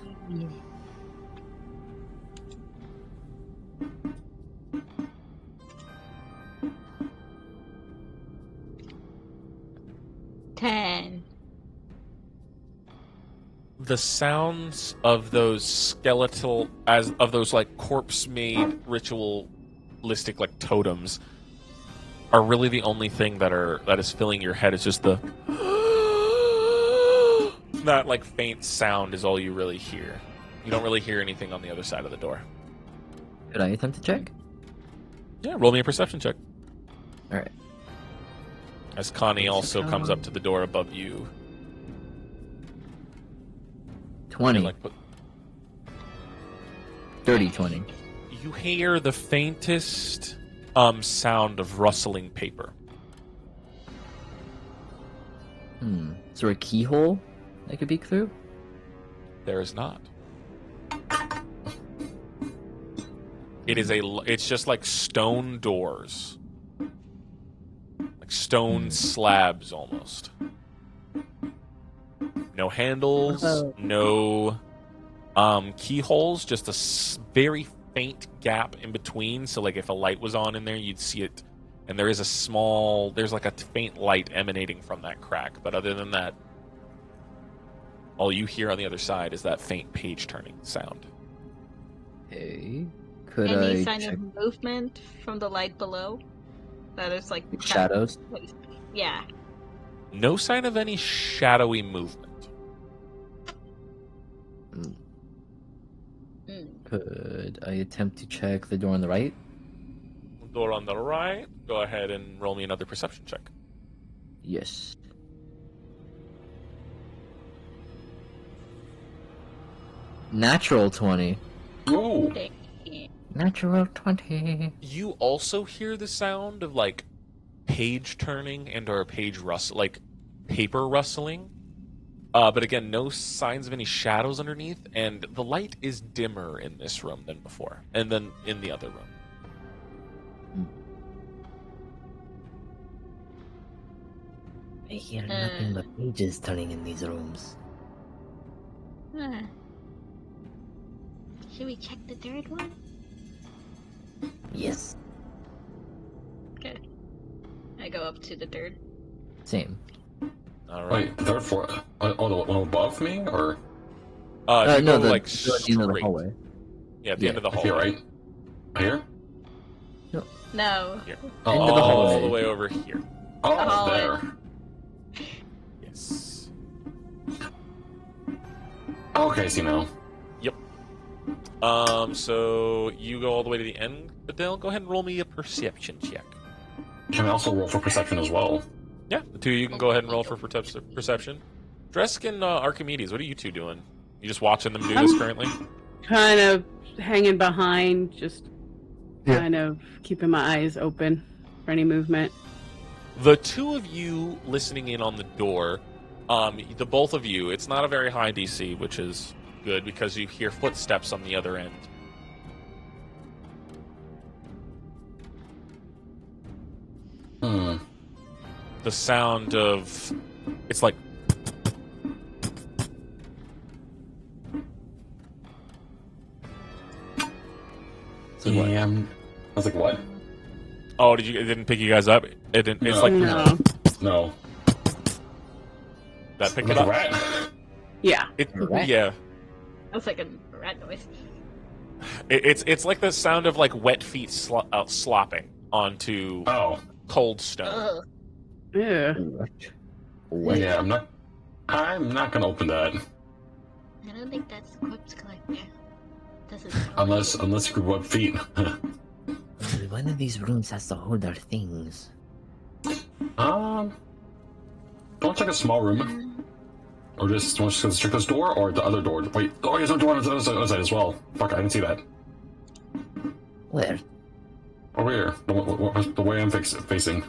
The sounds of those skeletal, of those like corpse-made ritualistic like totems, are really the only thing that is filling your head. It's just the that like faint sound is all you really hear. You don't really hear anything on the other side of the door. Could I attempt to check? Yeah, roll me a perception check. Alright. As Connie also comes up to the door above you. 20. And, like, Dirty 20. you hear the faintest sound of rustling paper. Is there a keyhole I could peek through? There is not. It's just like stone doors. Like stone slabs almost. No handles, no keyholes, just a very faint gap in between. So like if a light was on in there, you'd see it. And there's like a faint light emanating from that crack. But other than that, all you hear on the other side is that faint page turning sound. Hey. Could Any I sign check of movement from the light below? That is like shadows? Yeah. No sign of any shadowy movement. Could I attempt to check the door on the right? Door on the right. Go ahead and roll me another perception check. Yes. Natural 20. Ooh. Natural 20. You also hear the sound of like page turning and or page like paper rustling. But again, no signs of any shadows underneath, and the light is dimmer in this room than before, and then in the other room. I hear nothing but pages turning in these rooms. Should we check the third one? Yes. Okay. I go up to the third. Same. All right. Wait, the third floor? Oh, the one above me, or You no, go like the end of the straight. hallway. Yeah, at the end of the hallway. here, right? Here? No. Here. Oh, End of the All hallway. the way over here. Oh, The hallway. there. Yes. Okay, see now. Yep. So you go all the way to the end, Adele. Go ahead and roll me a perception check. Can I also roll for perception as well? Yeah, the two of you can go ahead and roll for perception. Dresk and Archimedes, what are you two doing? You just watching them do this currently? Kind of hanging behind, just Yeah. kind of keeping my eyes open for any movement. The two of you listening in on the door, the both of you, it's not a very high DC, which is good because you hear footsteps on the other end. The sound of... It's like... So what? Yeah, I was like, what? Oh, it didn't pick you guys up? It didn't, it's No. like... No. No. That pick Like it a up? rat? Yeah. Rat? Yeah. That's like a rat noise. It's like the sound of like wet feet slopping onto Oh. cold stone. Ugh. Yeah. What? Yeah, I'm not gonna open that. I don't think that's corpse collector. Doesn't Unless you web feet. One of these rooms has to hold our things. Don't check a small room. Or just want to check this door or the other door? Wait, oh, there's no door on the other side as well. Fuck, I didn't see that. Where? Over here, the way I'm facing.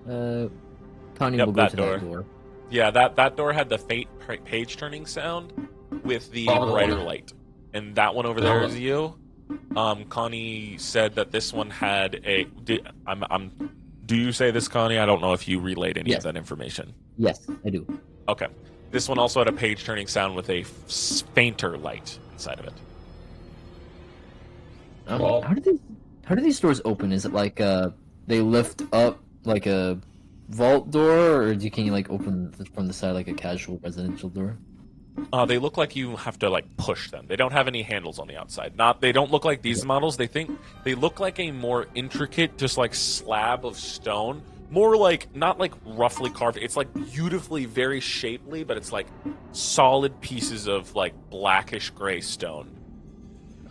Connie Yep, will go that to door. that door. Yeah, that door had the faint page turning sound with the Oh, the brighter one. light, and that one over The there one. is you. Connie said that this one had a. Do you say this, Connie? I don't know if you relayed any Yes. of that information. Yes, I do. Okay, this one also had a page turning sound with a fainter light inside of it. Well- How do these doors open? Is it like they lift up like a vault door, or can you like open from the side like a casual residential door? They look like you have to like push them. They don't have any handles on the outside. They don't look like these models. They look like a more intricate, just like slab of stone. More like not like roughly carved. It's like beautifully, very shapely, but it's like solid pieces of like blackish gray stone.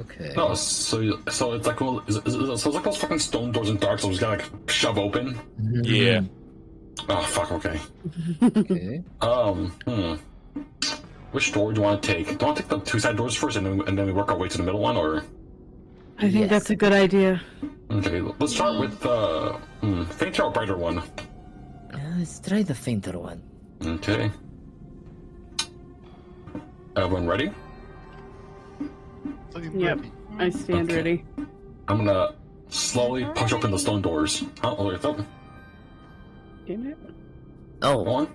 Okay. No, so it's like so it's like those fucking stone doors in Dark Souls. You gotta like shove open. Yeah. Oh fuck. Okay. Okay. Which door do you want to take? Do you want to take the two side doors first, and then we work our way to the middle one, or? I think Yes. that's a good idea. Okay, let's start with the fainter or brighter one. Let's try the fainter one. Okay. Everyone ready? Yep. I stand Okay. ready. I'm gonna slowly push open the stone doors. Oh, wait, oh, Damn it. Oh, go on.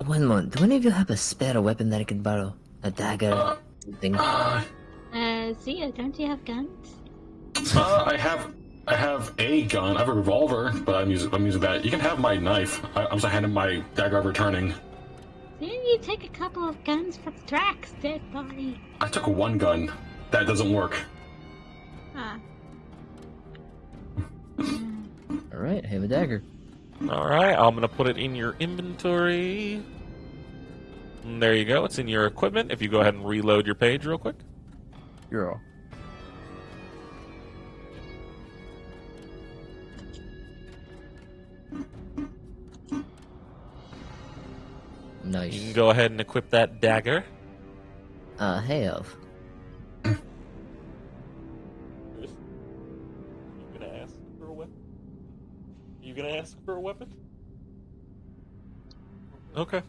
one moment. Do any of you have a spare weapon that I can borrow? A dagger? Something? Zia, don't you have guns? I have a gun. I have a revolver, but I'm using that. You can have my knife. I'm just handing my dagger returning. Didn't you take a couple of guns from Drax dead body? I took one gun. That doesn't work. Ah. All right, I have a dagger. All right, I'm gonna put it in your inventory. And there you go. It's in your equipment. If you go ahead and reload your page real quick. You're all. Nice. You can go ahead and equip that dagger. Hey, Elf. You gonna ask for a weapon? You gonna ask for a weapon? Okay.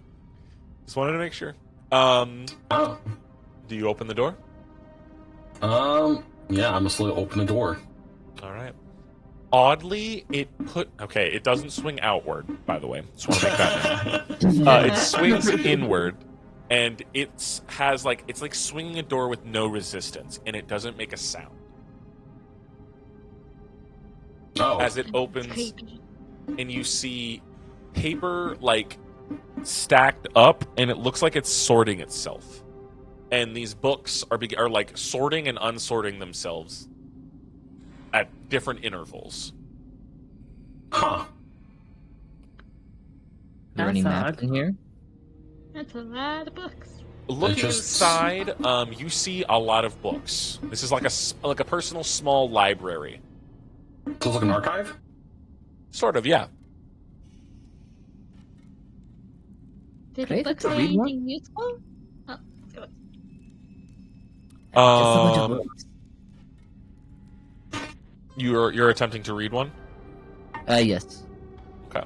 Just wanted to make sure. Oh. Do you open the door? Yeah, I'm gonna slowly open the door. All right. Oddly, it doesn't swing outward, by the way. Just want to make that known. It swings inward, and it's like swinging a door with no resistance, and it doesn't make a sound. Oh. As it opens, Creepy. and you see paper like stacked up, and it looks like it's sorting itself. And these books are like sorting and unsorting themselves at different intervals. Huh. Are there any That's maps odd. in here? That's a lot of books. Looking just- inside, you see a lot of books. This is like a personal small library. So it's like an archive? Sort of, yeah. Did Can I the book take a say read one? anything useful? Oh, go ahead. Just a bunch of Um, books. you're attempting to read one. Yes. Okay.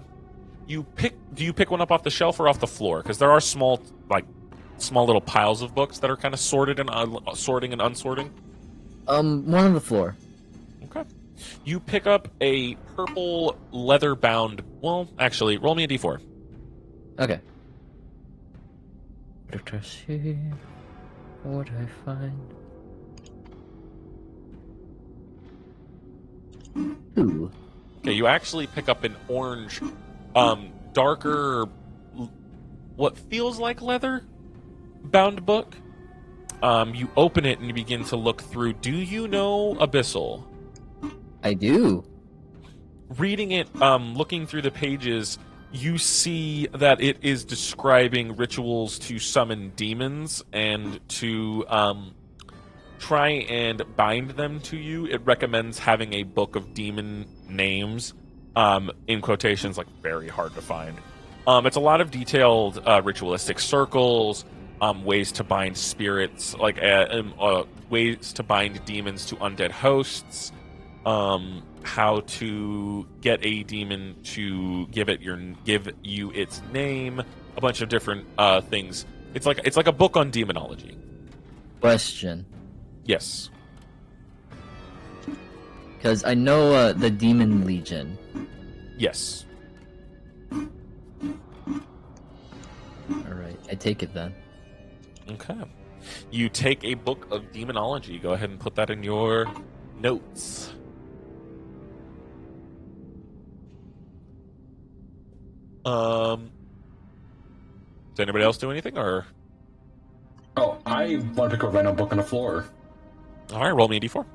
Do you pick one up off the shelf or off the floor? Because there are small little piles of books that are kind of sorted and sorting and unsorting. One on the floor. Okay. You pick up a purple leather-bound. Well, actually, roll me a d4. Okay. What do I see? What do I find? Ooh. Okay, you actually pick up an orange, darker, what feels like leather bound book. You open it and you begin to look through. Do you know Abyssal? I do. Reading it, looking through the pages, you see that it is describing rituals to summon demons and to try and bind them to you. It recommends having a book of demon names, in quotations, like very hard to find. It's a lot of detailed ritualistic circles, ways to bind spirits, like ways to bind demons to undead hosts, how to get a demon to give you its name, a bunch of different things. It's like a book on demonology. Question. Yes. Because I know the Demon Legion. Yes. Alright, I take it then. Okay. You take a book of demonology. Go ahead and put that in your notes. Does anybody else do anything, or? Oh, I want to pick up a random book on the floor. All right, roll me a d4.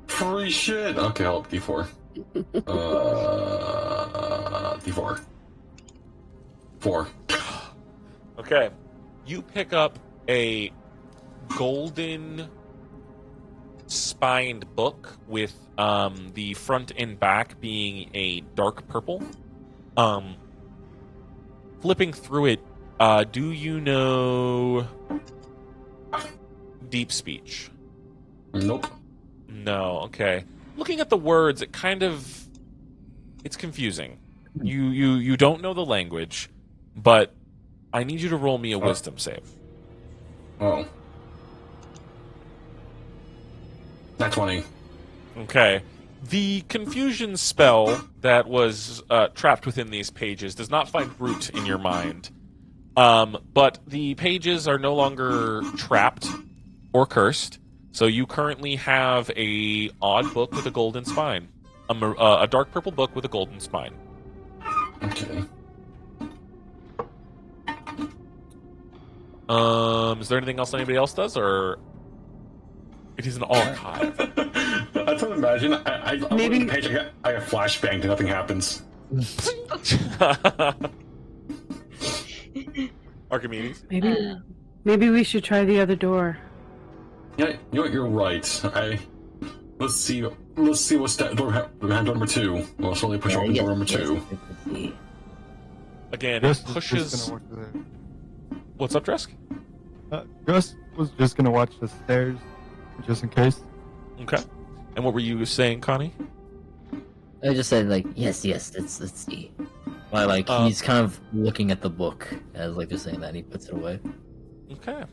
Holy shit! Okay, I'll D4. D4. 4. Okay. You pick up a golden spined book with the front and back being a dark purple. Flipping through it, do you know deep speech? Nope. No, okay. Looking at the words, it's confusing. You don't know the language, but I need you to roll me a wisdom save. Oh. That's 20. Okay. The confusion spell that was trapped within these pages does not find root in your mind. But the pages are no longer trapped or cursed, so you currently have a odd book with a golden spine. A dark purple book with a golden spine. Okay. Is there anything else anybody else does, or it is an archive? I can imagine. I Maybe- look at the page, I get flashbanged and nothing happens. Archimedes. Maybe we should try the other door. Yeah, you know what? You're right. Let's see what's that door number 2. We'll slowly push open door number 2. Again, Gus it was pushes. just gonna watch the, What's up, Dresk? Gus was just gonna watch the stairs, just in case. Okay. And what were you saying, Connie? I just said like, yes, let's see. While like he's kind of looking at the book as like just saying that, and he puts it away. Okay.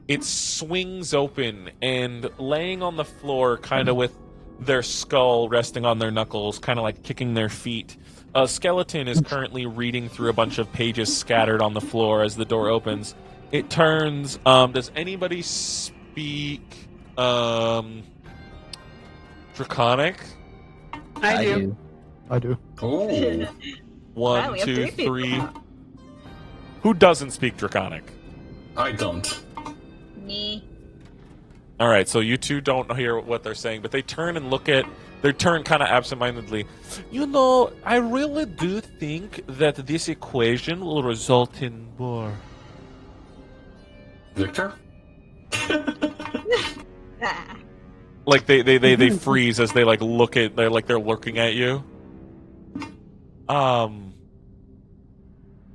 It swings open, and laying on the floor, kind of with their skull resting on their knuckles, kind of like kicking their feet, a skeleton is currently reading through a bunch of pages scattered on the floor as the door opens. It turns. Does anybody speak Draconic? I do. I do. Oh, Wow, One, we have two, three three. people. Who doesn't speak Draconic? I don't. Me. All right, so you two don't hear what they're saying, but they turn and look at. They turn kind of absentmindedly. You know, I really do think that this equation will result in more. Victor? Ah. Like they freeze as they like look at. They're like they're looking at you.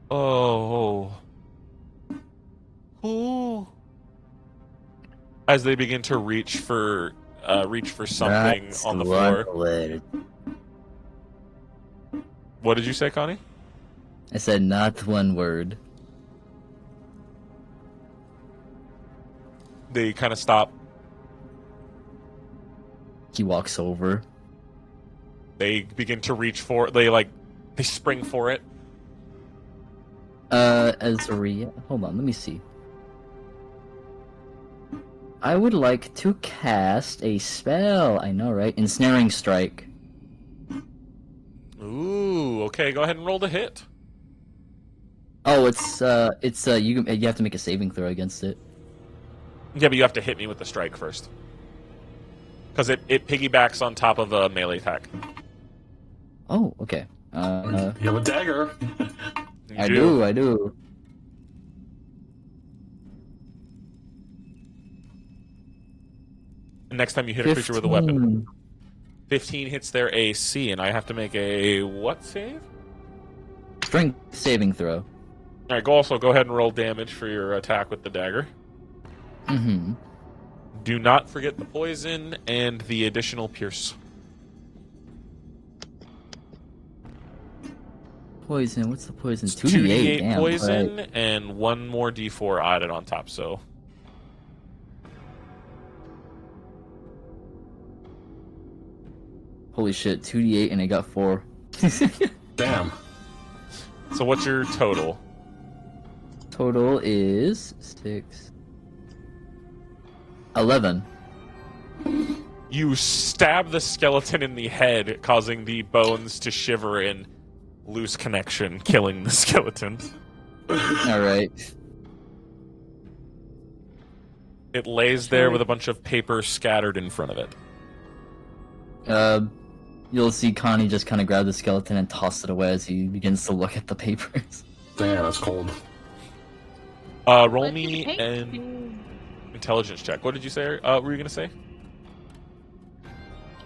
Oh. Who? As they begin to reach for something That's on the one floor. word. What did you say, Connie? I said not one word. They kind of stop. He walks over. They begin to reach for. They spring for it. Azria, hold on, let me see. I would like to cast a spell. I know, right? Ensnaring Strike. Ooh, okay. Go ahead and roll the hit. Oh, it's you have to make a saving throw against it. Yeah, but you have to hit me with the strike first, because it piggybacks on top of a melee attack. Oh, okay. You have a dagger. I do. Next time you hit a creature with a weapon, 15 hits their AC, and I have to make a what save? Strength saving throw. All right, go ahead and roll damage for your attack with the dagger. Mm-hmm. Do not forget the poison and the additional pierce. Poison. What's the poison? It's 2d8. 2d8 Damn, poison right. and one more d4 added on top. So. Holy shit! 2d8 and I got 4. Damn. So what's your total? Total is 6. 11. You stab the skeleton in the head, causing the bones to shiver and lose connection, killing the skeleton. All right. It lays there with a bunch of paper scattered in front of it. You'll see Connie just kind of grab the skeleton and toss it away as he begins to look at the papers. Damn, that's cold. Roll me an intelligence check. What did you say? Were you gonna say?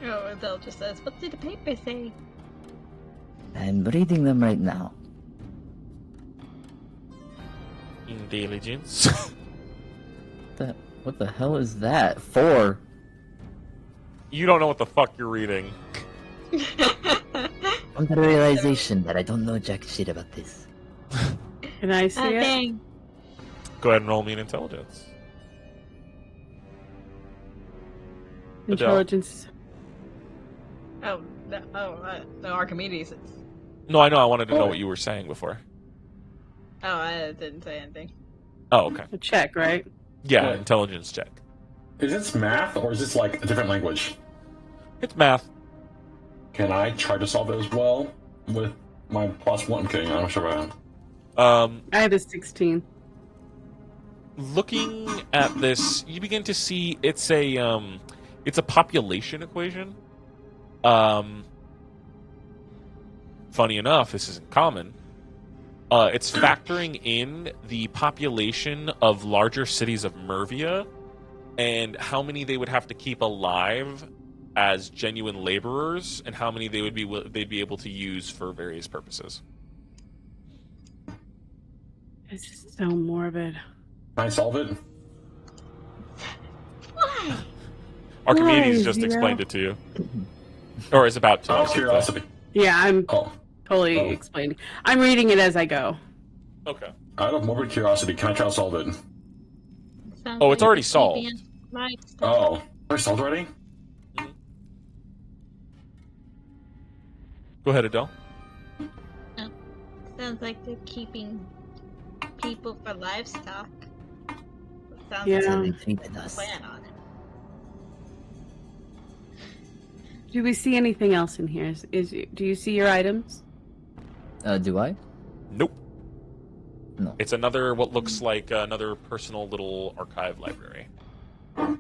Oh, Adele just says, "What did the paper say?" I'm reading them right now. Intelligence. What the hell is that? 4. You don't know what the fuck you're reading. Come to the realization that I don't know jack shit about this. Can I see it? Dang. Go ahead and roll me an intelligence. Intelligence. Oh, no, Archimedes. No, I know. I wanted to know what you were saying before. Oh, I didn't say anything. Oh, okay. A check, right? Yeah, Yeah. intelligence check. Is this math or is this like a different language? It's math. Can I try to solve it as well with my +1? I'm kidding. I'm not sure about I had a 16. Looking at this, you begin to see it's a population equation. Funny enough, this isn't common. It's factoring in the population of larger cities of Mervia and how many they would have to keep alive as genuine laborers, and how many they'd be able to use for various purposes. This is so morbid. Can I solve it? Why? Archimedes Why, just Zero? explained it to you, or is about to. Out of curiosity. Yeah, I'm Oh, totally Oh. explaining. I'm reading it as I go. Okay. out of morbid curiosity, can I try to solve it? Sounds Oh, it's like already keeping solved. it light stuff. Oh, I solved already? Go ahead, Adele. Sounds like they're keeping people for livestock. Sounds Yeah. That's how like they treated a us. plan on it. Do we see anything else in here? Do you see your items? Do I? Nope. No. It's another, what looks like another personal little archive library. I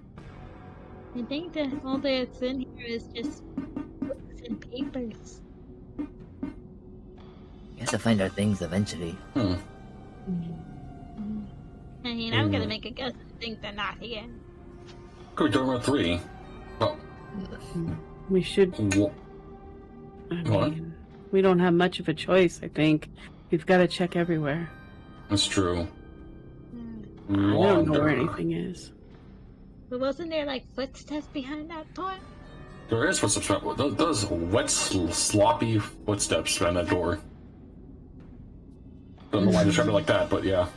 think that all that's in here is just books and papers. We have to find our things eventually. I mean, I'm gonna make a guess and think they're not here. Go door number 3. Oh, We should. I mean, we don't have much of a choice. I think we've got to check everywhere. that's true. I don't know where anything is. But wasn't there like footsteps behind that door? There is footsteps. Those wet, sloppy footsteps behind that door. Don't know why I described it like that, but yeah.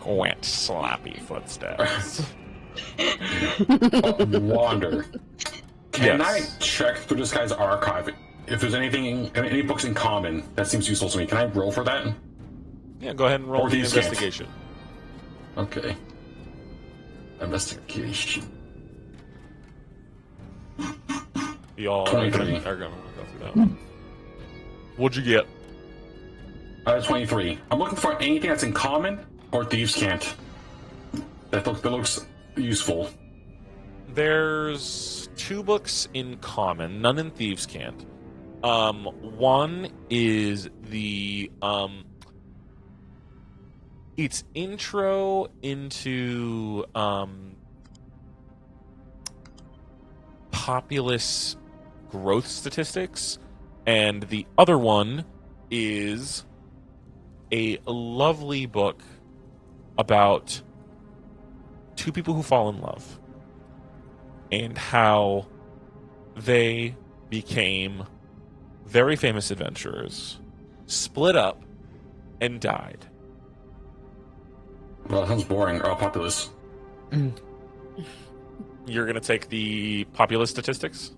Wet, sloppy footsteps. Wander. Can Yes. I check through this guy's archive if there's any books in common that seems useful to me? Can I roll for that? Yeah, go ahead and roll Or the these can't. investigation. Okay. Investigation. You all are 23. going to go through that one. What'd you get? 23. I'm looking for anything that's in common or thieves can't. That looks useful. There's 2 books in common, none in Thieves' Cant. One is the it's intro into populace growth statistics, and the other one is a lovely book about 2 people who fall in love and how they became very famous adventurers, split up, and died. Well, that sounds boring. Or populous. You're going to take the populace statistics?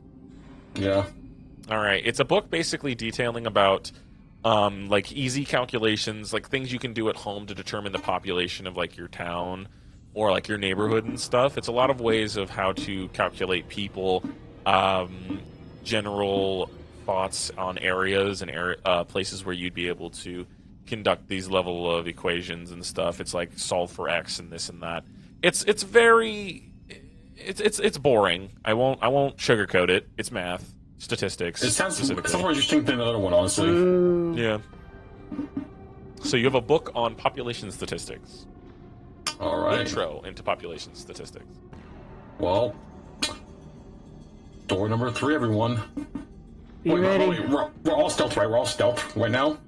Yeah. All right. It's a book basically detailing about like easy calculations, like things you can do at home to determine the population of like your town or like your neighborhood and stuff. It's a lot of ways of how to calculate people, general thoughts on areas and places where you'd be able to conduct these level of equations and stuff. It's like solve for X and this and that. It's very it's boring. I won't sugarcoat it. It's math, statistics. It sounds specifically. more interesting than the other one, honestly. Yeah. So you have a book on population statistics. All right. Intro into population statistics. Well, door number 3, everyone. Be ready. Wait, we're all stealth, right? We're all stealth right now?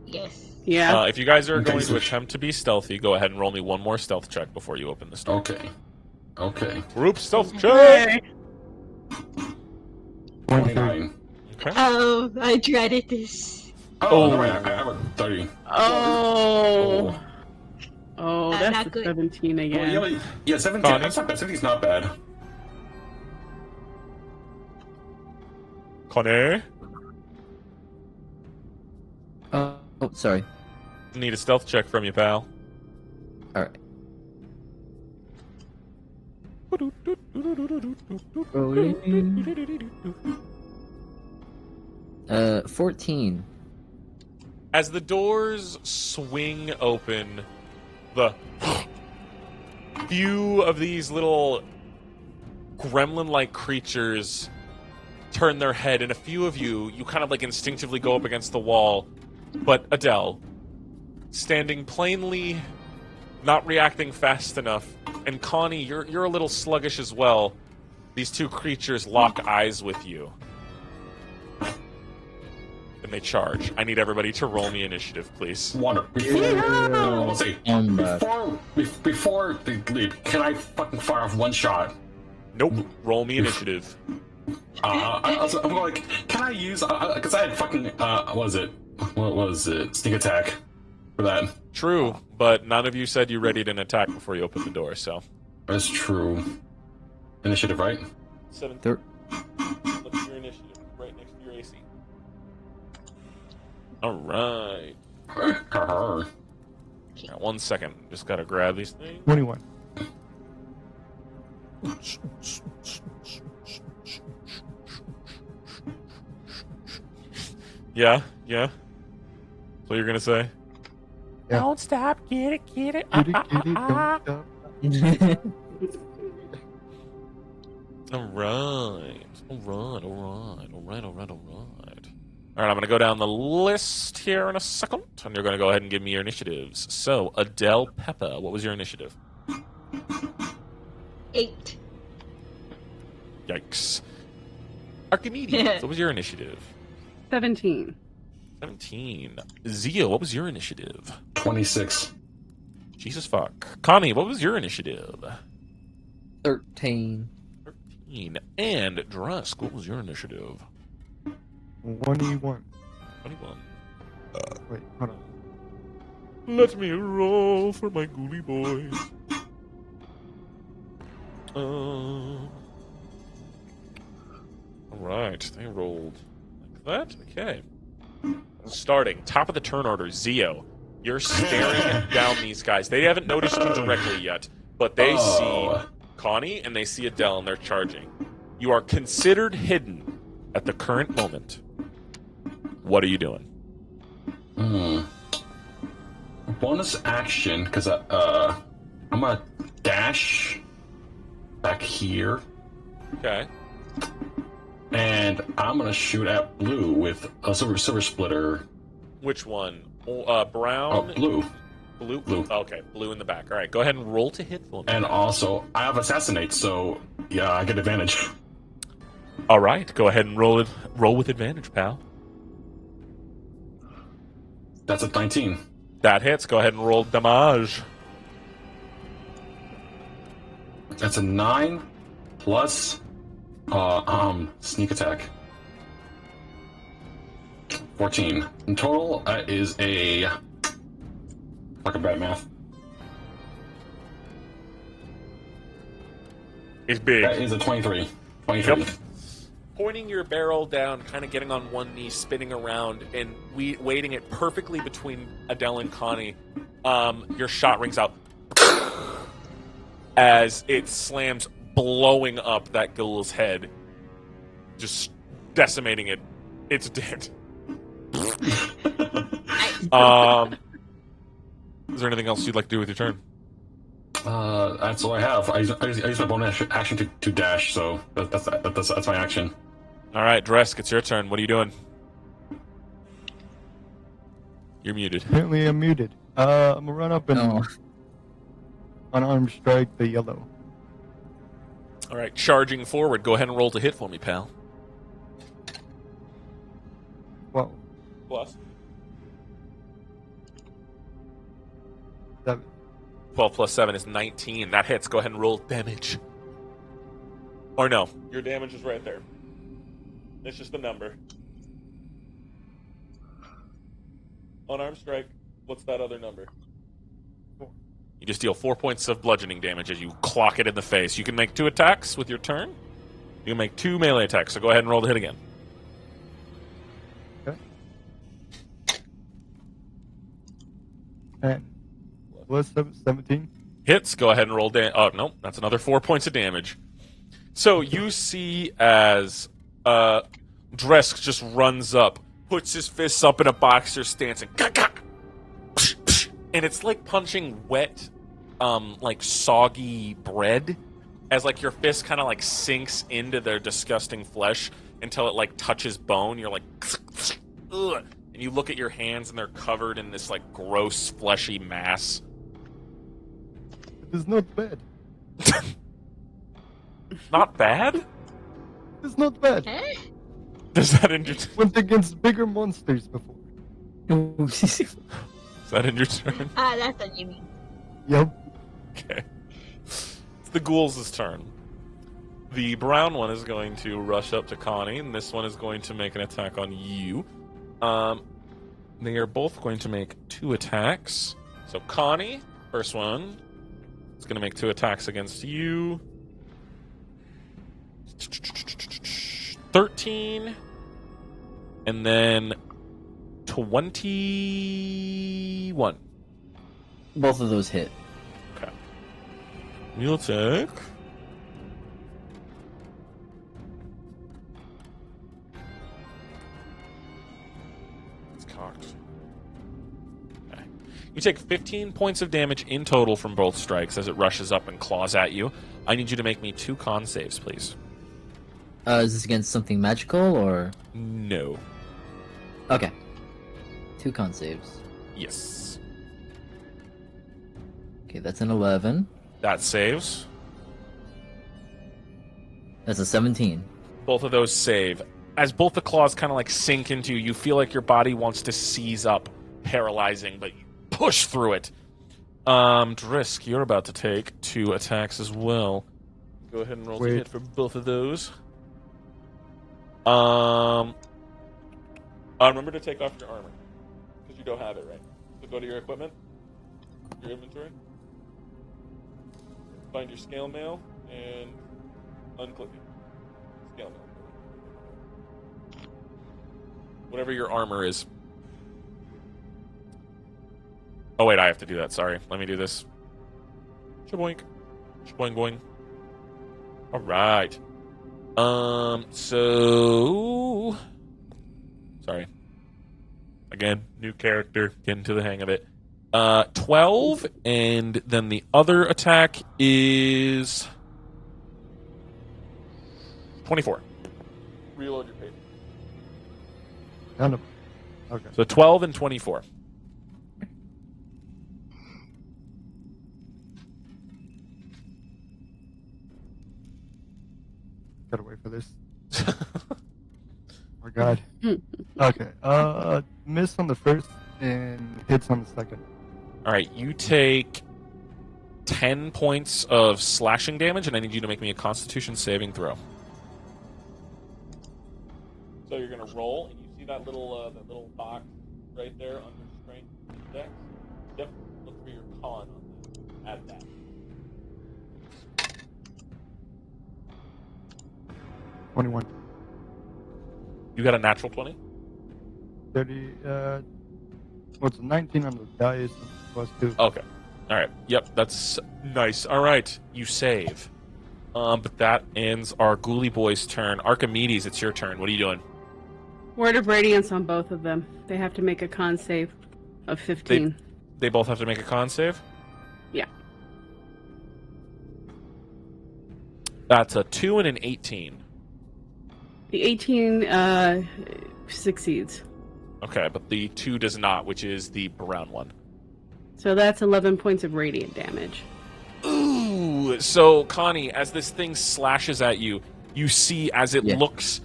Yes. Yeah. If you guys are Okay, going so to attempt to be stealthy, go ahead and roll me one more stealth check before you open this door. Okay. Group stealth check! 29. Okay. Oh, I dreaded this. Oh, right. I have a 30. Oh, that's not a good. 17 Well, again. yeah, 17. Connie? That's not bad. 17's not bad. Connor, Oh, sorry. need a stealth check from you, pal. All right. Rolling. 14. As the doors swing open, the few of these little gremlin-like creatures turn their head, and a few of you kind of like instinctively go up against the wall. But Adele, standing plainly, not reacting fast enough, and Connie, you're a little sluggish as well. These 2 creatures lock eyes with you. And they charge. I need everybody to roll me initiative, please. Wander. Let's see. Before they leave, can I fucking fire off one shot? Nope. Roll me initiative. I'm going like, can I use? Because I had fucking what was it? Sneak attack for that. True, but none of you said you readied an attack before you opened the door, so. That's true. Initiative, right? 17. Look at your initiative, right next to your AC. Alright. Now, 1 second. Just gotta grab these things. 21. Yeah, yeah. So you're gonna say? Yeah. Don't stop, get it, get it. Kitty, kitty, don't stop. All right. All right, I'm going to go down the list here in a second, and you're going to go ahead and give me your initiatives. So, Adele Peppa, what was your initiative? 8. Yikes. Archimedes, what was your initiative? 17. 17. Zio, what was your initiative? 26. Jesus fuck. Connie, what was your initiative? 13. 13. And Drusk, what was your initiative? 21. 21. Wait, hold on. Let me roll for my ghoulie boys. Alright, they rolled like that. Okay. Starting, top of the turn order, Zio. You're staring down these guys. They haven't noticed you directly yet, but they see Connie and they see Adele and they're charging. You are considered hidden at the current moment. What are you doing? Bonus action, because I'm gonna dash back here, Okay. and I'm gonna shoot at blue with a silver splitter. Which one? Brown? Oh, blue. Blue? Blue. Okay, blue in the back. All right, go ahead and roll to hit for me. And also, I have assassinate, so yeah, I get advantage. All right, go ahead and roll it. Roll with advantage, pal. That's a 19. That hits. Go ahead and roll damage. That's a 9 plus sneak attack. 14. In total, that is a fucking bad math. It's big. That is a 23. 23. Yep. Pointing your barrel down, kind of getting on one knee, spinning around, and waiting it perfectly between Adele and Connie. Your shot rings out as it slams, blowing up that ghoul's head, just decimating it. It's dead. Is there anything else you'd like to do with your turn? That's all I have. I use my bonus action to dash, so that's my action. All right, Dresk, it's your turn. What are you doing? You're muted. Apparently I'm muted. I'm gonna run up and unarmed strike the yellow. All right, charging forward. Go ahead and roll to hit for me, pal. Well, Plus. 7. 12 plus 7 is 19. That hits. Go ahead and roll damage. Or no, your damage is right there. It's just the number. Unarmed strike. What's that other number? 4. You just deal 4 points of bludgeoning damage as you clock it in the face. You can make 2 attacks with your turn. You can make 2 melee attacks, so go ahead and roll to hit again. Okay. And plus 17. Hits. Go ahead and roll damage. Oh, no, that's another 4 points of damage. So you see as Dresk just runs up, puts his fists up in a boxer stance, and it's like punching wet, like soggy bread, as like your fist kind of like sinks into their disgusting flesh until it like touches bone. You're like, ugh. And you look at your hands and they're covered in this like gross fleshy mass. It is not bad. Not bad? It's not bad. Eh? Does that end your Went against bigger monsters before. Is that end your turn? That's what you mean. Yep. Okay. It's the ghouls' turn. The brown one is going to rush up to Connie, and this one is going to make an attack on you. They are both going to make 2 attacks. So Connie, first one, is going to make 2 attacks against you. 13, and then 21. Both of those hit. Okay. We'll take. You take 15 points of damage in total from both strikes as it rushes up and claws at you. I need you to make me 2 con saves, please. Is this against something magical, or...? No. Okay. 2 con saves. Yes. Okay, that's an 11. That saves. That's a 17. Both of those save. As both the claws kind of like sink into you, you feel like your body wants to seize up, paralyzing, but you push through it. Drisk, you're about to take 2 attacks as well. Go ahead and roll to hit for both of those. Remember to take off your armor, because you don't have it, right? So go to your equipment, your inventory, find your scale mail, and unclick it. Scale mail. Whatever your armor is. Oh wait, I have to do that, sorry. Let me do this. Shaboink. Shaboing boing. Alright. So... Sorry. Again, new character, getting to the hang of it. 12, and then the other attack is... 24. Reload your page. Kind of. Okay. So 12 and 24. Gotta wait for this. Oh god. Okay. Miss on the first and hits on the second. Alright, you take 10 points of slashing damage, and I need you to make me a Constitution saving throw. So you're gonna roll, and you see that little box right there under strength dex? Yep. Look for your con on that. Add that. 21. You got a natural 20? 30, what's it, 19 on the dice plus 2. Okay. Alright. Yep, that's nice. Alright, you save. But that ends our Ghoulie Boy's turn. Archimedes, it's your turn. What are you doing? Word of Radiance on both of them. They have to make a con save of 15. They both have to make a con save? Yeah. That's a 2 and an 18. The 18 succeeds. Okay, but the 2 does not, which is the brown one. So that's 11 points of radiant damage. Ooh! So, Connie, as this thing slashes at you, you see as it looks...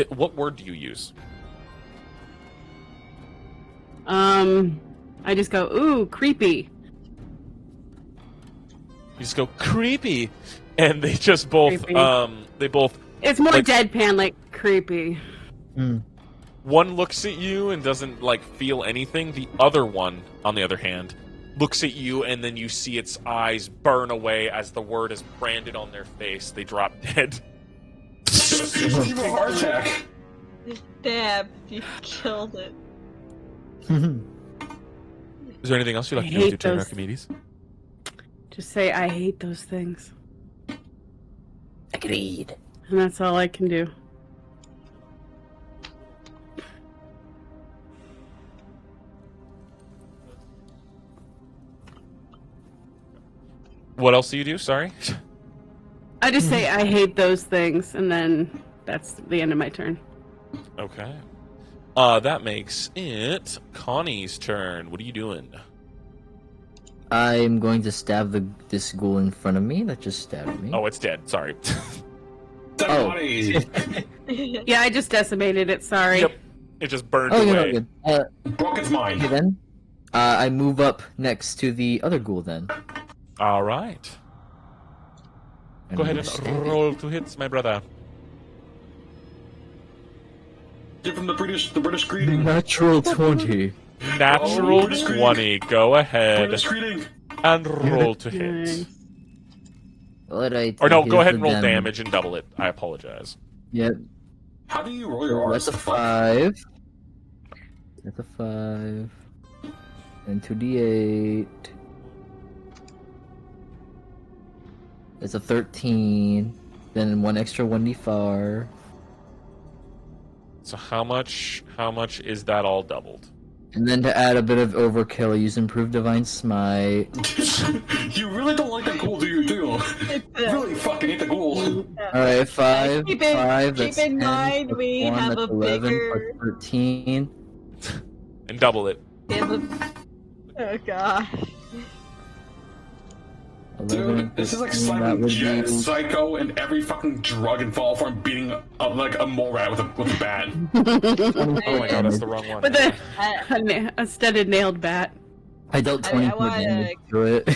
what word do you use? I just go, ooh, creepy. You just go, creepy! And they just both, Creepy. It's more like, deadpan, like, creepy. One looks at you and doesn't, like, feel anything. The other one, on the other hand, looks at you, and then you see its eyes burn away as the word is branded on their face. They drop dead. Evil heart attack. Stab, you killed it. Is there anything else you'd like to do with your turn, Archimedes? Just say, I hate those things. Agreed. And that's all I can do. What else do you do? Sorry? I just say, I hate those things, and then that's the end of my turn. Okay. That makes it Connie's turn. What are you doing? I'm going to stab this ghoul in front of me that just stabbed me. Oh, it's dead. Sorry. Oh. Yeah, I just decimated it. Sorry. Yep. It just burned Oh, away. you're not good. Broke its mind. Okay, then. I move up next to the other ghoul, then. All right. And Go ahead I'm and gonna roll 2 hits, my brother. Give him the British greeting. Natural 20. Natural British 20. Go ahead British greeting. and roll to hit. Nice. What I Or no, take go is ahead and the roll damage and double it. I apologize. Yep. How do you roll your R's? That's a 5. That's a 5. And 2d8. That's a 13. Then 1 extra 1d4. So how much is that all doubled? And then to add a bit of overkill, I use Improved Divine Smite. You really don't like the ghoul, do you? You really fucking hate the ghoul. Alright, 5. Keep 5, in that's 10, mind, plus we 1, have that's a 11, bigger. plus 13. And double it. We have a... Oh gosh. 11, Dude, this is like 13, that slapping would Jet, be... Psycho, and every fucking drug and fall form beating like a mole rat with a bat. Oh my god, that's the wrong one. With a studded nailed bat. I dealt I mean, 24 damage to it.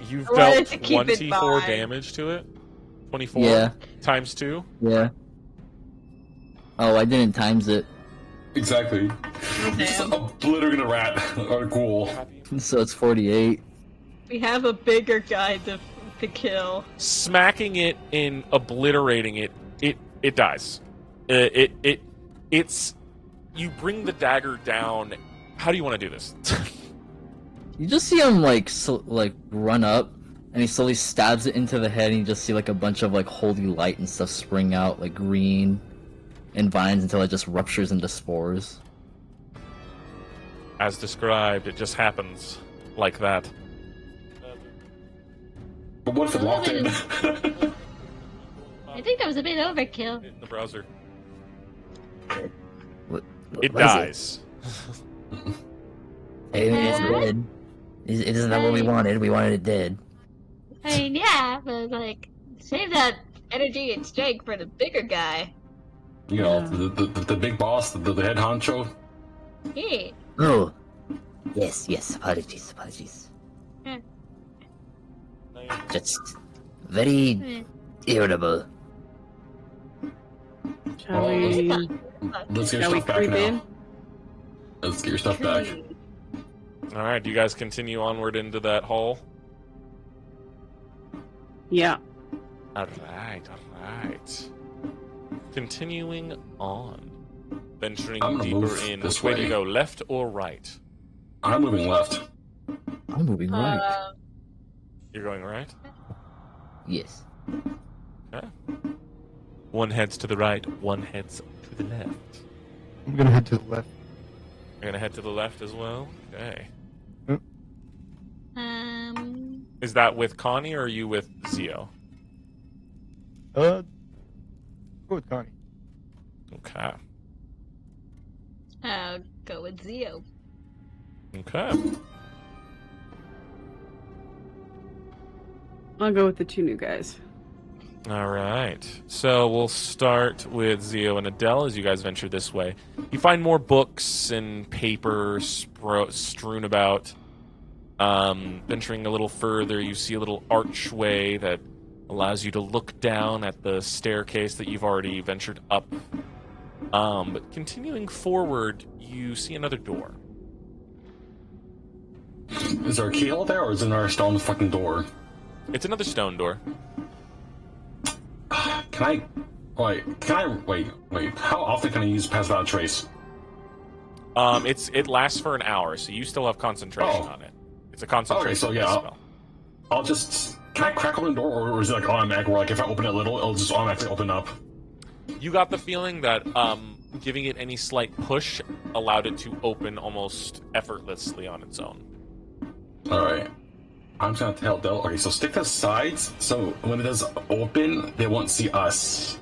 You've I wanted dealt to keep it 24 by- damage to it? 24? Yeah. Times 2? Yeah. Oh, I didn't times it. Exactly. Just obliterating a rat or a ghoul. So it's 48. We have a bigger guy to kill. Smacking it and obliterating it, it dies. It's you bring the dagger down. How do you want to do this? You just see him like run up, and he slowly stabs it into the head, and you just see like a bunch of like holy light and stuff spring out, like green and vines, until it just ruptures into spores. As described, it just happens like that. But what if it locked in? I think that was a bit overkill. In the browser, What it what is dies. It's dead. Isn't that what we wanted? We wanted it dead. I mean, yeah, but like, Save that energy and strength for the bigger guy. You know, the big boss, the head honcho. Yeah. Oh. Yes, apologies. Just very irritable. Shall we? Let's get your Shall we stuff back creep now. in? Let's get your stuff back. All right, do you guys continue onward into that hall? Yeah. All right. Continuing on, venturing I'm gonna deeper move in. this Which way do you way. go, left or right? I'm moving left. I'm moving right. You're going right. Yes. Okay. One heads to the right, one heads to the left. I'm gonna head to the left. You're gonna head to the left as well. Okay. Is that with Connie or are you with Zio? Go with Connie. Okay. I'll go with Zio. Okay. I'll go with the two new guys. All right. So we'll start with Zio and Adele as you guys venture this way. You find more books and paper strewn about. Venturing a little further, you see a little archway that allows you to look down at the staircase that you've already ventured up. But continuing forward, you see another door. Is there a keyhole there, or is it another stone fucking door? It's another stone door. Can I wait? How often can I use Pass Without a Trace? It lasts for an hour, so you still have concentration on it. It's a concentration Okay, so yeah, spell. I'll just... Can I crack open the door, or is it like automatic, where like if I open it a little, it'll just automatically open up? You got the feeling that giving it any slight push allowed it to open almost effortlessly on its own. Alright. I'm just gonna tell Del. Okay, so stick to the sides, so when it does open, they won't see us.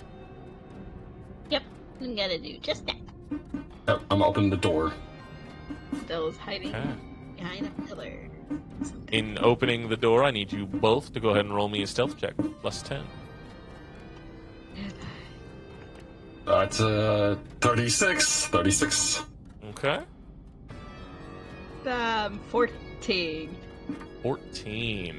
yep, I'm gonna do just that. Yep, I'm gonna open the door. Dell's hiding Okay. behind a pillar. In opening the door, I need you both to go ahead and roll me a stealth check. Plus 10. That's 36. Okay. 14. 14.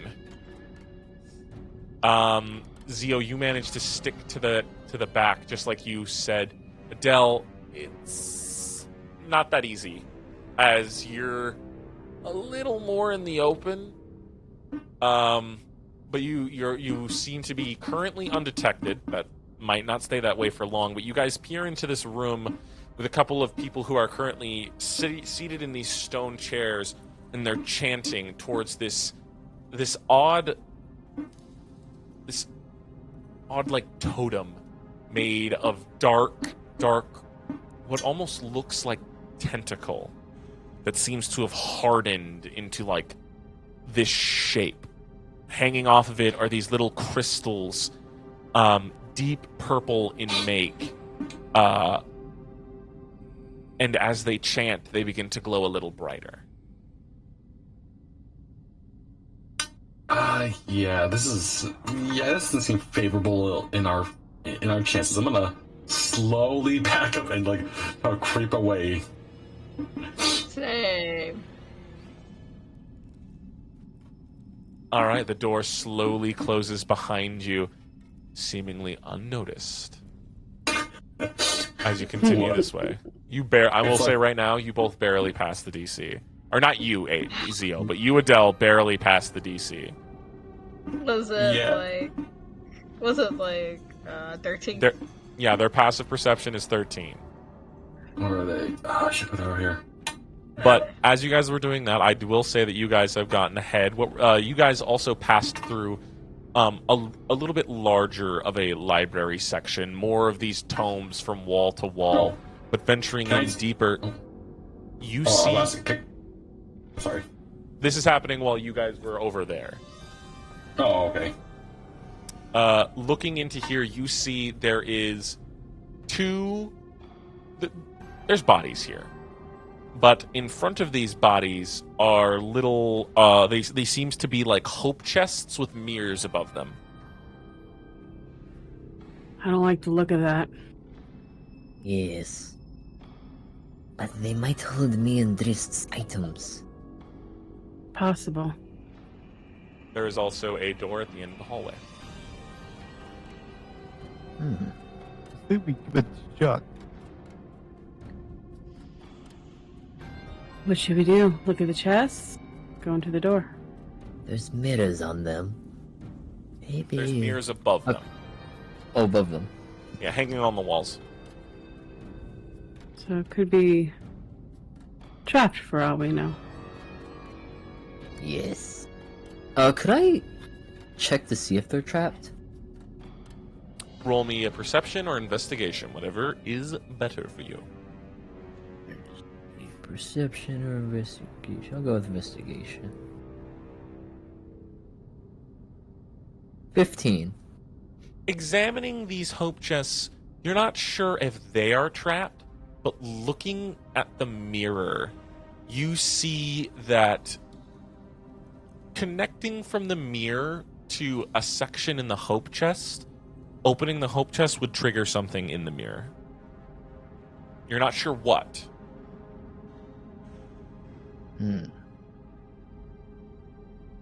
Zio, you managed to stick to the back, just like you said. Adele, it's not that easy, as you're a little more in the open. But you seem to be currently undetected. That might not stay that way for long. But you guys peer into this room with a couple of people who are currently seated in these stone chairs, and they're chanting towards this odd like totem made of dark, what almost looks like tentacle. that seems to have hardened into like this shape. Hanging off of it are these little crystals, deep purple in make, and as they chant, they begin to glow a little brighter. This doesn't seem favorable in our chances. I'm gonna slowly back up and creep away. Same. All right, the door slowly closes behind you, seemingly unnoticed. As you continue this way, I will say right now, you both barely passed the DC, or not you, Zio, but you, Adele, barely passed the DC. Was it 13? Their passive perception is 13. Where are they? I should put it over here. But as you guys were doing that, I will say that you guys have gotten ahead. You guys also passed through a little bit larger of a library section, more of these tomes from wall to wall, but venturing in deeper. You see... Sorry. This is happening while you guys were over there. Oh, okay. Looking into here, you see there is there's bodies here. But in front of these bodies are little, they seems to be like hope chests with mirrors above them. I don't like the look of that. Yes. But they might hold me and Drist's items. Possible. There is also a door at the end of the hallway. I think we give it a shot. What should we do? Look at the chests? Go into the door. There's mirrors on them. Maybe... There's mirrors above them. Oh, above them. Yeah, hanging on the walls. So it could be trapped for all we know. Yes. Could I check to see if they're trapped? Roll me a perception or investigation, whatever is better for you. Perception or investigation? I'll go with investigation. 15. Examining these hope chests, you're not sure if they are trapped, but looking at the mirror, you see that connecting from the mirror to a section in the hope chest, opening the hope chest would trigger something in the mirror. You're not sure what.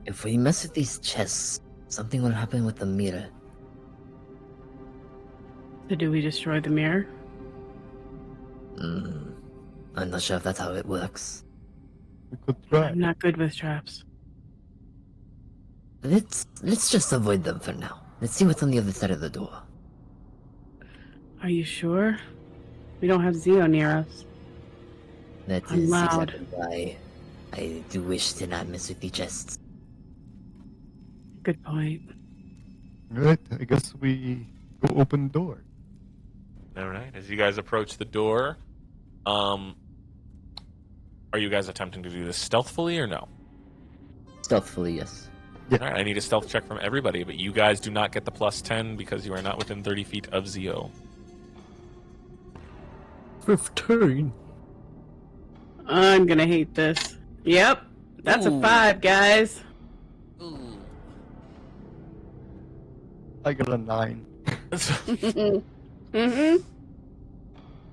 If we mess with these chests, something will happen with the mirror. So do we destroy the mirror? I'm not sure if that's how it works. We could try. I'm not good with traps. Let's just avoid them for now. Let's see what's on the other side of the door. Are you sure? We don't have Zio near us. That I'm is loud. exactly why I do wish to not mess with the chests. Good point. Alright, I guess we go open the door. Alright, as you guys approach the door, are you guys attempting to do this stealthfully or no? Stealthfully, yes. Yeah. Alright, I need a stealth check from everybody, but you guys do not get the plus 10 because you are not within 30 feet of Zio. 15. I'm gonna hate this. Yep, that's a 5, guys. I got a 9. Mm-hmm.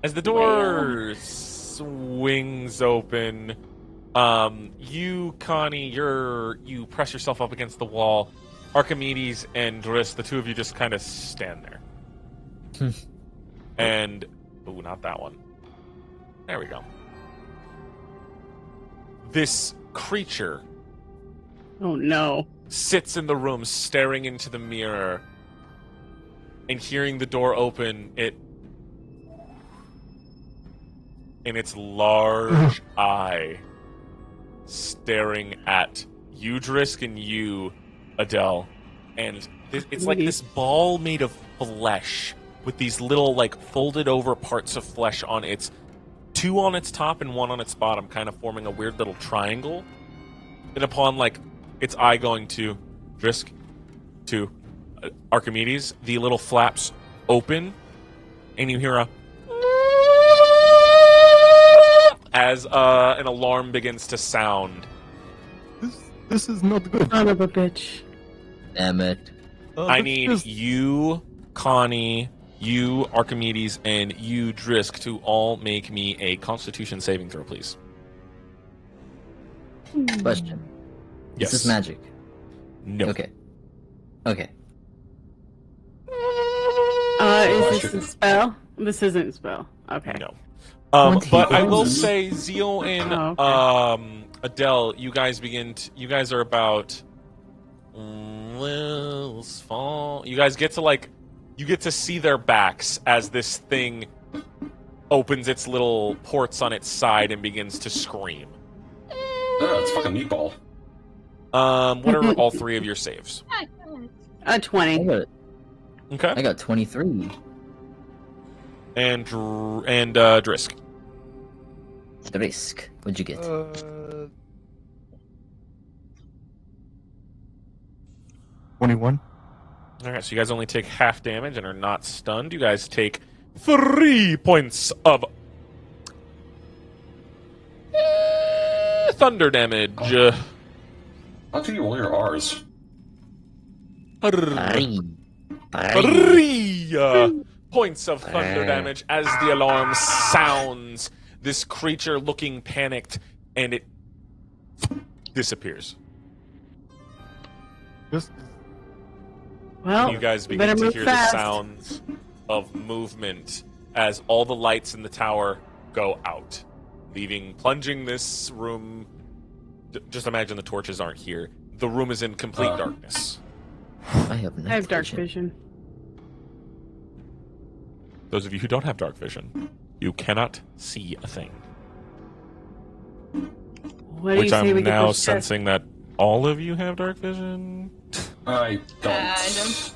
As the door swings open, you, Connie, you press yourself up against the wall. Archimedes and Driss, the two of you just kind of stand there. And, ooh, not that one. There we go. This creature Oh no. sits in the room staring into the mirror, and hearing the door open, in its large eye, staring at you, Drisk, and you, Adele. And it's like this ball made of flesh with these little, like, folded over parts of flesh on its 2 on its top and 1 on its bottom, kind of forming a weird little triangle. And upon, like, its eye going to Drisk, to Archimedes, the little flaps open, and you hear a... as an alarm begins to sound. This is not good. Son of a bitch. Damn it. I need you, Connie, you, Archimedes, and you, Drisk, to all make me a Constitution saving throw, please. Question. Yes. Is this magic? No. Okay. Okay. Is this a spell? This isn't a spell. Okay. No. But I will 20. say, Zeal and Adele, you guys you guys are about... You guys get to, you get to see their backs as this thing opens its little ports on its side and begins to scream. Yeah, it's fucking meatball. What are all 3 of your saves? 20. Okay. I got 23. And Drisk. Drisk. What'd you get? 21. Alright, so you guys only take half damage and are not stunned. You guys take 3 points of thunder damage. I'll give you all your R's. 3 points of thunder damage as the alarm sounds. This creature looking panicked, and it disappears. Well, You guys better begin to move hear fast. the sounds of movement as all the lights in the tower go out, plunging this room. Just imagine the torches aren't here. The room is in complete darkness. I have I have dark vision. Those of you who don't have dark vision, you cannot see a thing. What do you Which say we I'm get now those chests? sensing that all of you have dark vision. I don't.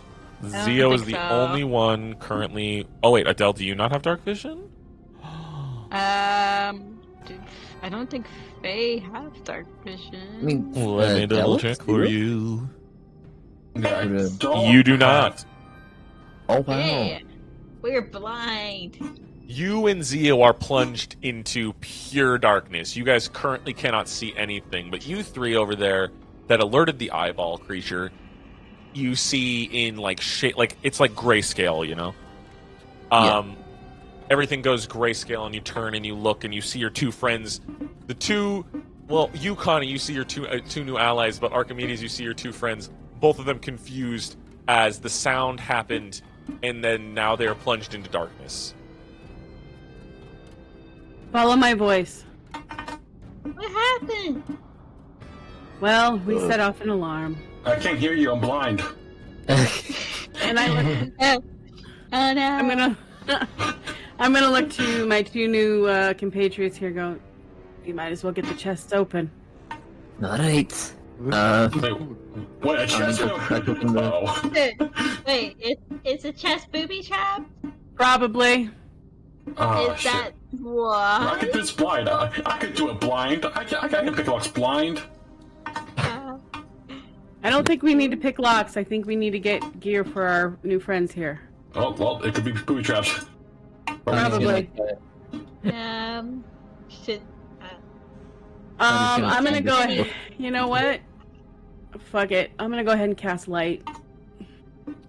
Zio is think the so. only one currently. Oh wait, Adele, do you not have dark vision? I don't think Faye have dark vision. I mean, Let me double Dallas, check for you. Yeah, I Good. don't You do not. Oh, wow. Yeah, we're blind. You and Zio are plunged into pure darkness. You guys currently cannot see anything, but you 3 over there that alerted the eyeball creature, you see in it's like grayscale, you know? Everything goes grayscale, and you turn and you look and you see your 2 friends. You, Connie, you see your 2 new allies, but Archimedes, you see your 2 friends, both of them confused as the sound happened, and then now they are plunged into darkness. Follow my voice. What happened? Well, we set off an alarm. I can't hear you. I'm blind. And I look, Oh no! I'm gonna look to my 2 new compatriots here. Go. You might as well get the chests open. Alright. Wait, what? A chest? Oh. Wait, is a chest booby trap? Probably. Oh, Is shit. that I what? could do this blind. I could do it blind. I can pick locks blind. I don't think we need to pick locks. I think we need to get gear for our new friends here. Oh, well, it could be booby traps. Probably. Should I'm gonna go ahead. You know what? Fuck it. I'm gonna go ahead and cast light.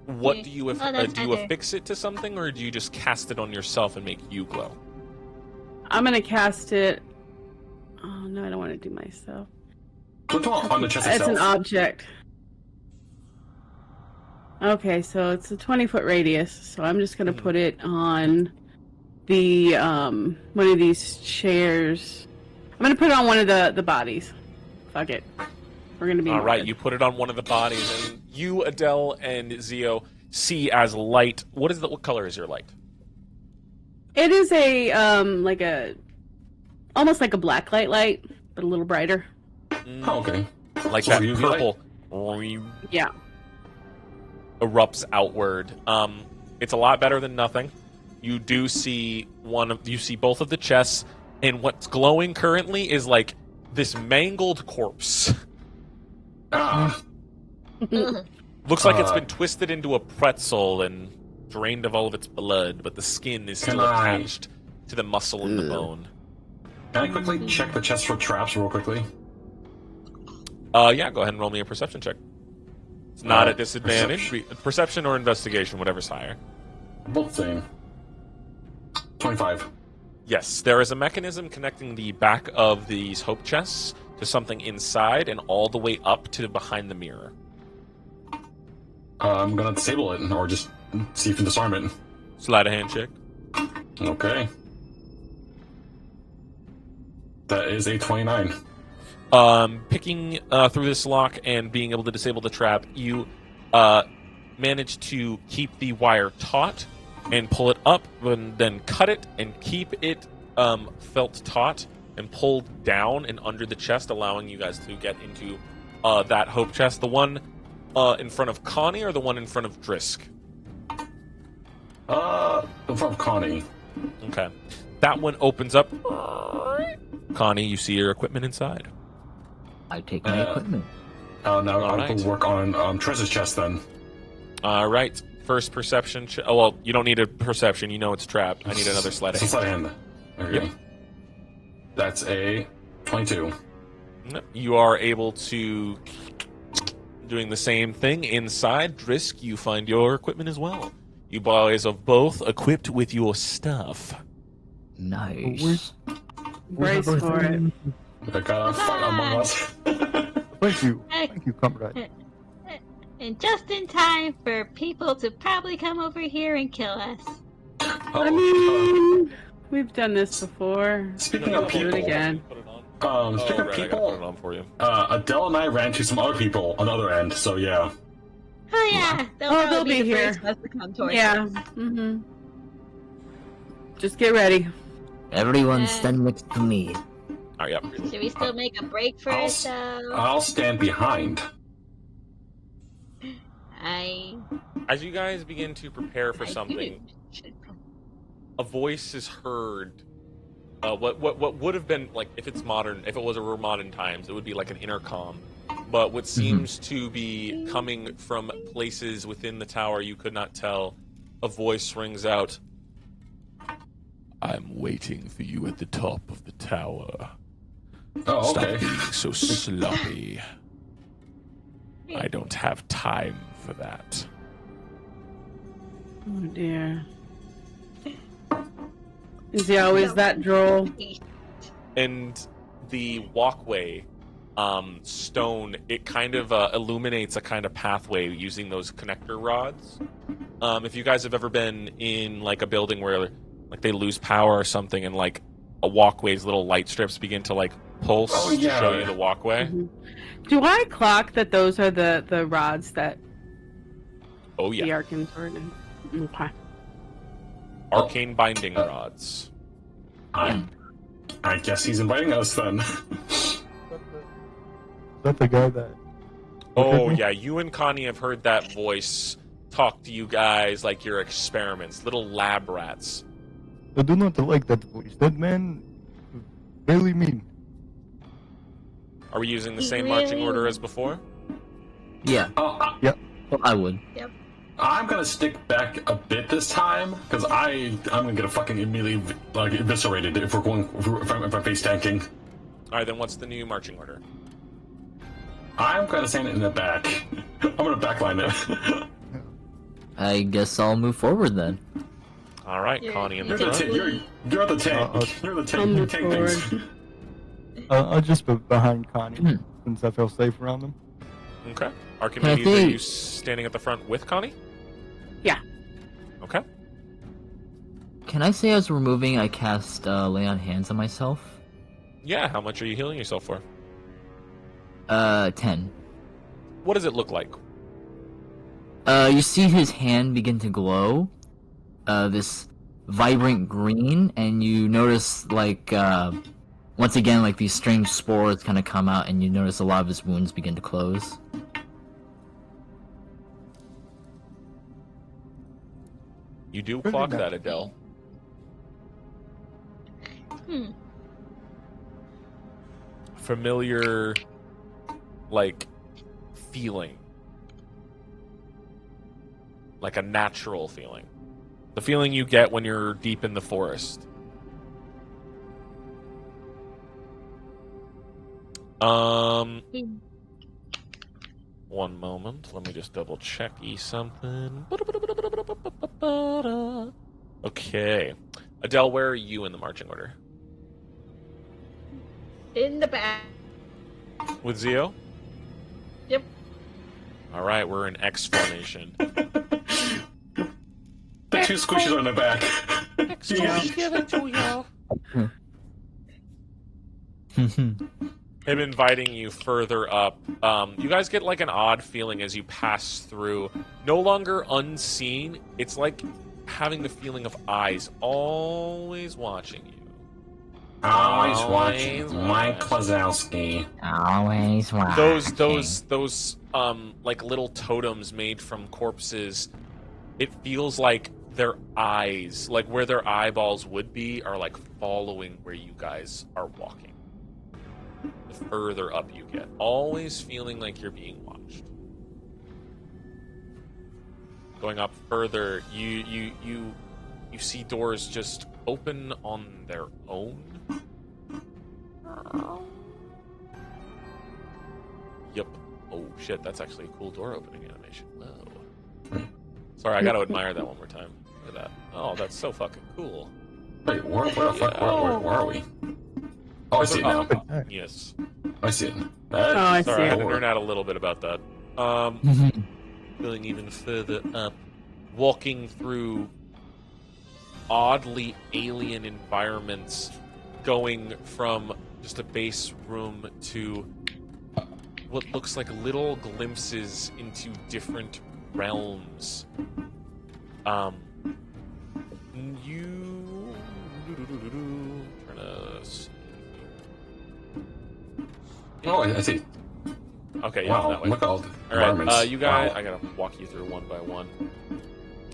What do you Oh, that's do you better. affix it to something, or do you just cast it on yourself and make you glow? I'm gonna cast it. Oh no, I don't want to do myself. Put it on the chest It's itself. an object. Okay, so it's a 20-foot radius. So I'm just gonna put it on the one of these chairs. I'm gonna put it on one of the bodies. Fuck it. We're gonna be All right, good. you put it on one of the bodies, and you, Adele, and Zio see as light. What color is your light? It is a almost like a blacklight light, but a little brighter. Oh, okay. Like So that UV purple Yeah. erupts outward. It's a lot better than nothing. You do see both of the chests, and what's glowing currently is like this mangled corpse. Looks like it's been twisted into a pretzel and drained of all of its blood, but the skin is still attached to the muscle and the bone. Can I quickly check the chest for traps real quickly? Yeah, go ahead and roll me a perception check. It's not at disadvantage. Perception or investigation, whatever's higher. Both same. 25. Yes, there is a mechanism connecting the back of these hope chests to something inside and all the way up to behind the mirror. I'm gonna disable it, or just see if you can disarm it. Slide a hand check. Okay. That is a 29. Picking through this lock and being able to disable the trap, you manage to keep the wire taut and pull it up, and then cut it and keep it felt taut and pulled down and under the chest, allowing you guys to get into that hope chest. The one in front of Connie or the one in front of Drisk? In front of Connie. Okay. That one opens up. Connie, you see your equipment inside. I take my equipment. Now I'll right. go work on Trez's chest then. All right. First perception. Oh, well, you don't need a perception. You know it's trapped. I need another sleight of hand. Sleight of hand. There we go. That's a 22. You are able to... Doing the same thing inside. Drisk, you find your equipment as well. You boys are both equipped with your stuff. Nice. Brace for it. I got a fight among us. Thank you, comrade. And just in time for people to probably come over here and kill us. I mean, we've done this before. Speaking of Do people, it again. speaking of I people, gotta put it on for you. Adele and I ran to some other people on the other end, so yeah. Oh yeah, They'll be the here. first ones to come towards Yeah. us. Mm-hmm. Just get ready. Everyone stand next to me. Oh, yep. Should we still make a break first? I'll stand behind. As you guys begin to prepare for something, a voice is heard. What would have been like if it's modern, if it was a modern times, it would be like an intercom. But what seems to be coming from places within the tower, you could not tell. A voice rings out. I'm waiting for you at the top of the tower. Oh, Stop okay. being so sloppy. I don't have time for that. Oh dear. Is he always that droll? And the walkway, stone, it kind of illuminates a kind of pathway using those connector rods. If you guys have ever been in like a building where like they lose power or something, and like a walkway's little light strips begin to like pulse to show you the walkway. Mm-hmm. Do I clock that those are the rods that Oh yeah, the Arcane Sword and okay. Arcane binding rods. I guess he's inviting us then. Is that the guy that... Oh yeah, you and Connie have heard that voice talk to you guys like you're experiments, little lab rats. I do not like that voice. That man is really mean. Are we using the same marching order as before? Yeah. Yep. Well, I would. Yep. I'm gonna stick back a bit this time because I'm gonna get a fucking immediately like eviscerated if I'm face tanking. All right, then what's the new marching order? I'm gonna stand in the back. I'm gonna backline it. I guess I'll move forward then. All right, Connie in the You're front. you're the tank. You're the tank. You tank things. I'll just be behind Connie since I feel safe around them. Okay. Archimedes, are you standing at the front with Connie? Yeah. Okay. Can I say as we're moving, I cast Lay on Hands on myself? Yeah, how much are you healing yourself for? 10. What does it look like? You see his hand begin to glow, this vibrant green, and you notice, like, once again, like, these strange spores kind of come out, and you notice a lot of his wounds begin to close. You do clock that, Adele. familiar, like, feeling. Like a natural feeling. The feeling you get when you're deep in the forest. One moment. Let me just double check something. Okay. Adele, where are you in the marching order? In the back. With Zio? Yep. Alright, we're in X formation. The two squishes on the back. Give it to you. Him inviting you further up. You guys get like an odd feeling as you pass through. No longer unseen. It's like having the feeling of eyes always watching you. Always watching Mike Wazowski. Always watching. Those like little totems made from corpses. It feels like their eyes, like where their eyeballs would be, are like following where you guys are walking. The further up you get, always feeling like you're being watched. Going up further, you see doors just open on their own. Yep. Oh shit, that's actually a cool door opening animation. Whoa. Sorry, I gotta admire that one more time. Look at that. Oh, that's so fucking cool. Wait, where are we? Oh, I see it now. Yes. I see it. I see Sorry, I had to it. nerd out a little bit about that. Going even further up, walking through oddly alien environments, going from just a base room to what looks like little glimpses into different realms. Trying to see. Oh, I see. Okay, yeah, Wow, that way. look at all the All right, environments. you guys, Wow. I gotta walk you through one by one.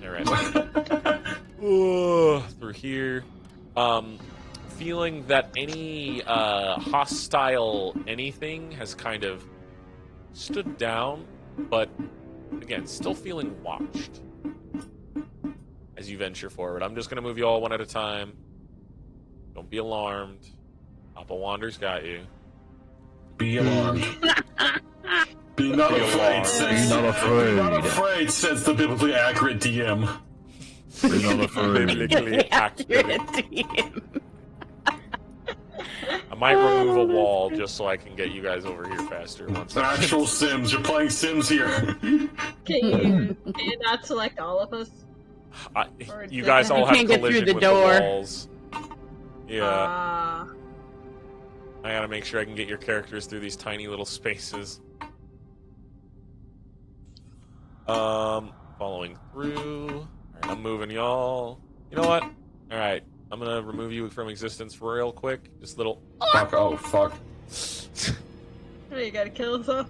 All right. Through here. Feeling that any hostile anything has kind of stood down, but again, still feeling watched as you venture forward. I'm just gonna move you all one at a time. Don't be alarmed. Papa Wander's got you. Be alarmed. Be not afraid, says. Be not afraid. Be not afraid, says the biblically accurate DM. Be not afraid. Biblically accurate. I might remove a wall just so I can get you guys over here faster. It's actual Sims. You're playing Sims here. Can you not select all of us? You guys all You have can't get through collision the with door. the walls. Yeah. I gotta make sure I can get your characters through these tiny little spaces. Following through. Alright, I'm moving y'all. You know what? Alright, I'm gonna remove you from existence for real quick. Just little... Fuck, oh, fuck. Oh, you gotta kill us all?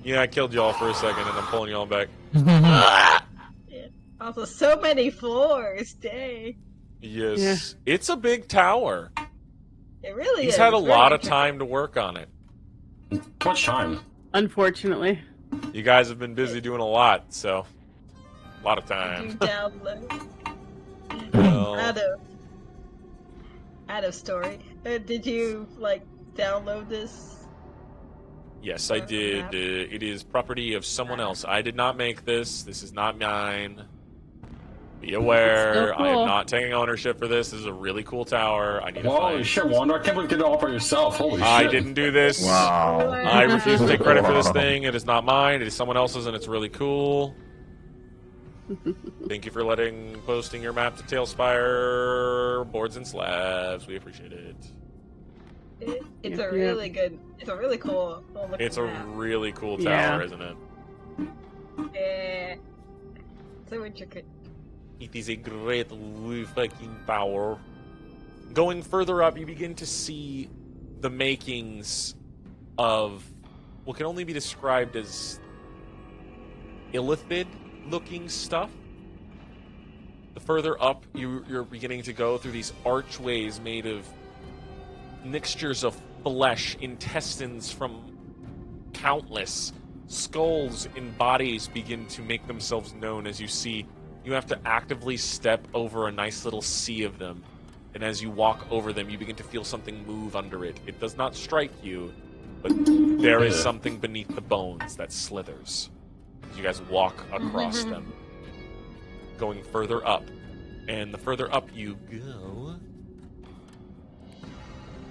Yeah, I killed y'all for a second and I'm pulling y'all back. Yeah. Also, so many floors, dang. Yes. Yeah. It's a big tower. It really He's is. had a It's lot really of time to work on it. Too much time. Unfortunately. You guys have been busy doing a lot, so... A lot of You time. download. Well, Out of story. Did you, like, download this? yes, I did. It is property of someone else. I did not make this. This is not mine. Be aware, Still cool. I am not taking ownership for this. This is a really cool tower. I need to Holy find... shit, Wander, I can't believe you did it all by yourself. Holy shit. I didn't do this. Wow. I refuse to take credit for this thing. It is not mine. It is someone else's, and it's really cool. Thank you for posting your map to Tailspire boards and slabs. We appreciate it. It's Yep, a really good. It's a really cool. It's a map. really cool tower, Yeah. isn't it? Yeah. So intricate. It is a great fucking tower. Going further up, you begin to see the makings of what can only be described as illithid-looking stuff. The further up you're beginning to go through these archways made of mixtures of flesh, intestines from countless skulls and bodies begin to make themselves known as you see. You have to actively step over a nice little sea of them. And as you walk over them, you begin to feel something move under it. It does not strike you, but there is something beneath the bones that slithers as you guys walk across them, going further up. And the further up you go...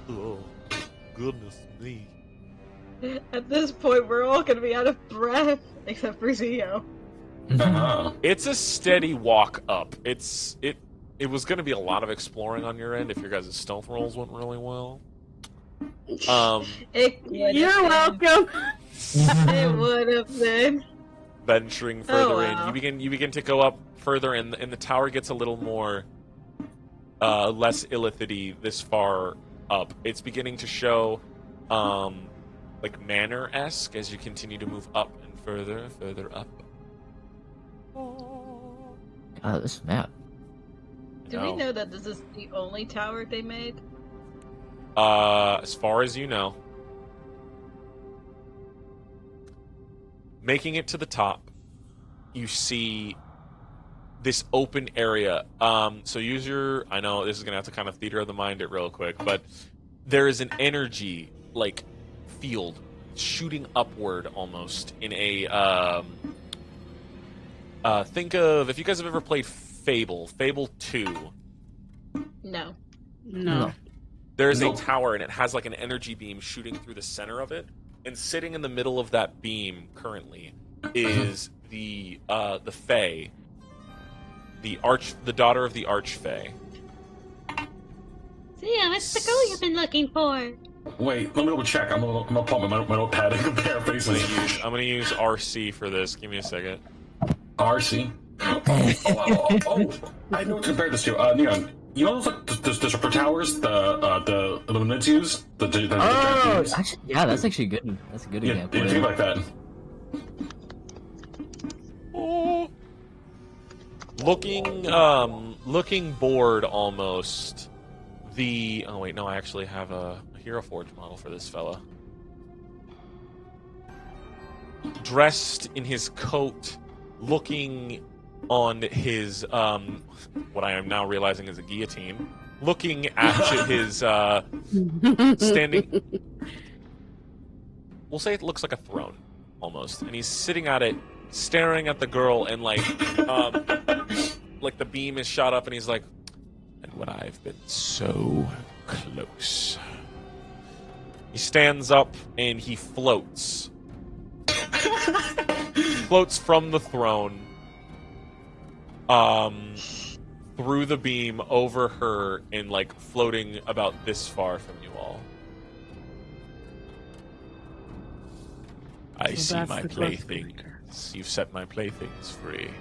Oh, goodness me. At this point, we're all gonna be out of breath, except for Zio. It's a steady walk up. It was going to be a lot of exploring on your end if your guys' stealth rolls went really well. You're welcome. It would have been. Venturing further wow. in, you begin to go up further, and the tower gets a little more less illithid this far up. It's beginning to show like manor-esque as you continue to move up and further up. God, this map. Do we know that this is the only tower they made? As far as you know. Making it to the top, you see this open area. So use your... I know this is going to have to kind of theater of the mind it real quick, but there is an energy, like, field shooting upward almost in a... think of... If you guys have ever played Fable 2... No. There's a tower, and it has like an energy beam shooting through the center of it. And sitting in the middle of that beam currently is the Fae, the daughter of the Archfey. Zia, it's the girl you've been looking for. Wait, let me double check. I'm gonna pull my notepad and compare faces. I'm gonna use RC for this. Give me a second. RC. I know what to compare this to. Neon. You know those like the super towers the Illuminati use? Actually, yeah, that's actually good. That's a good example. Yeah, think like that. Oh. Looking bored almost. Oh wait, no, I actually have a Hero Forge model for this fella. Dressed in his coat, looking on his what I am now realizing is a guillotine, looking at his standing. We'll say it looks like a throne almost, and he's sitting at it, staring at the girl, and like the beam is shot up, and he's like, "And when I've been so close." He stands up and he floats. Floats from the throne. Through the beam over her and like floating about this far from you all. I see my playthings. You've set my playthings free.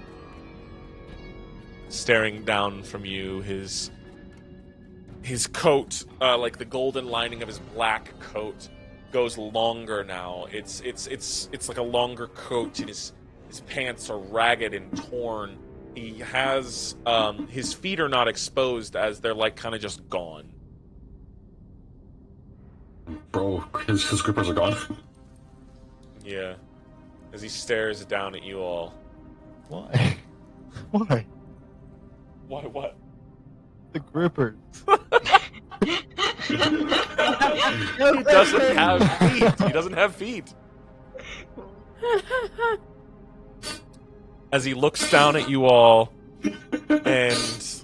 Staring down from you, his coat, like the golden lining of his black coat, goes longer now. It's like a longer coat, and his pants are ragged and torn. He has, his feet are not exposed as they're like kind of just gone. Bro, his grippers are gone. Yeah. As he stares down at you all. Why? Why? Why what? The grippers. He doesn't have feet. He doesn't have feet. As he looks down at you all, and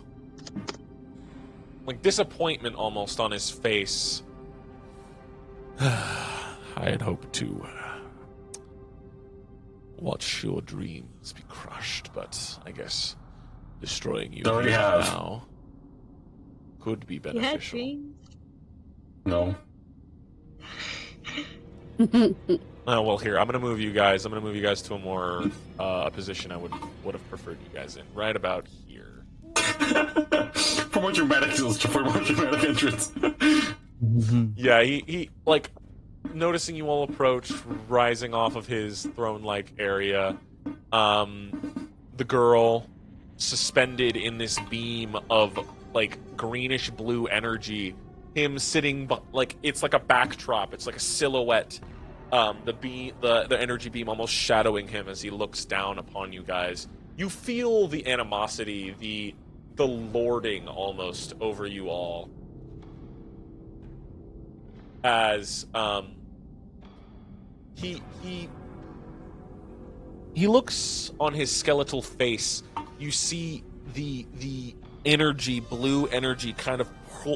like disappointment almost on his face. I had hoped to watch your dreams be crushed, but I guess destroying you Already have. now could be beneficial. No. Oh, well, here, I'm going to move you guys. I'm going to move you guys to a more a position I would have preferred you guys in. Right about here. For more dramatic entrance. Yeah, he like, noticing you all approach, rising off of his throne-like area, the girl suspended in this beam of, like, greenish-blue energy him sitting, like, it's like a backdrop. It's like a silhouette. The energy beam almost shadowing him as he looks down upon you guys. You feel the animosity, the lording almost over you all. As he looks on his skeletal face. You see the energy, blue energy, kind of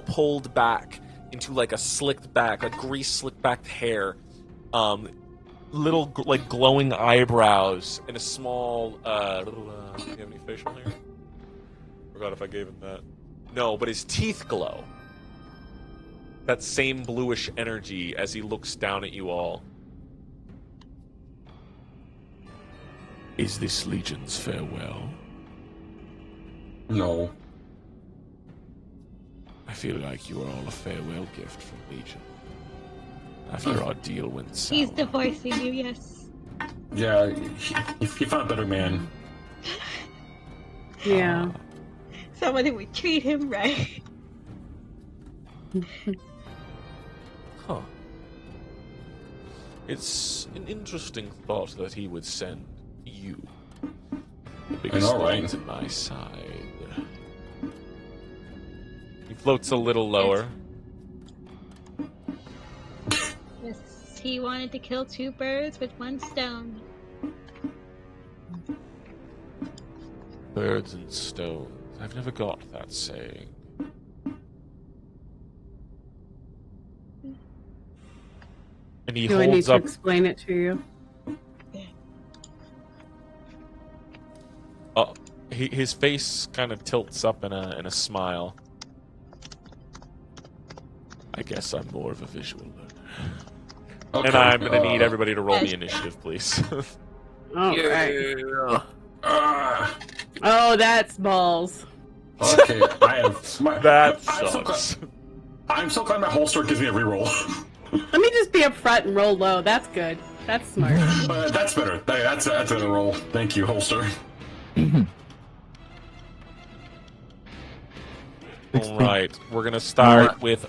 pulled back into like a slicked back, a grease slicked back hair, little like glowing eyebrows, and a small. Do you have any facial hair? Forgot if I gave him that. No, but his teeth glow. That same bluish energy as he looks down at you all. Is this Legion's farewell? No. I feel like you are all a farewell gift from Legion. After our deal went sour. He's divorcing you, yes. Yeah, he found a better man. Yeah. Someone who would treat him right. Huh. It's an interesting thought that he would send you. The biggest thorns in my side. He floats a little lower. Yes, he wanted to kill two birds with one stone. Birds and stones. I've never got that saying. And he Do I need holds to up. explain it to you? His face kind of tilts up in a smile. I guess I'm more of a visual learner. Okay, And I'm gonna need everybody to roll the initiative, please. Alright. uh, Oh, that's balls. okay, I have. That I'm so sucks. I'm so glad my holster gives me a reroll. Let me just be up front and roll low. That's good. That's smart. That's better. That's a better roll. Thank you, holster. All right, we're gonna start with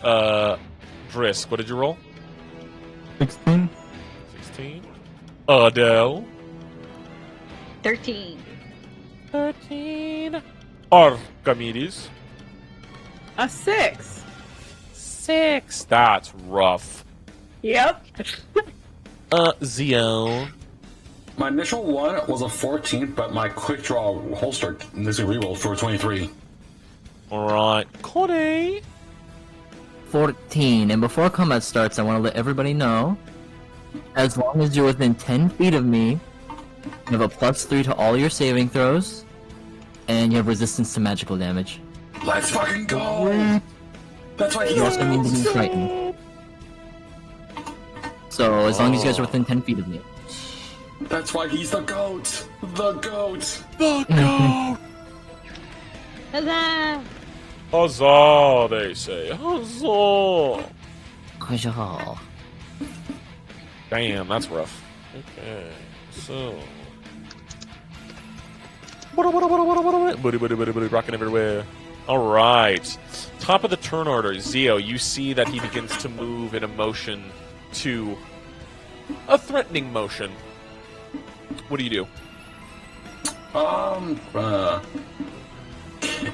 Drisk. What did you roll? 16. 16. Adele. 13. 13. Archimedes. A 6. 6. That's rough. Yep. Zio. My initial one was a 14, but my quick draw holster this is a reroll for a 23. All right, Cody. 14. And before combat starts, I want to let everybody know, as long as you're within 10 feet of me, you have a +3 to all your saving throws, and you have resistance to magical damage. Let's fucking go! That's why You also need to be frightened. So, as long as you guys are within 10 feet of me. That's why he's the goat! The goat! The goat. Huzzah! Huzzah, they say. Huzzah. Huzzah. Damn, that's rough. Okay, so. Rocking everywhere. All right. Top of the turn order, Zio, you see that he begins to move in a motion to a threatening motion. What do you do?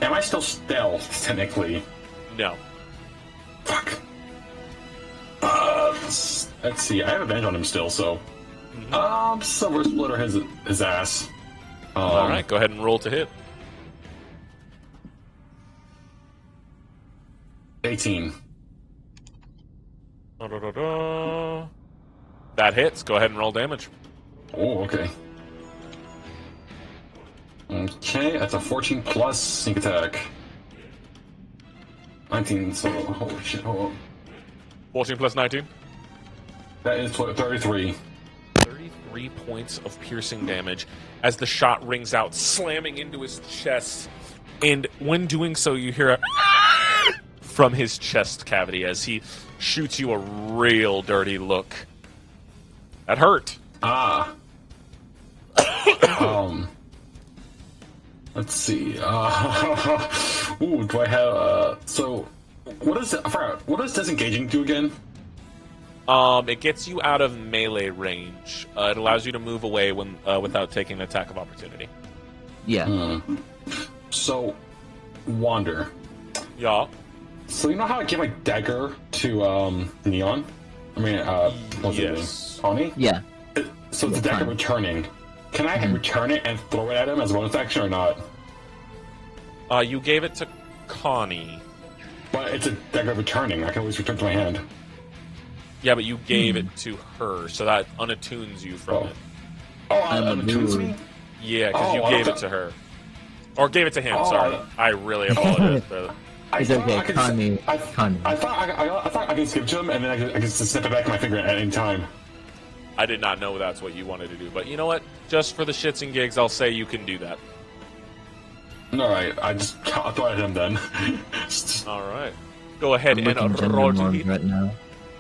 Am I still stealth, technically? No. Fuck. Let's see, I have advantage on him still, so... Silver Splitter his ass. All right, go ahead and roll to hit. 18. That hits. Go ahead and roll damage. Oh, okay. Okay, that's a 14 plus sneak attack. 19, so holy shit, hold on. 14 plus 19. That is 33. 33 points of piercing damage as the shot rings out, slamming into his chest. And when doing so, you hear a from his chest cavity as he shoots you a real dirty look. That hurt. Let's see. Ooh, do I have, so, What does disengaging do again? It gets you out of melee range. It allows you to move away when without taking an attack of opportunity. Yeah. So, wander. Yeah. So you know how I gave my dagger to Neon? I mean, what's yes. it? Tawny? Yeah. So it's a dagger returning. Can I return it and throw it at him as a bonus action or not? You gave it to Connie. But it's a dagger returning. I can always return to my hand. Yeah, but you gave it to her, so that unattunes you from it. Oh, unattunes me? Yeah, because you gave it to her. Or gave it to him, sorry. I really apologize for that. It's okay, Connie. I thought I could skip to him, and then I could just snap it back in my finger at any time. I did not know that's what you wanted to do. But you know what? Just for the shits and gigs, I'll say you can do that. Alright, I'll throw it at him then. Alright. Go ahead and roll right now.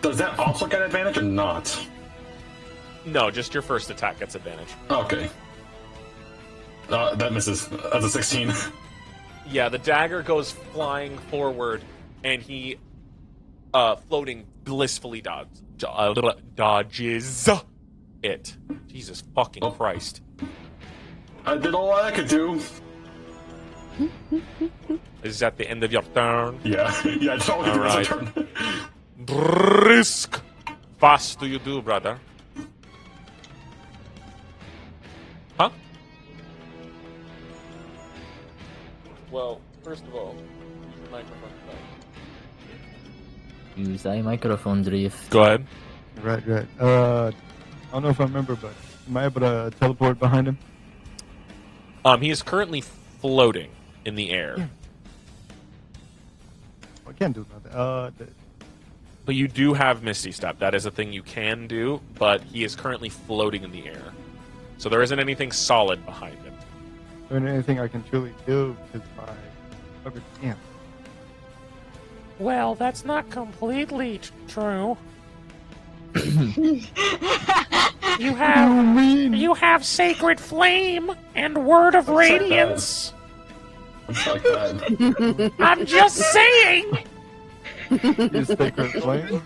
Does that also get advantage or not? No, just your first attack gets advantage. Okay. That misses. That's a 16. Yeah, the dagger goes flying forward, and he, floating blissfully dodges it. Jesus fucking Christ. I did all I could do. Is that the end of your turn? Yeah, I told you Alright. turn. Brisk. Fast do you do, brother? Huh? Well, first of all, use your microphone. Use a microphone drift. Go ahead. Right. I don't know if I remember, but am I able to teleport behind him? He is currently floating in the air. I can't do nothing. But you do have Misty Step. That is a thing you can do, but he is currently floating in the air. So there isn't anything solid behind him. There isn't anything I can truly do because my fucker can't. Well, that's not completely true. You have Sacred Flame and Word of Radiance. It's like that. I'm just saying. You Sacred Flame?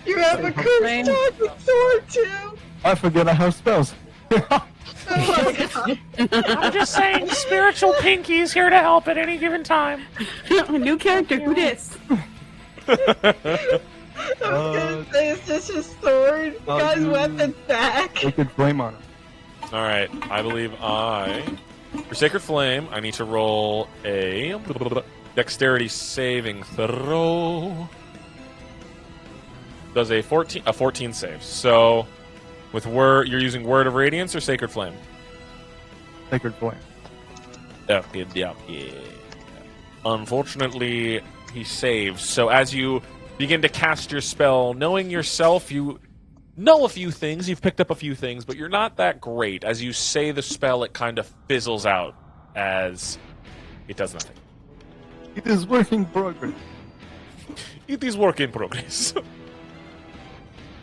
You have a cursed sword too. I forget I have spells. Oh my god. I'm just saying, Spiritual Pinky's here to help at any given time. New character, who dis? I was gonna say, is this his sword? You got his weapon back. Sacred Flame on him. Alright, I believe for Sacred Flame, I need to roll a Dexterity saving throw. Does a 14 save. So, with you're using Word of Radiance or Sacred Flame? Sacred Flame. Yeah. Unfortunately, he saves. So as you begin to cast your spell, knowing yourself, you know a few things. You've picked up a few things, but you're not that great. As you say the spell, it kind of fizzles out as it does nothing. It is work in progress. It is work in progress.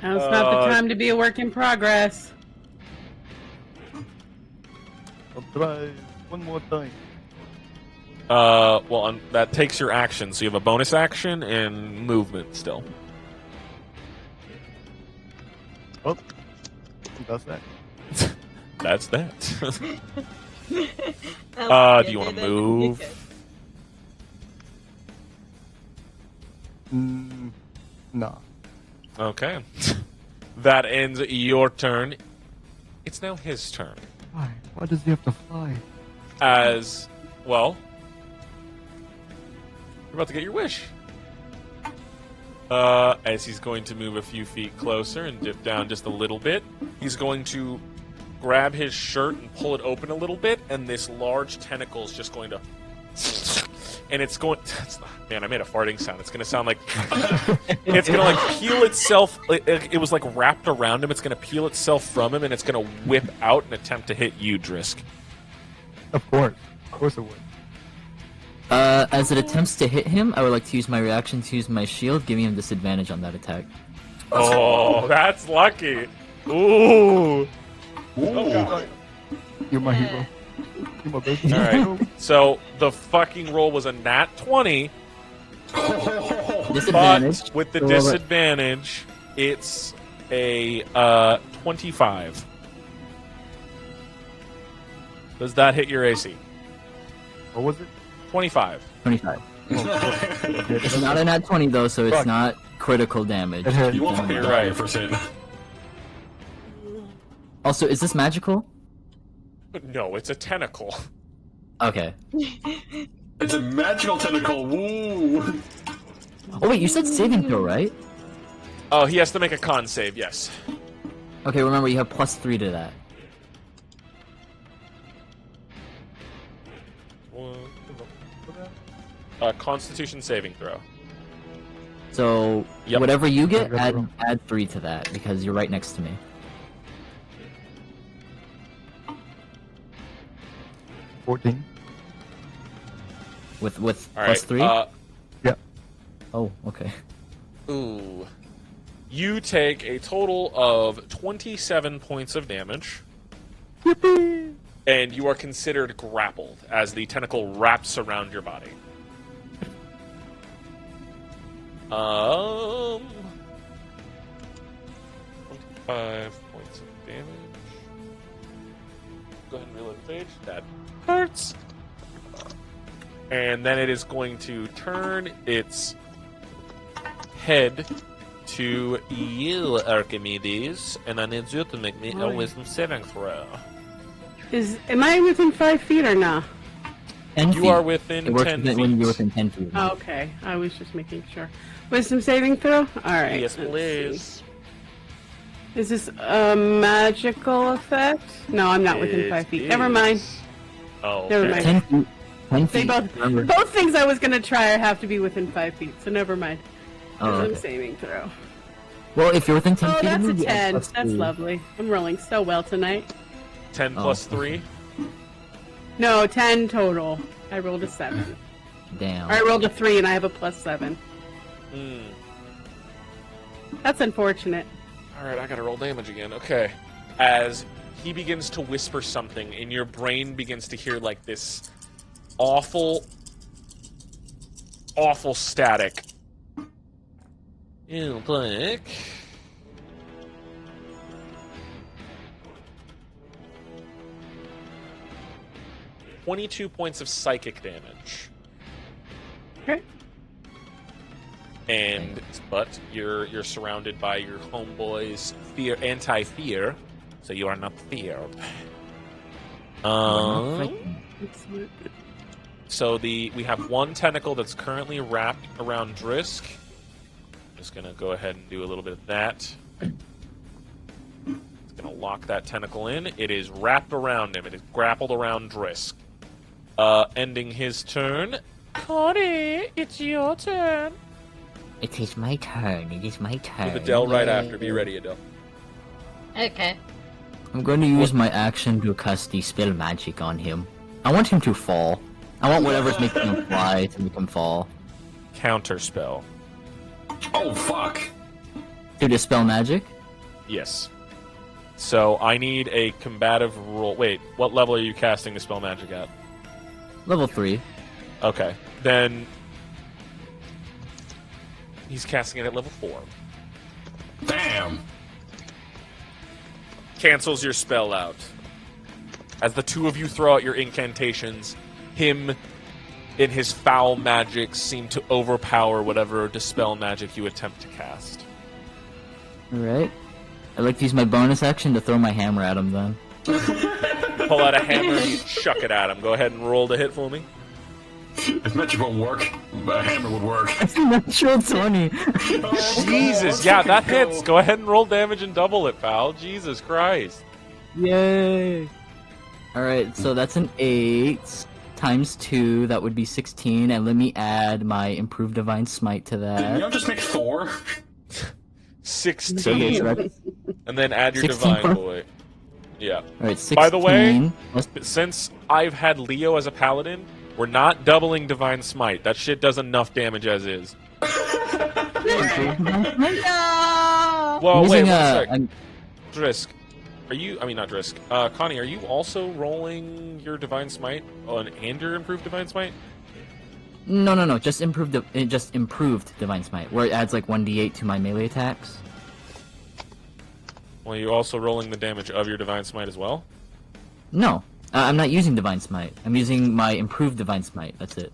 Now it's not the time to be a work in progress. I'll try one more time. Well, that takes your action, so you have a bonus action and movement still. Oh, that's that. That's that. Do you want to move? Nah. Okay. That ends your turn. It's now his turn. Why? Why does he have to fly? As, well, you're about to get your wish. As he's going to move a few feet closer and dip down just a little bit, he's going to grab his shirt and pull it open a little bit, and this large tentacle is just going to... And it's going... Man, I made a farting sound. It's going to sound like... It's going to, like, peel itself... It was, like, wrapped around him. It's going to peel itself from him, and it's going to whip out and attempt to hit you, Drisk. Of course it would. As it attempts to hit him, I would like to use my reaction to use my shield, giving him disadvantage on that attack. Oh, that's lucky. Ooh. You're my hero. You're my baby. All right. So the fucking roll was a nat 20. Disadvantage. But with the So roll it. disadvantage, it's a 25. Does that hit your AC? What was it? 25. 25. It's not a nat 20 though, so it's not critical damage. You won't fucking die your first hit. Also, is this magical? No, it's a tentacle. Okay. It's a magical tentacle. Woo! Oh wait, you said saving throw, right? Oh, he has to make a con save, yes. Okay, remember you have +3 to that. Constitution saving throw. So Yep. whatever you get, add 3 to that because you're right next to me. 14. With All right, +3? Yeah. Oh, okay. Ooh. You take a total of 27 points of damage. And you are considered grappled as the tentacle wraps around your body. 25 points of damage. Go ahead and reload the page. That hurts. And then it is going to turn its head to you, Archimedes, and I need you to make me a wisdom saving throw. Am I within 5 feet or not? 10 You feet. are within It works 10 when feet. you're within 10 feet. Oh, okay, I was just making sure. Wisdom saving throw? Alright. Yes, let's please. see. Is this a magical effect? No, I'm not within 5 feet. Never mind. Oh, Never okay. mind. 10 feet. 10 They feet. both remember. both things I was gonna try have to be within 5 feet, so never mind. Oh, Wisdom okay. saving throw. Well, if you're within 10 Oh, feet that's of a me, you add 10. +3. That's lovely. I'm rolling so well tonight. 10 Oh, plus okay. 3. No, 10 total. I rolled a 7. Damn. Or I rolled a 3 and I have a +7. Mm. That's unfortunate. Alright, I gotta roll damage again. Okay. As he begins to whisper something, and your brain begins to hear like this awful static. You take 22 points of psychic damage. Okay. But you're surrounded by your homeboys' anti-fear, so you are not feared. Excellent. So we have one tentacle that's currently wrapped around Drisk. Just gonna go ahead and do a little bit of that. It's gonna lock that tentacle in. It is wrapped around him. It is grappled around Drisk. Ending his turn. Connie, it's your turn. It is my turn. It is my turn. With Adele right after. Be ready, Adele. Okay. I'm going to use my action to cast Dispel Magic on him. I want him to fall. I want whatever's making him fly to make him fall. Counter spell. Oh, fuck. To Dispel Magic? Yes. So I need a combative roll. Wait, what level are you casting the spell magic at? Level 3. Okay. Then he's casting it at level 4. Damn. Cancels your spell out. As the two of you throw out your incantations, him and his foul magic seem to overpower whatever dispel magic you attempt to cast. Alright. I'd like to use my bonus action to throw my hammer at him then. Pull out a hammer and you chuck it at him. Go ahead and roll the hit for me. If magic won't work, a hammer would work. That's a natural 20. Jesus, yeah, that hits. Go ahead and roll damage and double it, pal. Jesus Christ. Yay! Alright, so that's an 8 times 2, that would be 16, and let me add my improved Divine Smite to You that. don't just make 4? 16. Okay, so that's And then add your 16 divine plus- boy. Yeah. alright, 16 By the way, plus- since I've had Leo as a paladin, we're not doubling divine smite. That shit does enough damage as is. No! Well, wait, using one a- sec. I'm- Drisk, are you? I mean, not Drisk. Connie, are you also rolling your divine smite and your improved divine smite? No. Just improved Divine Smite, where it adds like 1d8 to my melee attacks. Well, you're also rolling the damage of your Divine Smite as well? No, I'm not using Divine Smite. I'm using my improved Divine Smite. That's it.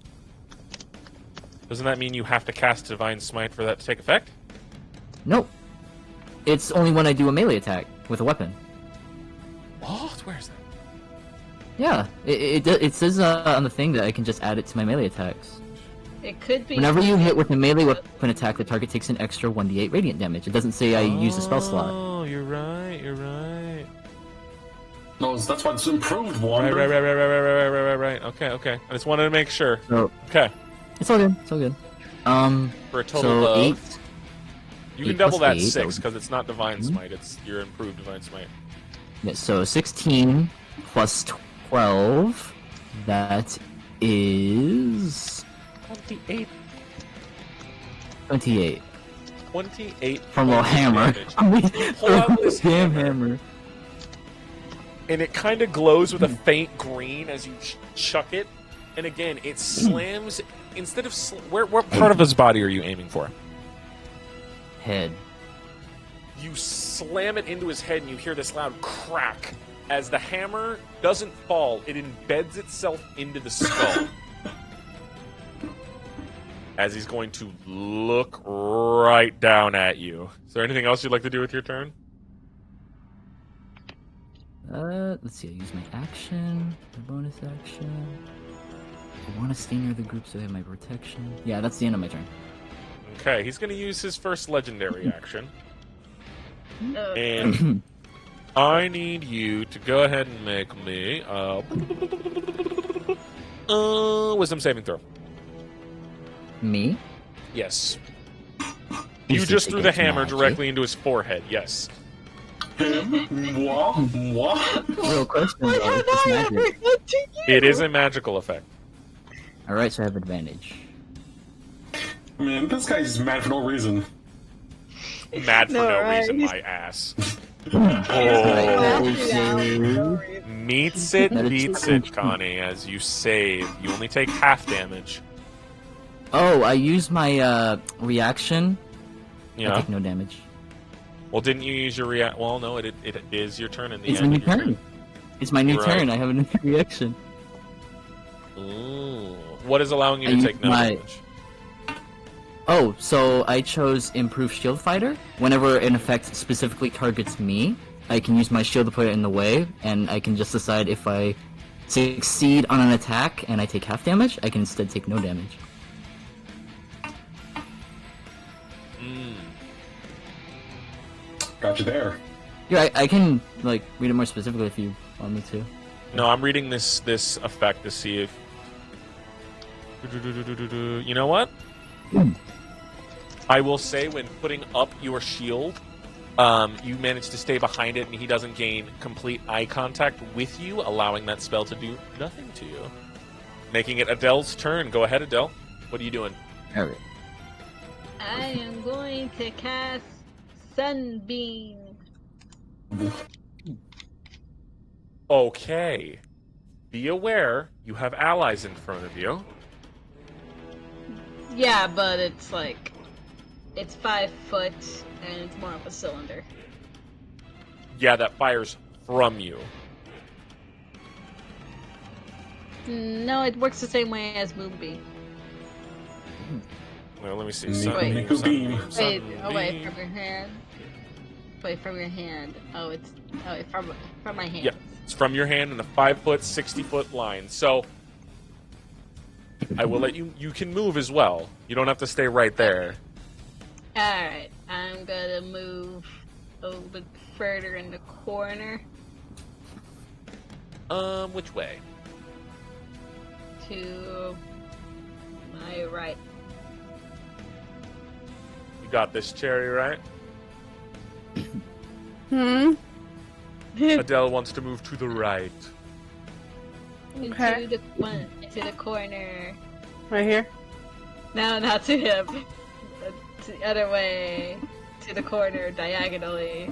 Doesn't that mean you have to cast Divine Smite for that to take effect? Nope. It's only when I do a melee attack with a weapon. What? Where is that? Yeah, it says on the thing that I can just add it to my melee attacks. It could be. Whenever you hit with a melee weapon attack, the target takes an extra 1d8 radiant damage. It doesn't say I use a spell slot. Oh, you're right. No, that's why it's improved, Wander. Right. Okay. I just wanted to make sure. So, okay. It's all good. For a total of 8. You can double that 6 because it's not Divine Smite. It's your improved Divine Smite. Yeah, so 16 plus 12. That is 28. 28. 28 from a hammer. Pull out this damn hammer. And it kind of glows with a faint green as you chuck it. And again, it slams instead of what part of his body are you aiming for? Head. You slam it into his head, and you hear this loud crack as the hammer doesn't fall; it embeds itself into the skull. As he's going to look right down at you. Is there anything else you'd like to do with your turn? Let's see. I use my action, my bonus action. I want to stay near the group so I have my protection. Yeah, that's the end of my turn. Okay, he's going to use his first legendary action. No. And I need you to go ahead and make me wisdom saving throw. Me? Yes. You just threw the hammer directly into his forehead, yes. What? Real question. What Though, have I ever magic. done to you? It is a magical effect. Alright, so I have advantage. Man, this guy's mad for no reason. Mad for no reason, He's... my ass. Oh. Meets it, beats it, Connie, as you save. You only take half damage. Oh, I use my reaction. Yeah. I take no damage. Well, didn't you use your react? Well, no, it is your turn in the It's end. my new of your turn. It's my new Right. turn. I have a new reaction. Ooh. What is allowing you to I take no use my- damage? Oh, so I chose Improved Shield Fighter. Whenever an effect specifically targets me, I can use my shield to put it in the way, and I can just decide if I succeed on an attack and I take half damage, I can instead take no damage. Got you there. Yeah, I can like read it more specifically if you want me to. No, I'm reading this effect to see if. You know what? I will say when putting up your shield, you manage to stay behind it, and he doesn't gain complete eye contact with you, allowing that spell to do nothing to you. Making it Adele's turn. Go ahead, Adele. What are you doing? Alright. I am going to cast Sunbeam. Okay. Be aware, you have allies in front of you. Yeah, but it's like... It's 5 foot, and it's more of a cylinder. Yeah, that fires from you. No, it works the same way as Moonbeam. Well, let me see. Wait. Beam. Wait, away from your hand. Wait, from your hand. Oh, from my hand. Yeah, it's from your hand in a 5 foot, 60-foot line. So I will let you. You can move as well. You don't have to stay right there. Alright, I'm gonna move a little bit further in the corner. Which way? To my right. You got this, Cherry, right? Adele wants to move to the right. Okay. Into the corner. Right here? No, not to him. To the other way. To the corner, diagonally.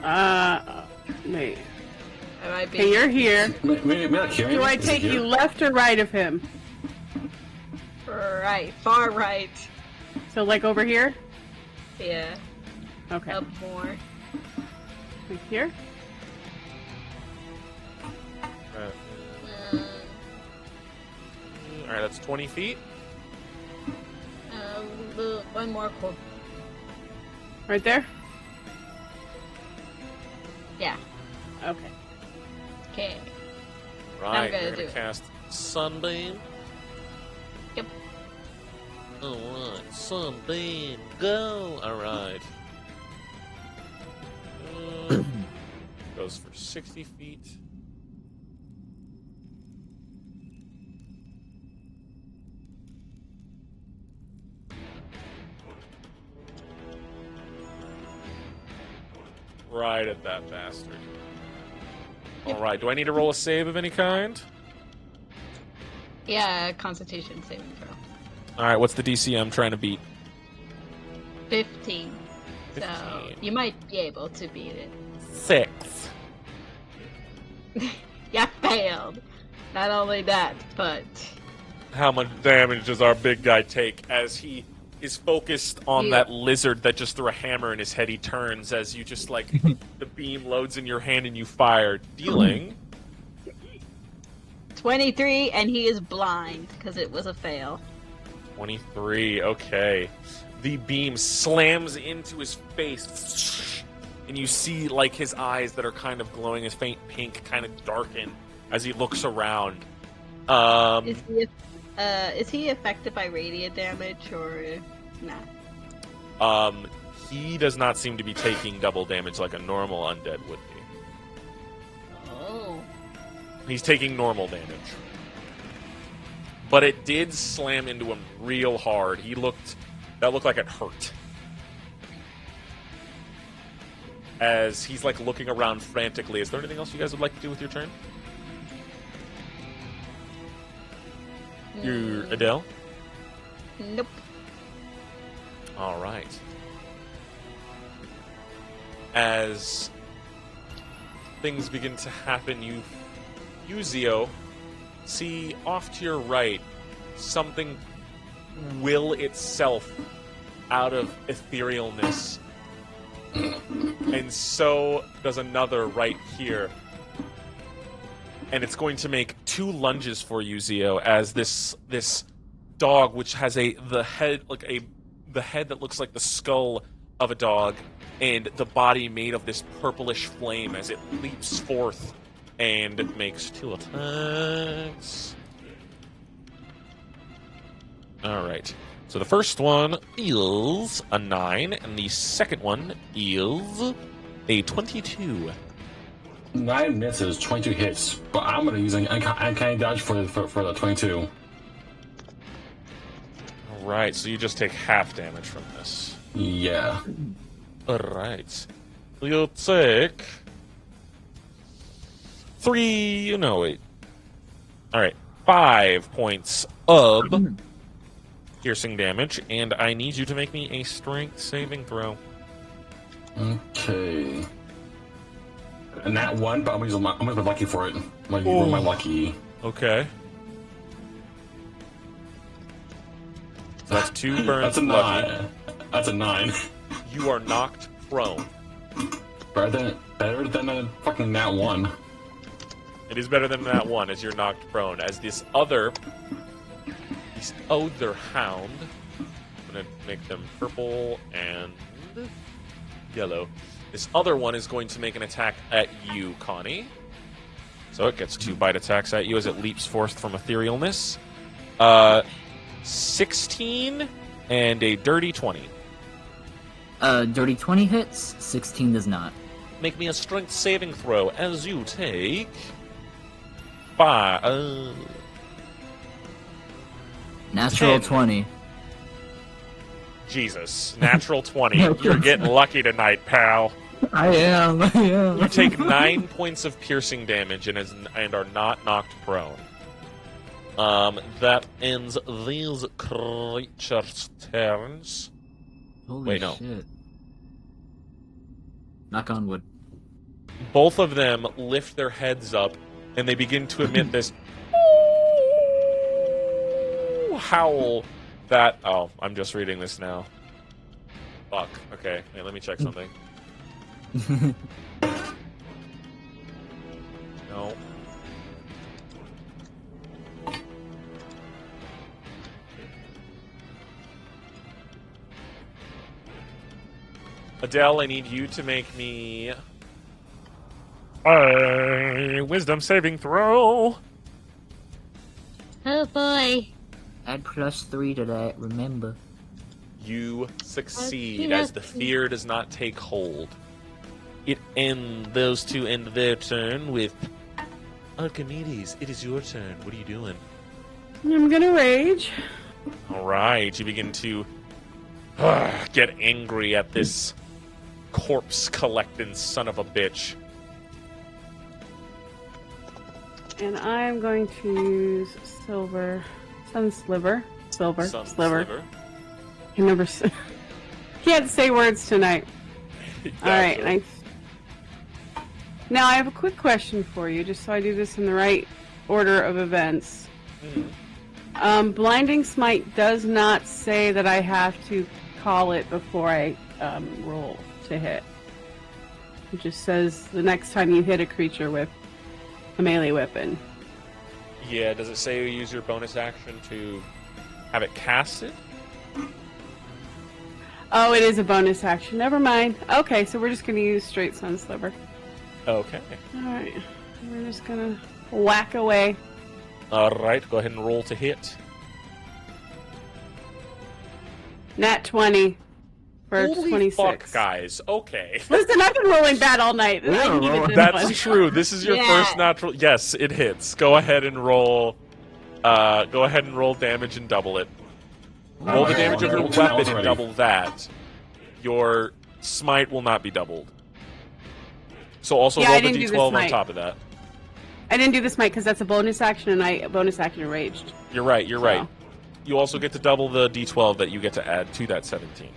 Wait. I might be. Okay, you're here. Wait, Do I take you left or right of him? Right, far right. So, like over here? Yeah. Okay. Up more. Like here? Alright, that's 20 feet. One more cool. Right there? Yeah. Okay. Okay. Right, gonna you're do gonna it. cast Sunbeam. Yep. Alright, Sunbeam, go! Alright. Goes for 60 feet. Right at that bastard. Alright, do I need to roll a save of any kind? Yeah, Constitution saving throw. Alright, what's the DC I'm trying to beat? 15. 15. So you might be able to beat it. 6. You failed. Not only that, but How much damage does our big guy take as he is focused on that lizard that just threw a hammer in his head? He turns as you just, like, the beam loads in your hand and you fire, dealing 23, and he is blind because it was a fail. 23. Okay. The beam slams into his face, and you see, like, his eyes that are kind of glowing as faint pink kind of darken as he looks around. Is he affected by radiant damage or nah? He does not seem to be taking double damage like a normal undead would be. Oh. He's taking normal damage. But it did slam into him real hard. That looked like it hurt. As he's, like, looking around frantically. Is there anything else you guys would like to do with your turn? Your Adele? Nope. All right. As things begin to happen, you Zio, see off to your right something will itself out of etherealness. And so does another right here. And it's going to make 2 lunges for you, Zio, as this dog, which has the head that looks like the skull of a dog, and the body made of this purplish flame as it leaps forth and makes 2 attacks. All right. So the first one is a 9, and the second one is a 22. 9 misses, 22 hits, but I'm gonna use an uncanny dodge for the 22. All right, so you just take half damage from this. Yeah. All right. You'll take 3. No, wait. All right, 5 points of piercing damage, and I need you to make me a strength saving throw. Okay. And that one, but I'm gonna be lucky for it. Like, roll my lucky. Okay. So that's 2 burns. That's a 9. Lucky. That's a 9. You are knocked prone. Better than a fucking nat 1. It is better than that one, as you're knocked prone. As this other hound, I'm gonna make them purple and yellow. This other one is going to make an attack at you, Connie. So it gets 2 bite attacks at you as it leaps forth from etherealness. 16 and a dirty 20. Dirty 20 hits, 16 does not. Make me a strength saving throw as you take 5. Natural 10. 20. Jesus. Natural 20. You're getting lucky tonight, pal. I am. You take 9 points of piercing damage and are not knocked prone. That ends these creatures' turns. Holy Wait, no. shit. Knock on wood. Both of them lift their heads up and they begin to emit this howl that... Oh, I'm just reading this now. Fuck. Okay, wait, let me check something. No. Adele, I need you to make me a wisdom saving throw. Oh boy. Add +3 to that, remember. You succeed as the fear does not take hold. Those two end their turn with Archimedes. It is your turn. What are you doing? I'm gonna rage. All right, you begin to get angry at this corpse collecting son of a bitch. And I'm going to use sun sliver. Can never can't say words tonight. All right, nice. Now I have a quick question for you, just so I do this in the right order of events. Blinding Smite does not say that I have to call it before I roll to hit. It just says the next time you hit a creature with a melee weapon. Yeah, does it say you use your bonus action to have it casted? Oh, it is a bonus action. Never mind. Okay, so we're just going to use straight Sun Sliver. Okay. Alright. We're just going to whack away. Alright, go ahead and roll to hit. Nat 20 for Holy 26. fuck, guys. Okay. Listen, I've been rolling bad all night. I needed this That's one. true. This is your first natural... Yes, it hits. Go ahead and roll... go ahead and roll damage and double it. Roll the damage of your weapon and double that. Your smite will not be doubled. So also roll the d12 on top of that. I didn't do the smite because that's a bonus action, and I bonus action raged. You're right, right. You also get to double the d12 that you get to add to that 17.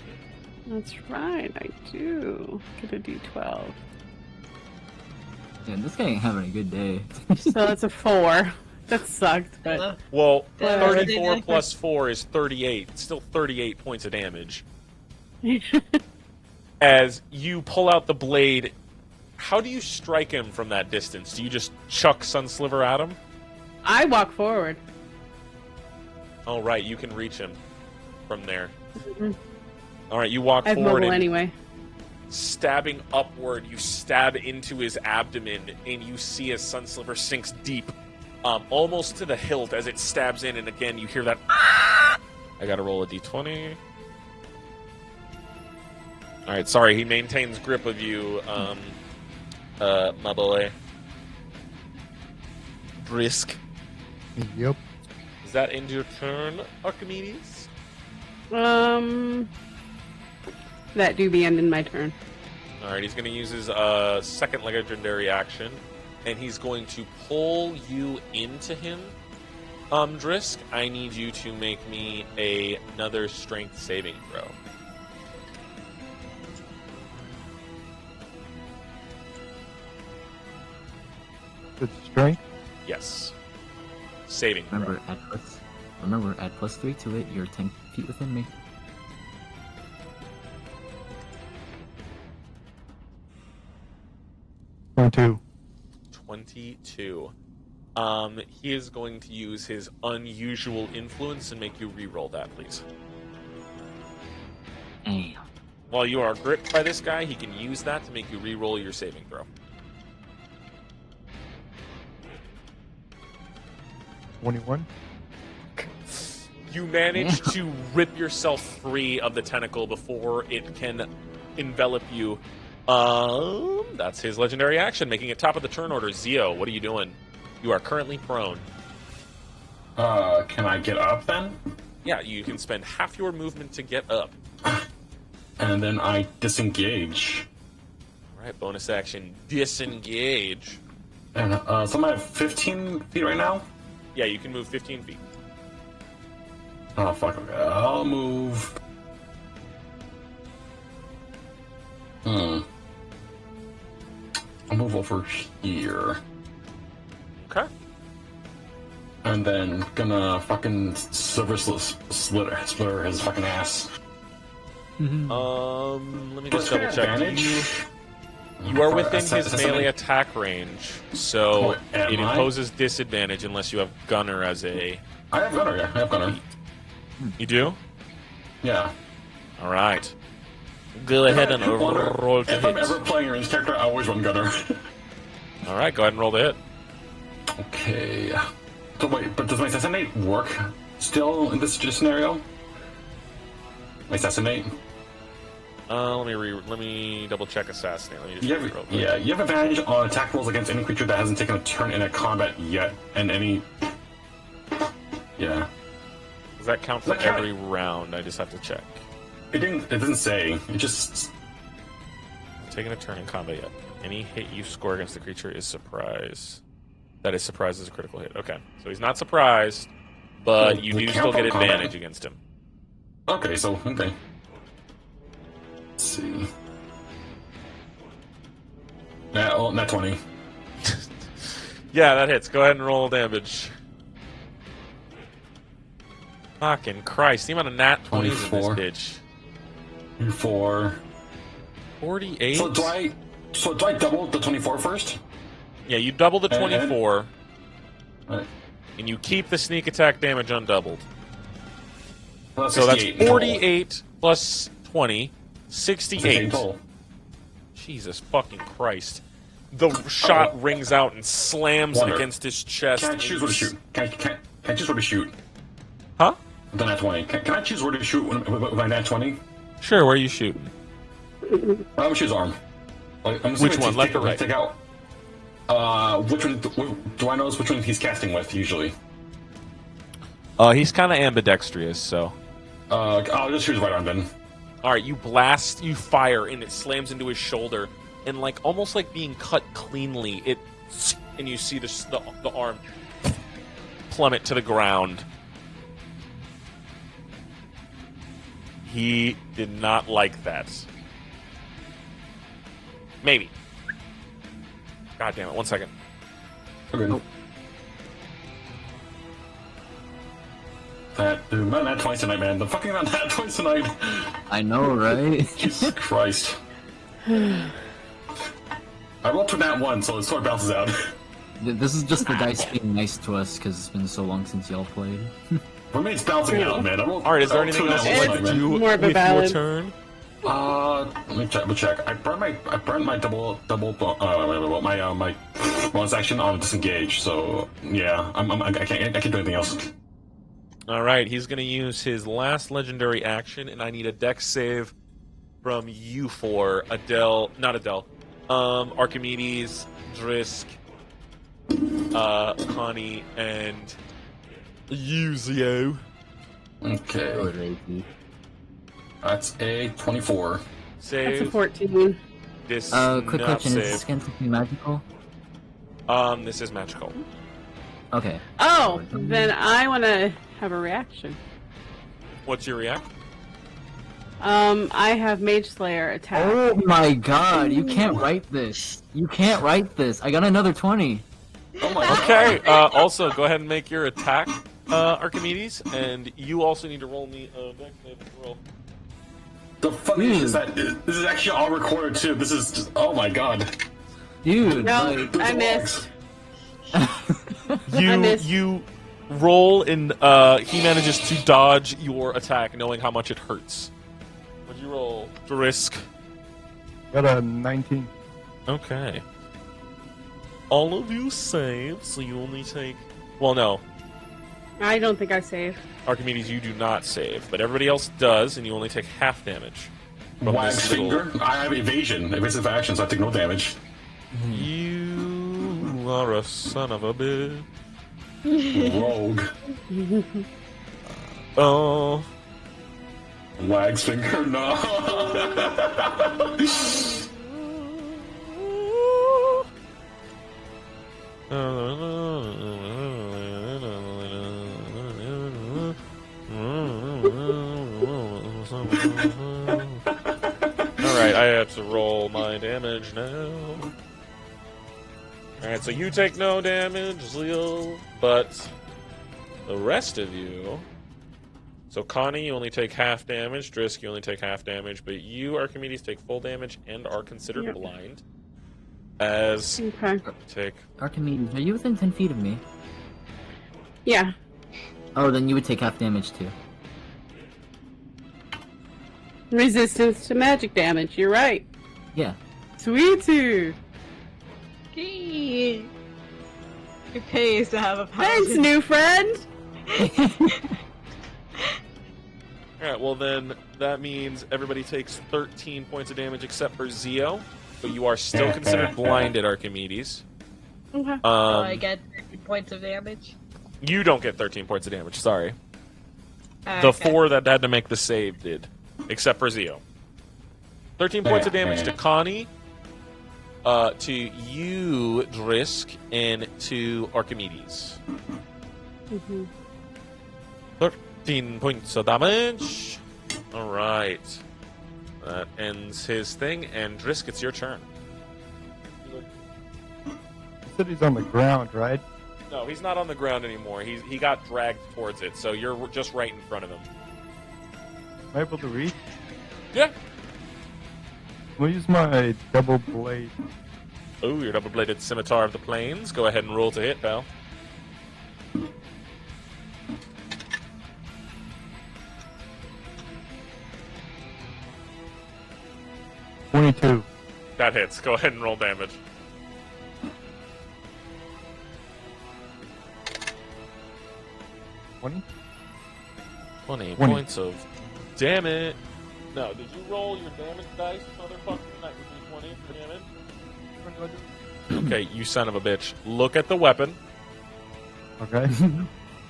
That's right, I do get a d12. Yeah, this guy ain't having a good day. So that's a 4. That sucked, but... Well, 34 plus 4 is 38. It's still 38 points of damage. As you pull out the blade, how do you strike him from that distance? Do you just chuck Sunsliver at him? I walk forward. Oh, right, you can reach him from there. Alright, you walk I have forward mobile anyway. Stabbing upward, you stab into his abdomen, and you see as Sunsliver sinks deep. Almost to the hilt as it stabs in, and again you hear that. I gotta roll a d20. Alright, sorry, he maintains grip of you, my boy. Brisk. Yep. Is that end your turn, Archimedes? That do be ending my turn. Alright, he's gonna use his second legendary action. And he's going to pull you into him. Drisk, I need you to make me another strength saving throw. Good strength? Yes. Saving throw. Remember, add +3 to it. You're 10 feet within me. Two. 22. He is going to use his unusual influence and make you re-roll that, please. Damn. While you are gripped by this guy, he can use that to make you re-roll your saving throw. 21. You manage to rip yourself free of the tentacle before it can envelop you. That's his legendary action, making it top of the turn order. Zio, what are you doing? You are currently prone. Can I get up then? Yeah, you can spend half your movement to get up. And then I disengage. Alright, bonus action, disengage. And, so I'm at 15 feet right now? Yeah, you can move 15 feet. Oh, fuck, okay. I'll move... I'll move over here. Okay. And then gonna fucking silver splitter his fucking ass. Let me just double check. You are within his melee attack range, so it imposes disadvantage unless you have Gunner as a... I have Gunner, yeah. I have Gunner. You do? Yeah. Alright. Go ahead and roll to hit. If I'm ever playing a ranged character, I always run Gunner. Alright, go ahead and roll to hit. Okay. So wait, but does my assassinate work still in this scenario? My assassinate? Let me double check assassinate. Let me just you have advantage on attack rolls against any creature that hasn't taken a turn in a combat yet, and any. Yeah. Does that count for every round? I just have to check. It didn't say. It just. Taking a turn in combat yet. Any hit you score against the creature is surprise. That is surprised as a critical hit. Okay, so he's not surprised, but you do still get advantage against him. Okay, so okay. Let's see. Nat 20. Yeah, that hits. Go ahead and roll damage. Fucking Christ, the amount of nat 20s in this bitch. 4. 48? So do I double the 24 first? Yeah, you double the 24. And you keep the sneak attack damage undoubled. Well, so that's 48 plus 20. 68. Jesus fucking Christ. The shot rings out and slams against his chest. Can I choose where to shoot? Can I choose where to shoot? Huh? With the nat 20. Can I choose where to shoot with my nat 20? Sure, where are you shooting? I'm gonna choose arm. Which one, left or right? Take out. Which one do I know which one he's casting with usually? He's kind of ambidextrous, so. I'll just choose right arm then. All right, you fire, and it slams into his shoulder, and almost like being cut cleanly. And you see the arm plummet to the ground. He did not like that. Maybe. God damn it! 1 second. Okay. Oh. That twice tonight, man. The fucking amount that twice tonight. I know, right? Jesus Christ. I rolled to that one, so it sort of bounces out. This is just the dice being nice to us because it's been so long since y'all played. For me, it's bouncing out, man. Alright, is there anything else you'd like to do with your turn? Let me check. I burned my double my bonus action on disengage. So yeah, I can't do anything else. All right, he's gonna use his last legendary action, and I need a dex save from you four. Archimedes, Drisk, Connie, and Yuzio. Okay. That's a 24. Save. That's a 14. This quick question, is this against something magical? This is magical. Okay. Oh, then I want to have a reaction. What's your react? I have Mage Slayer attack. Oh my god, you can't write this. You can't write this. I got another 20. Oh my god. Okay, also, go ahead and make your attack, Archimedes, and you also need to roll me a dex save roll. The funny thing is that this is actually all recorded too. This is just, oh my god. Dude, no, I missed. You roll and he manages to dodge your attack, knowing how much it hurts. What'd you roll? Drisk. Got a 19. Okay. All of you save, so you only take. Well, no. I don't think I save. Archimedes, you do not save, but everybody else does, and you only take half damage. Wax finger? I have evasion, evasive action, so I take no damage. You are a son of a bitch. Rogue. Oh. Wags finger, no. Alright, I have to roll my damage now. Alright, so you take no damage, Leo, but The rest of you... So Connie, you only take half damage. Drisk, you only take half damage. But you, Archimedes, take full damage and are considered blind. As... Okay. Take... Archimedes, are you within 10 feet of me? Yeah. Oh, then you would take half damage too. Resistance to magic damage, you're right. Yeah. Sweetie! Gee. It pays to have a Thanks, paladin. new friend! Alright, well then, that means everybody takes 13 points of damage except for Zio. But you are still considered blinded, Archimedes. Okay. So I get 30 points of damage. You don't get 13 points of damage, sorry. Okay. The 4 that had to make the save did. Except for Zio. 13 points of damage to Connie, to you, Drisk, and to Archimedes. 13 points of damage. Alright. That ends his thing, and Drisk, it's your turn. You said he's on the ground, right? No, he's not on the ground anymore. He got dragged towards it, so you're just right in front of him. Am I able to reach? Yeah. I'll use my double blade. Oh, your double-bladed scimitar of the plains. Go ahead and roll to hit, pal. $22. That hits. Go ahead and roll damage. $20? 20 20. points of damage. No, did you roll your damage dice, motherfucker? Not your D20 for damage? Okay, you son of a bitch. Look at the weapon. Okay.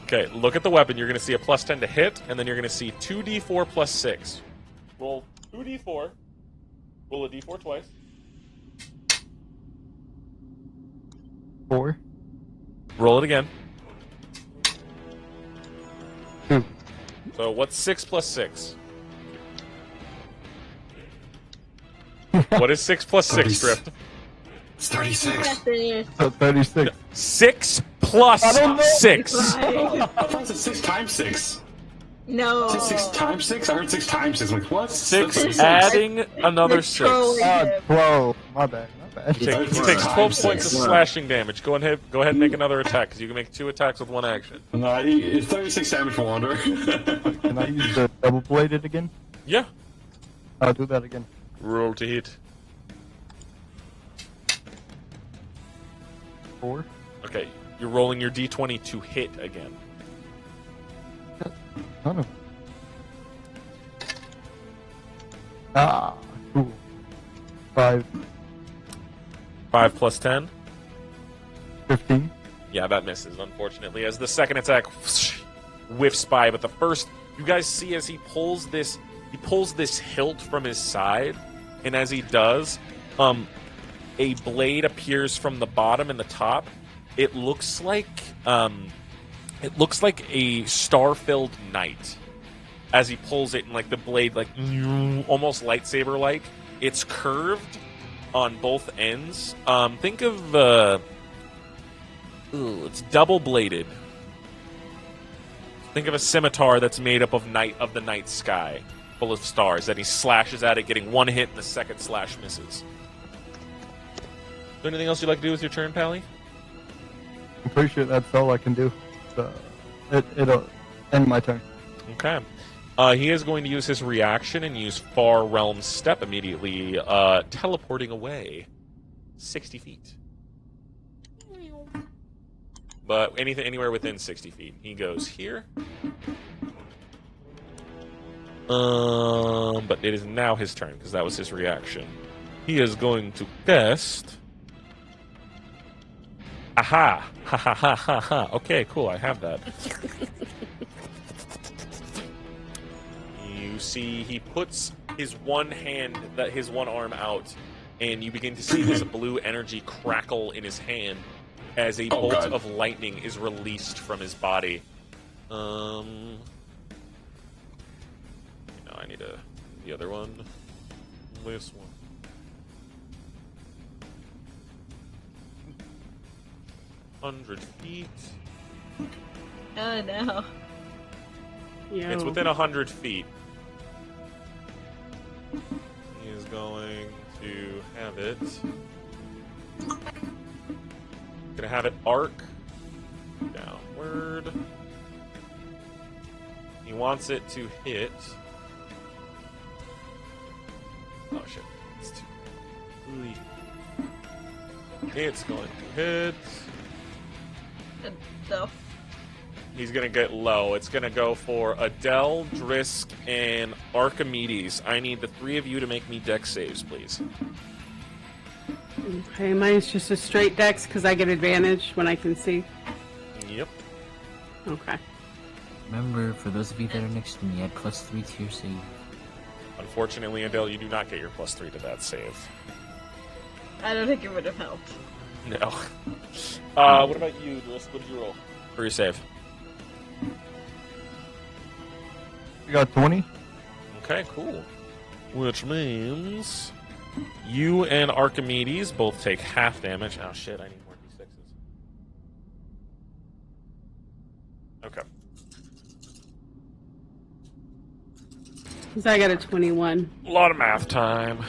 Okay, look at the weapon. You're going to see a plus 10 to hit, and then you're going to see 2d4 plus 6. Roll 2d4. Roll a d4 twice. 4. Roll it again. 2. So what's 6 plus 6? What is 6 plus 6, Drift? It's 36. So 36. 6 plus 6. I thought it said 6 times 6. No. Is it 6 times 6? I heard 6 times 6. I'm like, what? 6 adding another 6. Trolling. 12. My bad. He takes 12 points of slashing damage. Go ahead and make another attack, because you can make 2 attacks with 1 action. No, it's 36 damage for Wander. Can I use the double bladed again? Yeah. I'll do that again. Roll to hit. 4. Okay, you're rolling your d20 to hit again. Son of... Ah, cool. 5. 5 plus 10? 15. Yeah, that misses, unfortunately, as the second attack whiffs by, but the first, you guys see as he pulls this hilt from his side, and as he does, a blade appears from the bottom and the top. It looks like a star-filled knight as he pulls it, and like the blade, like almost lightsaber-like. It's curved on both ends. Think of it's double-bladed. Think of a scimitar that's made up of the night sky, full of stars. Then he slashes at it, getting 1 hit, and the second slash misses. Is there anything else you'd like to do with your turn, Parley? I'm pretty sure that's all I can do. So it'll end my turn. Okay. He is going to use his reaction and use Far Realm Step immediately, teleporting away 60 feet. But anywhere within 60 feet. He goes here. But it is now his turn, because that was his reaction. He is going to cast... Aha! Ha ha ha ha ha. Okay, cool, I have that. You see, he puts his one arm out, and you begin to see this blue energy crackle in his hand as a bolt of lightning is released from his body. I need the other one. This one. ...100 feet. Oh no. It's within 100 feet. He is going to have it. Gonna have it arc downward. He wants it to hit. Oh shit. It's too. It's going to hit. He's gonna get low. It's gonna go for Adele, Drisk, and Archimedes. I need the three of you to make me dex saves, please. Okay, mine's just a straight dex because I get advantage when I can see. Yep. Okay. Remember, for those of you that are next to me, add +3 to your save. Unfortunately, Adele, you do not get your +3 to that save. I don't think it would have helped. No. What about you, Drisk? What did you roll for your save? You got 20? Okay, cool. Which means you and Archimedes both take half damage. Oh shit, I need more d6s. Okay. Because I got a 21. A lot of math time.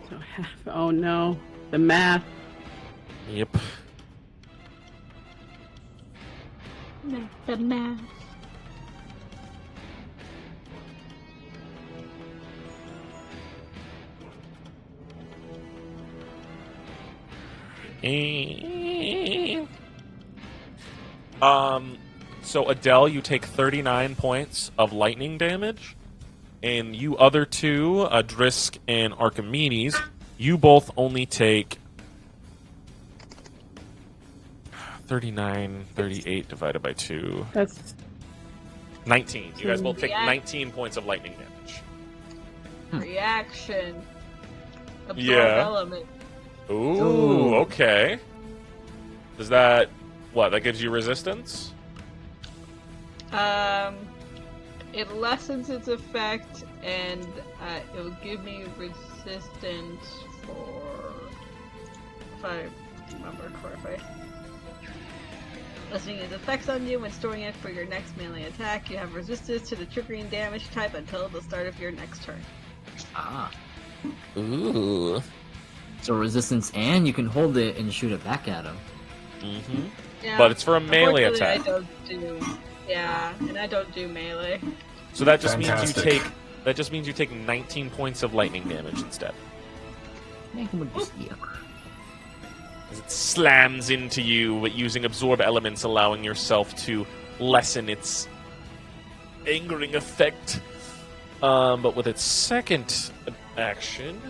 So half. Oh no. The math. Yep. The math. So Adele, you take 39 points of lightning damage, and you other two, Drisk and Archimedes, you both only take 39, 38 divided by 2. That's 19. You guys both take 19 points of lightning damage. Reaction. Absorb Yeah. element. Ooh, okay. Does that... What, that gives you resistance? It lessens its effect, and it will give me resistance for... If I remember correctly. Lessening its effects on you when storing it for your next melee attack. You have resistance to the triggering damage type until the start of your next turn. Ah. Ooh. So resistance, and you can hold it and shoot it back at him. Mm-hmm. Yeah, But it's for a melee unfortunately, attack. I don't do... Yeah, and I don't do melee. So that just means Fantastic. you take 19 points of lightning damage instead. Make him with this here. As it slams into you, but using absorb elements, allowing yourself to lessen its angering effect. But with its second action,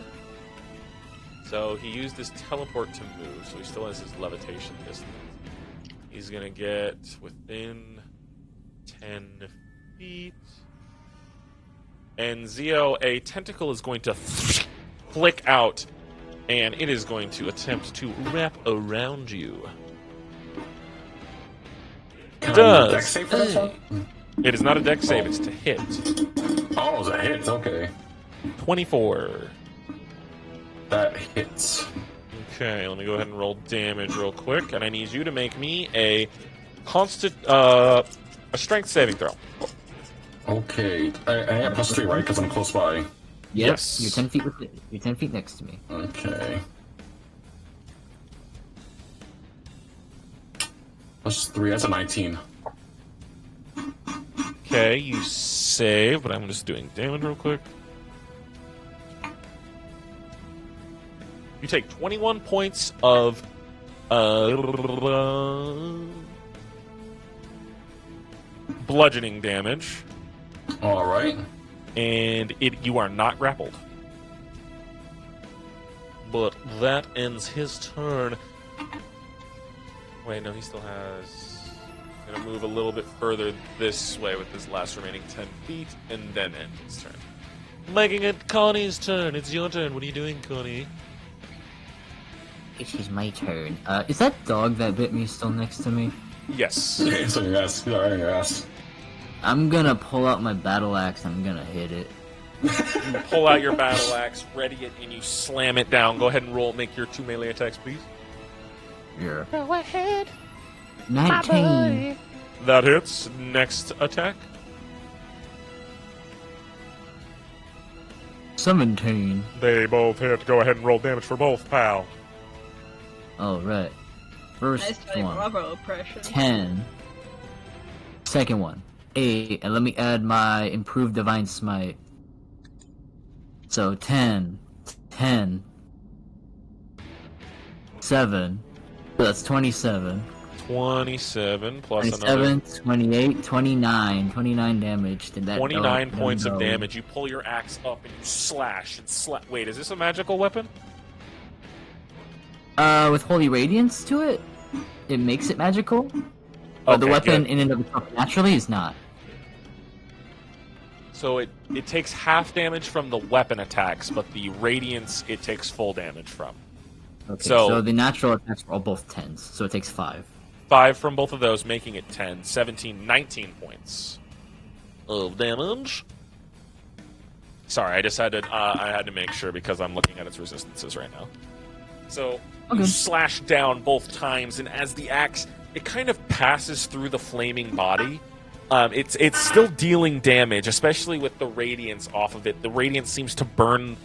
so he used his teleport to move, so he still has his levitation distance. He's gonna get within 10 feet. And Zio, a tentacle is going to flick out, and it is going to attempt to wrap around you. Can Does. I use a dex save for this one? It is not a dex save, it's to hit. Oh, it's a hit. Okay. 24. That hits. Okay, let me go ahead and roll damage real quick, and I need you to make me a a strength saving throw. Okay. I have +3, right? Because I'm close by. Yep. Yes. You're 10 feet. You're 10 feet next to me. Okay. +3, that's a 19. Okay, you save, but I'm just doing damage real quick. You take 21 points of bludgeoning damage, Alright. and you are not grappled. But that ends his turn. Wait, no, he still has... I'm going to move a little bit further this way with his last remaining 10 feet, and then end his turn. Making it Connie's turn. It's your turn. What are you doing, Connie? It is my turn. Is that dog that bit me still next to me? Yes. Okay, it's on your ass. He's alright on your ass. I'm gonna pull out my battle axe. I'm gonna hit it. You pull out your battle axe, ready it, and you slam it down. Go ahead and roll. Make your 2 melee attacks, please. Yeah. Go ahead. 19. That hits. Next attack. 17. They both hit. Go ahead and roll damage for both, pal. Alright. First Nice Johnny one. Bravo impression. 10. Second one. 8. And let me add my improved Divine Smite. So 10. 10. 7. So that's 27. 27 plus 27, another 28, 29. 29 damage. Did that 29 go? points of No. damage. You pull your axe up and you slash and slap. Wait, is this a magical weapon? With Holy Radiance to it, it makes it magical. But the Okay, weapon good. in and of itself naturally is not. So it takes half damage from the weapon attacks, but the radiance it takes full damage from. Okay, So- so the natural attacks are all both 10s, so it takes 5. 5 from both of those, making it 10, 17, 19 points of damage. Sorry, I just had to. I had to make sure because I'm looking at its resistances right now. So you Okay. slash down both times, and as the axe, it kind of passes through the flaming body. It's still dealing damage, especially with the radiance off of it. The radiance seems to burn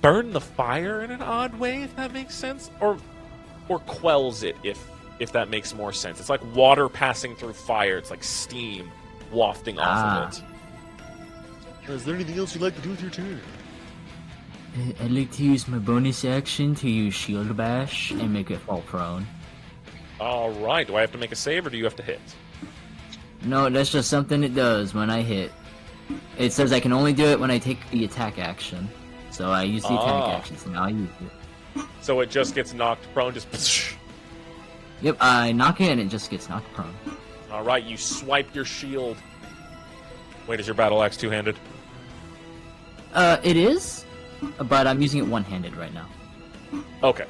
the fire in an odd way, if that makes sense, or quells it, if that makes more sense. It's like water passing through fire. It's like steam wafting off of it. Is there anything else you'd like to do with your turn? I'd like to use my bonus action to use Shield Bash and make it fall prone. All right. Do I have to make a save, or do you have to hit? No, that's just something it does when I hit. It says I can only do it when I take the attack action. So I use the attack action, so now I use it. So it just gets knocked prone, just... Yep, I knock it and it just gets knocked prone. All right, you swipe your shield. Wait, is your battle axe two-handed? It is, but I'm using it one-handed right now. Okay.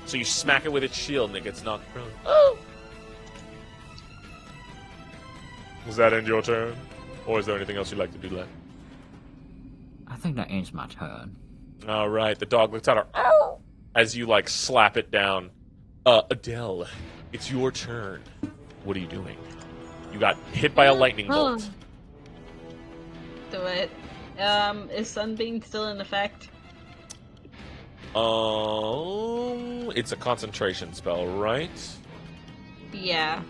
So you smack it with its shield and it gets knocked prone. Oh! Does that end your turn? Or is there anything else you'd like to do left? I think that ends my turn. All right, the dog looks at her as you, like, slap it down. Adele, it's your turn. What are you doing? You got hit by a lightning bolt. Do it. Is Sunbeam still in effect? It's a concentration spell, right? Yeah.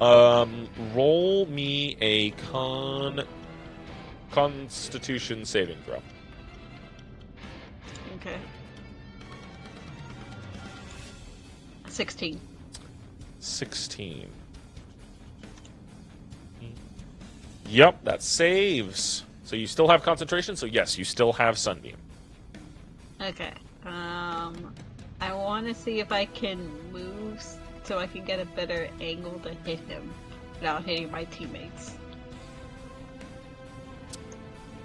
Roll me a Constitution saving throw. Okay. 16. 16. Yep, that saves. So you still have concentration, so yes, you still have Sunbeam. Okay. I want to see if I can move so I can get a better angle to hit him without hitting my teammates.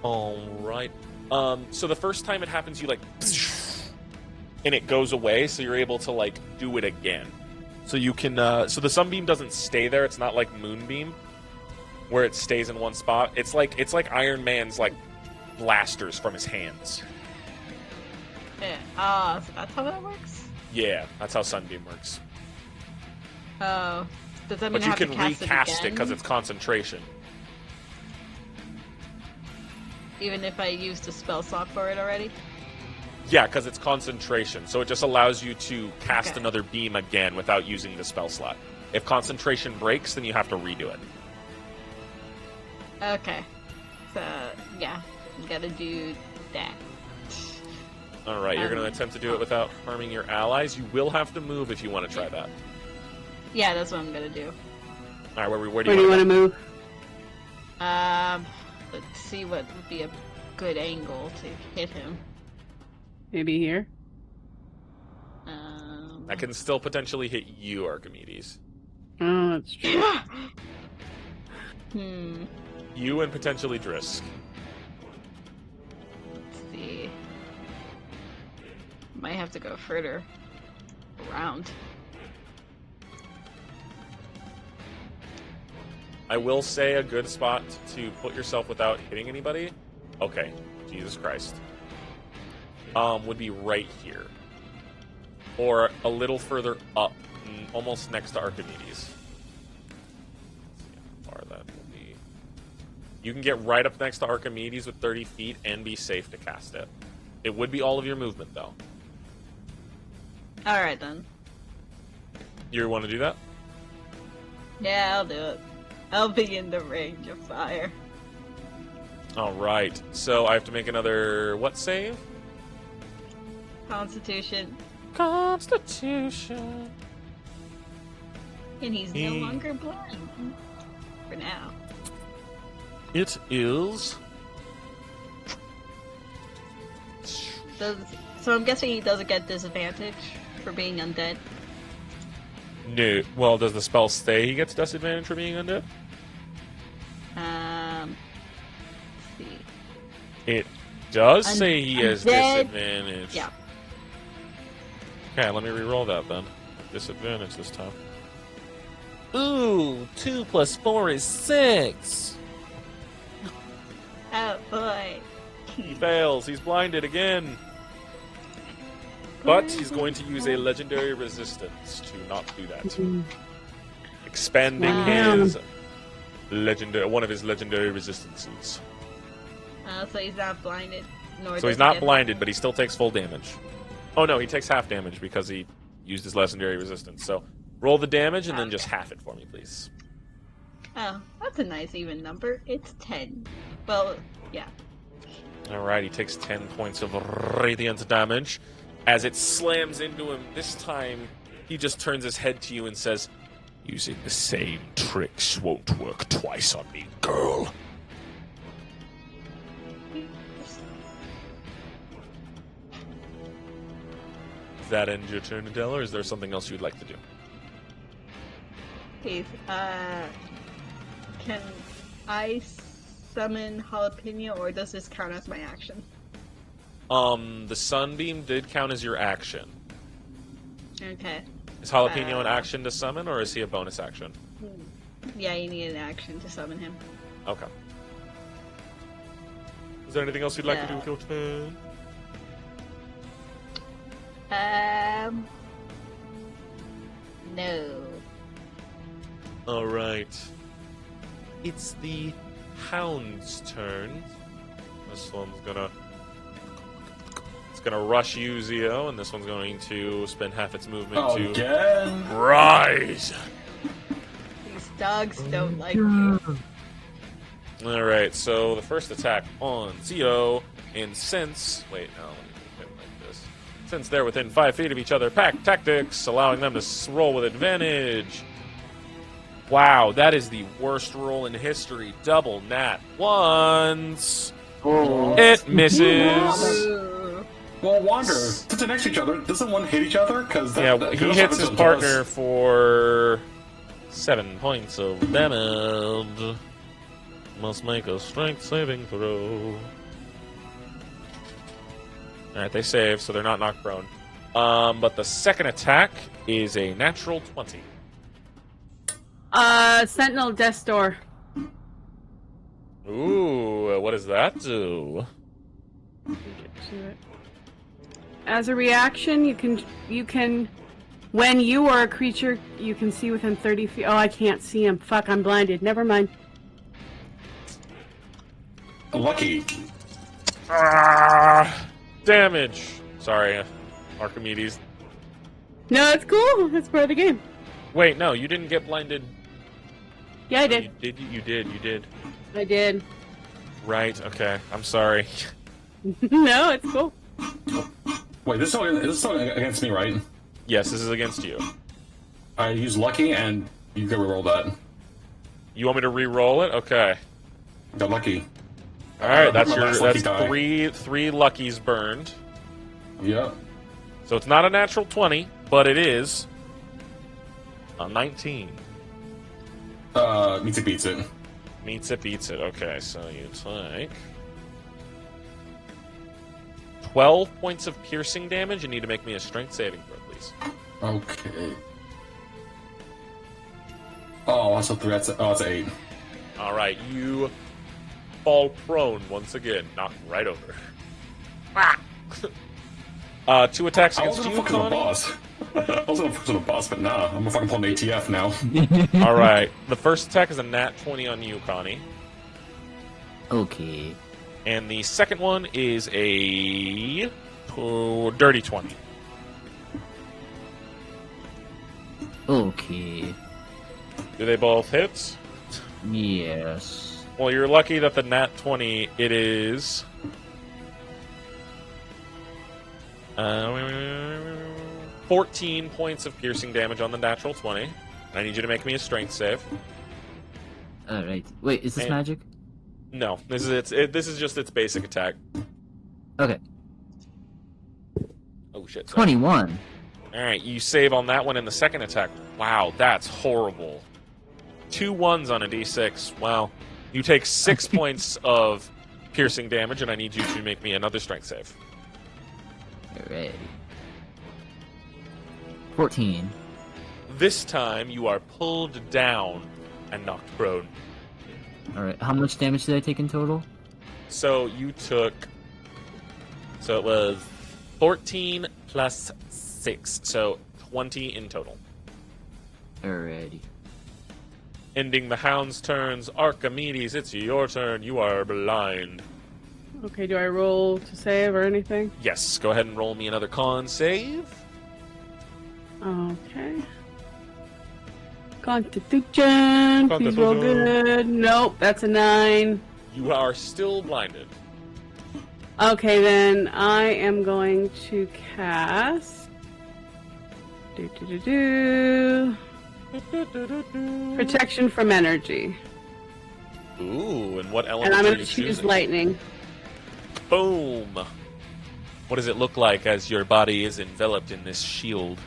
Alright. So the first time it happens, you, like, and it goes away, so you're able to, like, do it again. So you can, so the Sunbeam doesn't stay there. It's not like Moonbeam, where it stays in one spot. It's like Iron Man's, like, blasters from his hands. Yeah. So that's how that works? Yeah, that's how Sunbeam works. Oh. Does that mean But I you have can to cast recast it because again? it's concentration. Even if I used a spell slot for it already? Yeah, because it's concentration, so it just allows you to cast Okay. another beam again without using the spell slot. If concentration breaks, then you have to redo it. Okay. So, yeah. You gotta do that. Alright, you're going to attempt to do it without harming your allies. You will have to move if you want to try that. Yeah, that's what I'm gonna do. Alright, where do Where you do you want want to move? Let's see what would be a good angle to hit him. Maybe here. I can still potentially hit you, Archimedes. Oh, that's true. You and potentially Drisk. Let's see. Might have to go further around. I will say a good spot to put yourself without hitting anybody. Okay, Jesus Christ. Would be right here. Or a little further up almost next to Archimedes. Let's see how far that will be. You can get right up next to Archimedes with 30 feet and be safe to cast it. It would be all of your movement, though. Alright then. You want to do that? Yeah, I'll do it. I'll be in the range of fire. Alright, so I have to make another what save? Constitution. Constitution. And he's no longer blind. For now. It is... So I'm guessing he doesn't get disadvantage for being undead? No. Well, does the spell say he gets disadvantage for being undead? Let's see. It does say he has disadvantage. Yeah. Okay, let me re-roll that then. Disadvantage this time. Ooh, 2 + 4 is 6. Oh boy. He fails. He's blinded again. But he's going to use a legendary resistance to not do that. Expanding his one of his legendary resistances. So he's not blinded. So he's not blinded, but he still takes full damage. Oh no, he takes half damage because he used his legendary resistance. So roll the damage and then just half it for me, please. Oh, that's a nice even number. It's 10. Well, yeah. Alright, he takes 10 points of radiant damage. As it slams into him, this time he just turns his head to you and says, "Using the same tricks won't work twice on me, girl." Does that end your turn, Adele, or is there something else you'd like to do? Please, can I summon Jalapeno, or does this count as my action? The Sunbeam did count as your action. Okay. Is Jalapeno an action to summon, or is he a bonus action? Yeah, you need an action to summon him. Okay. Is there anything else you'd like to do with your turn? No. Alright. It's the Hound's turn. This one's gonna rush you, Zio, and this one's going to spend half its movement to rise. These dogs don't like you. Alright, so the first attack on Zio, and since... Wait, no, let me put it like this. Since they're within 5 feet of each other, pack tactics, allowing them to roll with advantage. Wow, that is the worst roll in history. Double nat once. Oh. It misses. Well, Wander, since they're next to each other, doesn't one hit each other? He hits his partner for 7 points of damage. Must make a strength saving throw. Alright, they save, so they're not knocked prone. But the second attack is a natural 20. Sentinel Death Door. Ooh, what does that do? As a reaction, you can, when you are a creature, you can see within 30 feet. Oh, I can't see him. Fuck, I'm blinded. Never mind. Lucky. Damage. Sorry, Archimedes. No, it's cool. That's part of the game. Wait, no, you didn't get blinded. Yeah, I did. You did. I did. Right, okay. I'm sorry. No, it's cool. Wait, this is still against me, right? Yes, this is against you. I use Lucky, and you can reroll that. You want me to re-roll it? Okay. Got Lucky. Alright, that's three luckies burned. Yep. So it's not a natural 20, but it is a 19. Meets it, beats it. Meets it, beats it. Okay, so you take 12 points of piercing damage. You need to make me a strength saving throw, please. Okay. Oh, that's a 3. That's an 8. Alright, you fall prone once again, knocked right over. 2 attacks against you, Connie. I was gonna focus on the boss, but nah, I'm gonna fucking pull an ATF now. All right. The first attack is a nat 20 on you, Connie. Okay. And the second one is a dirty 20. Okay. Do they both hit? Yes. Well, you're lucky that the nat 20, it is... 14 points of piercing damage on the natural 20. I need you to make me a strength save. Alright. Wait, is this magic? No, this is just its basic attack. Okay. Oh shit. Sorry. 21. Alright, you save on that one in the second attack. Wow, that's horrible. 2 1s on a d6. Wow. You take 6 points of piercing damage, and I need you to make me another strength save. Alright. 14. This time, you are pulled down and knocked prone. Alright, how much damage did I take in total? So you took... So it was 14 plus 6, so 20 in total. Alrighty. Ending the hound's turns. Archimedes, it's your turn. You are blind. Okay, do I roll to save or anything? Yes, go ahead and roll me another con save. Okay. Constitution. Please roll good. Nope, that's a 9. You are still blinded. Okay, then I am going to cast. Protection from energy. Ooh, and what element And I'm are going you to choose choosing? lightning. Boom. What does it look like as your body is enveloped in this shield?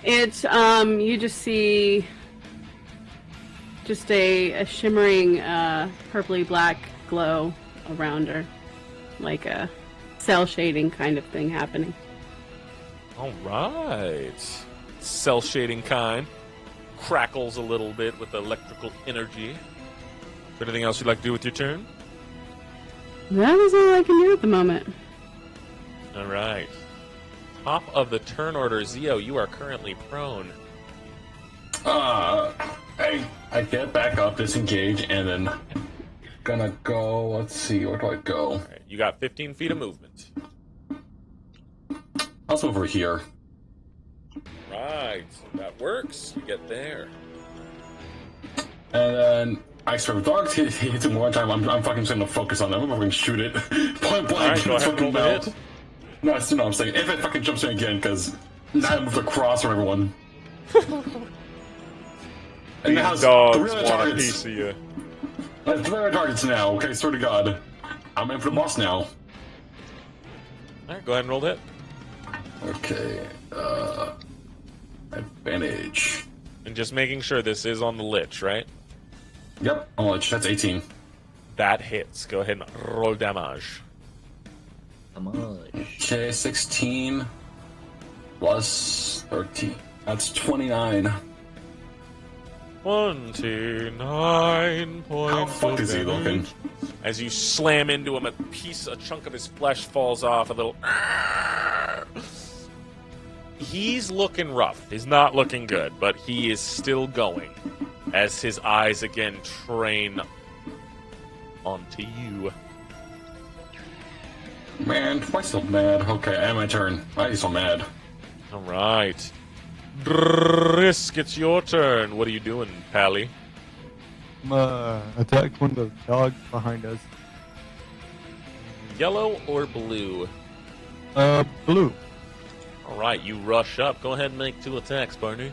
It's you just see just a shimmering purpley black glow around her, like a cell shading kind of thing happening. All right. Cell shading kind. Crackles a little bit with electrical energy. Anything else you'd like to do with your turn? That is all I can do at the moment. All right. Top of the turn order, Zio, you are currently prone. I get back up, disengage, and then gonna go. Let's see, where do I go? All right, you got 15 feet of movement. I'll move over here. Right, that works. You get there. And then I sort of dog hits him one time. I'm fucking just gonna focus on that. I'm gonna shoot it. Point blank. All right, go ahead and roll the hit. No, I still know what I'm saying. If it fucking jumps in again, because now I moved across from everyone. And now These dogs 3 other want a targets. piece of you. I have 3 other targets now. Okay, swear to God. I'm in for the boss now. All right, go ahead and roll the hit. Okay. Advantage. And just making sure this is on the lich, right? Yep, that's 18. That hits. Go ahead and roll damage. Okay, 16 plus 13. That's 29. 29 points. How fucked is he looking? As you slam into him, a chunk of his flesh falls off. A little. He's looking rough. He's not looking good, but he is still going. As his eyes again train onto you. Man, why so mad? Okay, I have my turn. Why are you so mad? All right. Drisk, it's your turn. What are you doing, Parley? Attack one of the dogs behind us. Yellow or blue? Blue. All right, you rush up. Go ahead and make 2 attacks, partner.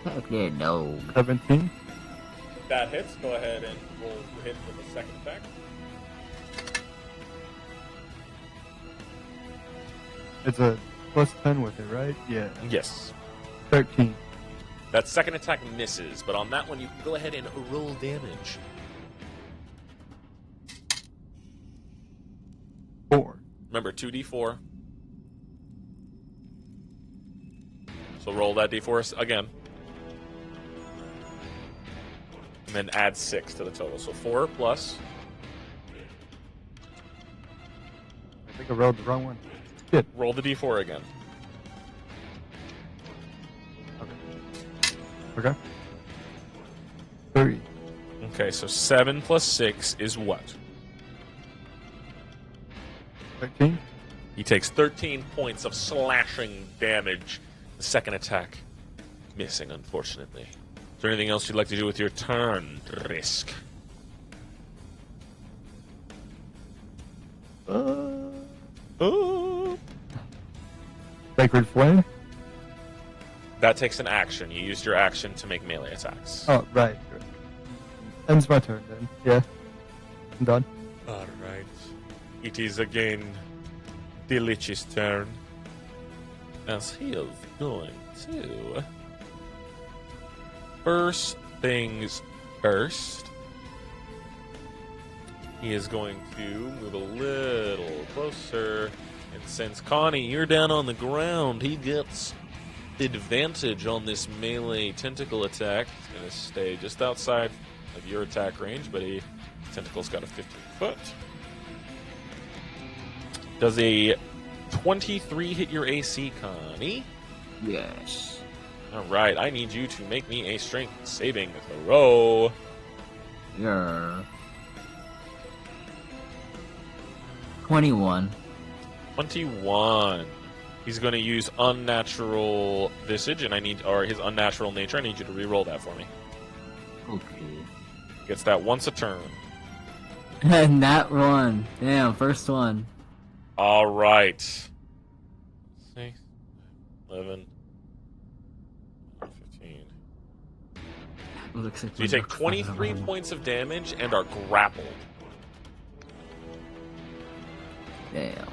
Okay, no. 17. That hits. Go ahead and roll the hit for the second attack. It's a plus 10 with it, right? Yeah. Yes. 13. That second attack misses, but on that one you can go ahead and roll damage. 4. Remember, 2d4. So roll that d4 again. And then add 6 to the total. So 4 plus think I rolled the wrong one. Shit. Roll the d4 again. Okay. 3. Okay, so 7 plus 6 is what? 13. He takes 13 points of slashing damage. The second attack missing, unfortunately. Is there anything else you'd like to do with your turn, Risk? Sacred Flame? That takes an action. You used your action to make melee attacks. Oh, right. Ends my turn then. Yeah. I'm done. Alright. It is again Delich's turn. As he is going to... First things first. He is going to move a little closer. And since Connie, you're down on the ground, he gets advantage on this melee tentacle attack. He's going to stay just outside of your attack range, but tentacle's got a 15-foot. Does a 23 hit your AC, Connie? Yes. Alright, I need you to make me a strength saving throw. Yeah. 21. 21. He's going to use unnatural visage, and his unnatural nature. I need you to re-roll that for me. Okay. Gets that once a turn. And that one. Damn, first one. All right. 6, 11, 15. Looks like So you take 23 points of damage and are grappled. Damn.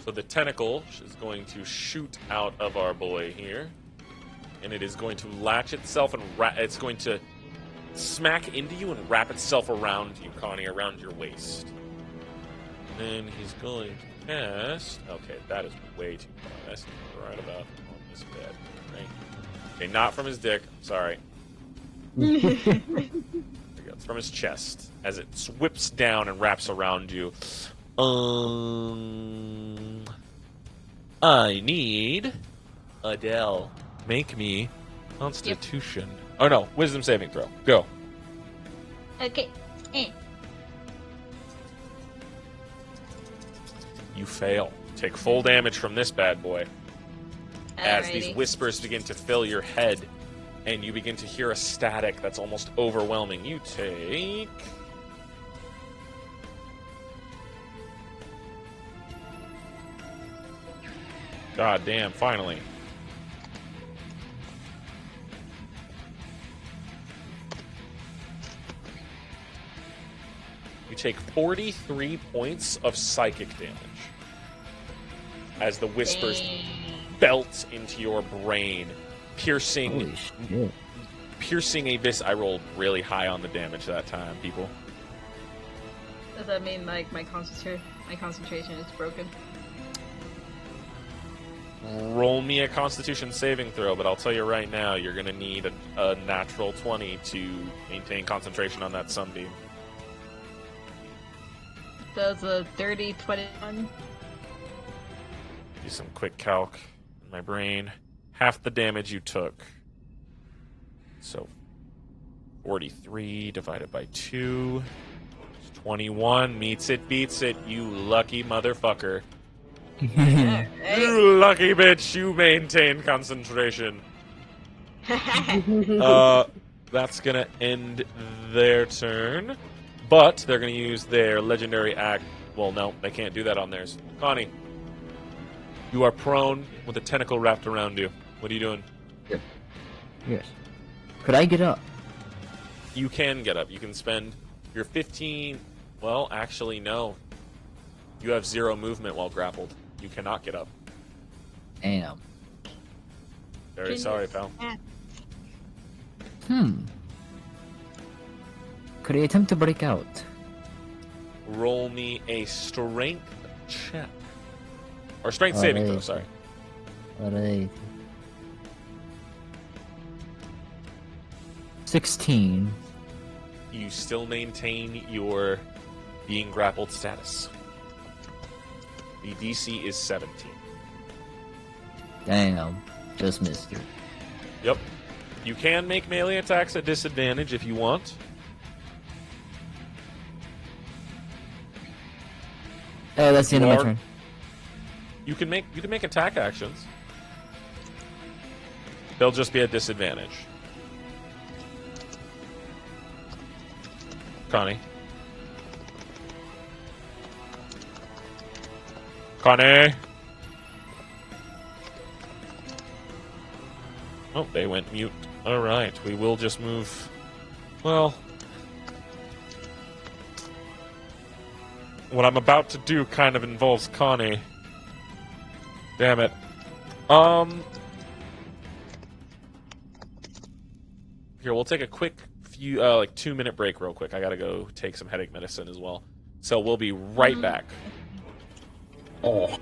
So the tentacle is going to shoot out of our boy here, and it is going to latch itself and it's going to smack into you and wrap itself around you, Connie, around your waist. And then he's going to cast... Okay, that is way too far. That's right about on this bed. Right? Okay, not from his dick. Sorry. There we go. It's from his chest as it whips down and wraps around you. I need Adele. Make me Constitution. Yep. Oh no, Wisdom saving throw. Go. Okay. You fail. Take full damage from this bad boy. As Alrighty. these whispers begin to fill your head, and you begin to hear a static that's almost overwhelming. You take... God damn, finally. You take 43 points of psychic damage as the whispers belt into your brain, piercing I rolled really high on the damage that time, people. Does that mean like my concentration is broken? Roll me a Constitution saving throw, but I'll tell you right now, you're going to need a natural 20 to maintain concentration on that sunbeam. Does a 30-21? Do some quick calc in my brain. Half the damage you took. So, 43 divided by 2. 21 meets it, beats it, you lucky motherfucker. You lucky bitch, you maintain concentration. That's gonna end their turn. But they're gonna use their legendary act. Well, no, they can't do that on theirs. Connie, you are prone with a tentacle wrapped around you. What are you doing? Yes. Could I get up? You can get up. You can spend your 15... Well, actually, no. You have 0 movement while grappled. You cannot get up. Damn. Very sorry, pal. Could I attempt to break out? Roll me a strength check. Or strength saving throw, sorry. Alright. 16. You still maintain your being grappled status. The DC is 17. Damn, just missed it. Yep. You can make melee attacks at disadvantage if you want. That's the end of my turn. You can make attack actions. They'll just be at disadvantage. Connie. Connie! Oh, they went mute. Alright, we will just move... Well... What I'm about to do kind of involves Connie. Damn it. Here, we'll take a quick few, 2-minute break real quick. I gotta go take some headache medicine as well. So we'll be right back. Oh.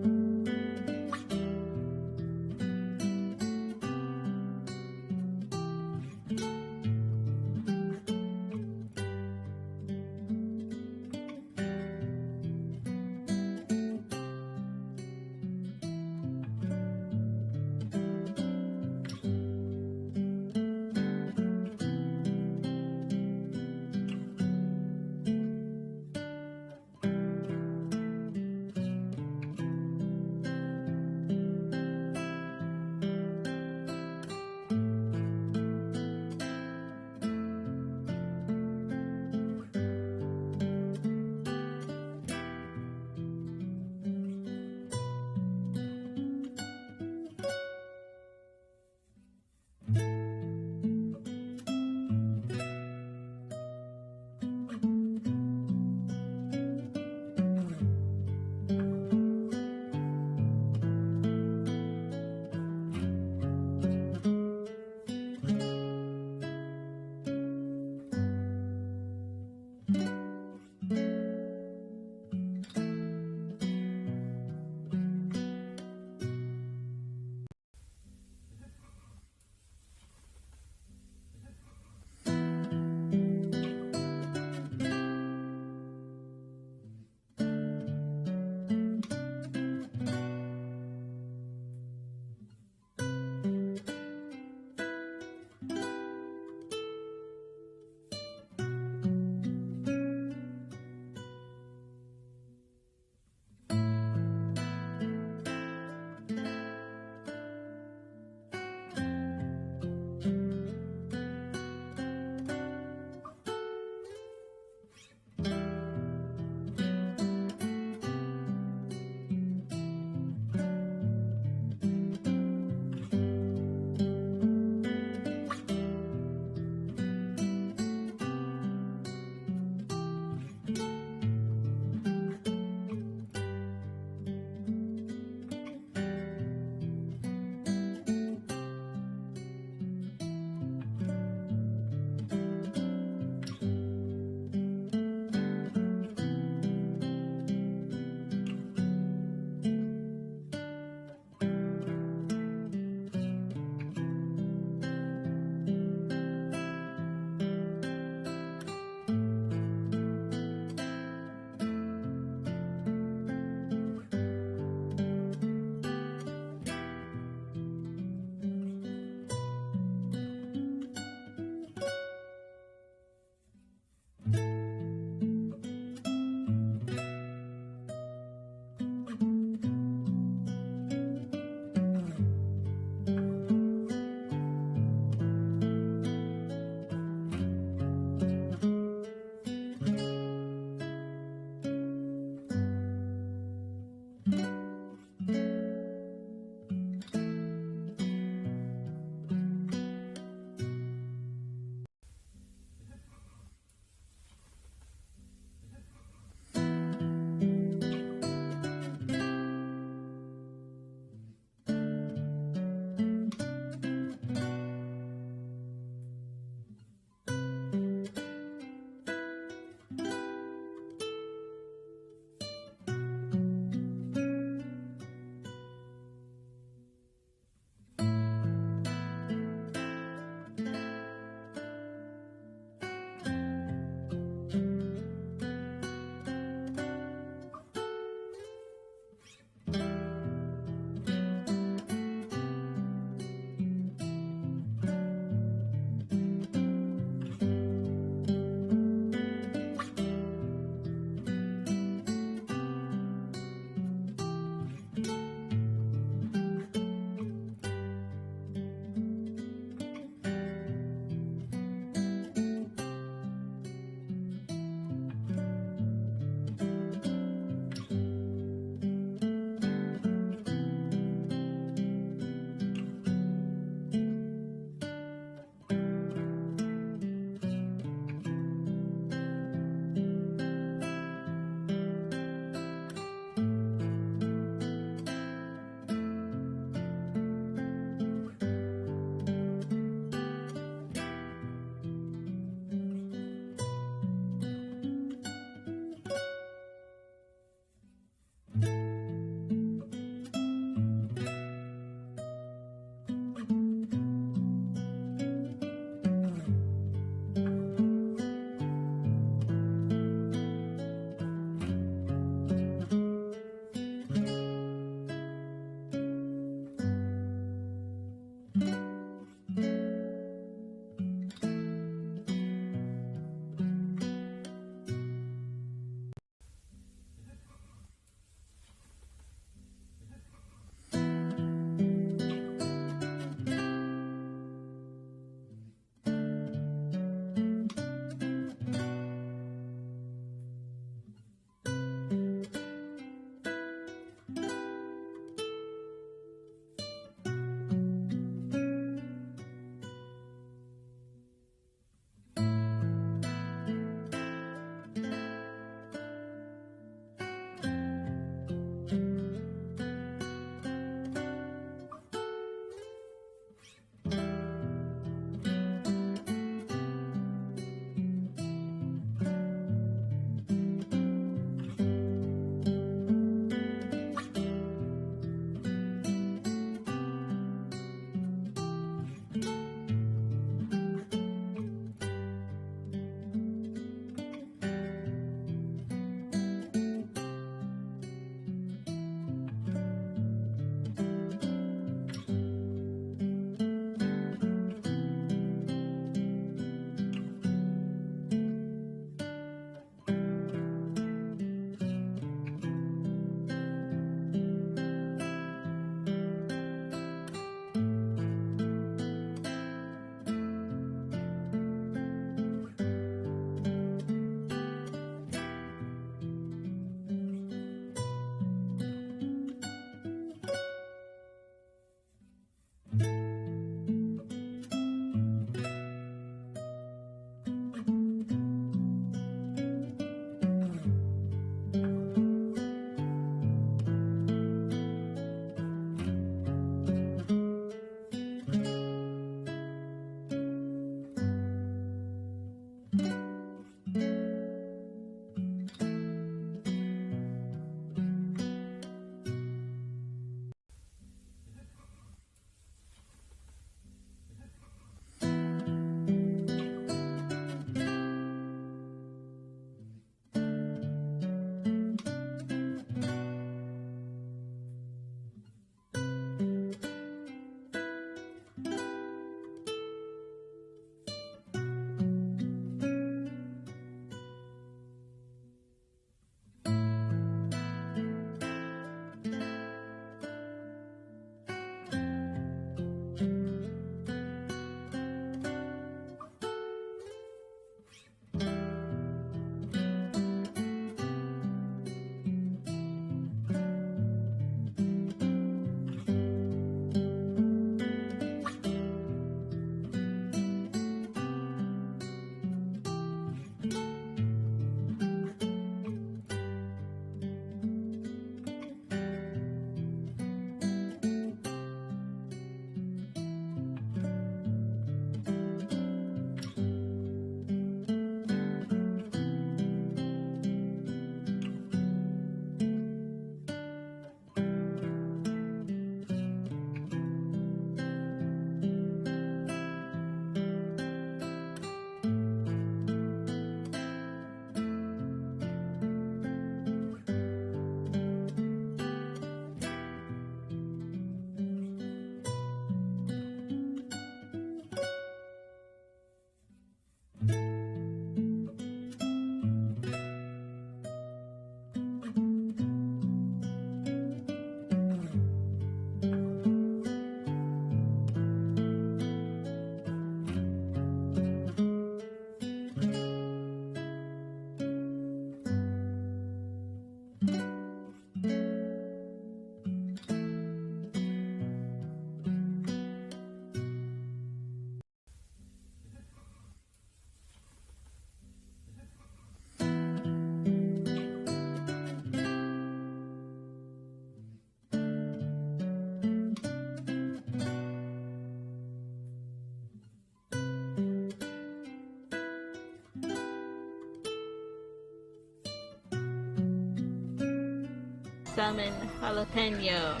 summon Jalapeno.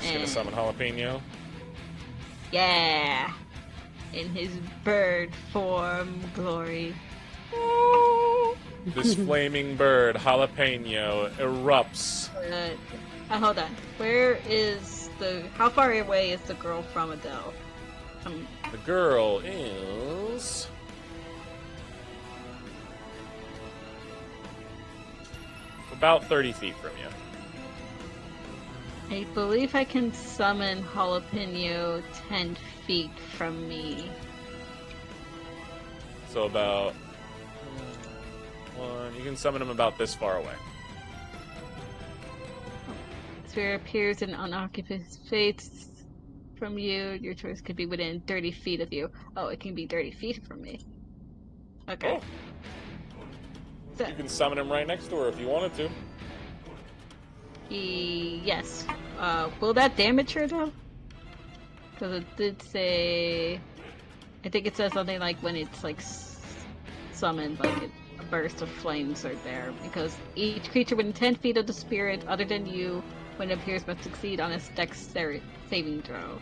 Just gonna summon Jalapeno. Yeah. In his bird form glory. This flaming bird, Jalapeno, erupts. Hold on. How far away is the girl from Adele? The girl is... about 30 feet from you. I believe I can summon Jalapeno 10 feet from me. So about... you can summon him about this far away. Sphere appears in unoccupied space from you. Your choice could be within 30 feet of you. Oh, it can be 30 feet from me. Okay. Oh. So, you can summon him right next to her if you wanted to. Yes. Will that damage her, though? Because it did say... I think it says something like when it's, like, summoned, like, a burst of flames are there. Because each creature within 10 feet of the spirit, other than you, when it appears, must succeed on a dexterity saving throw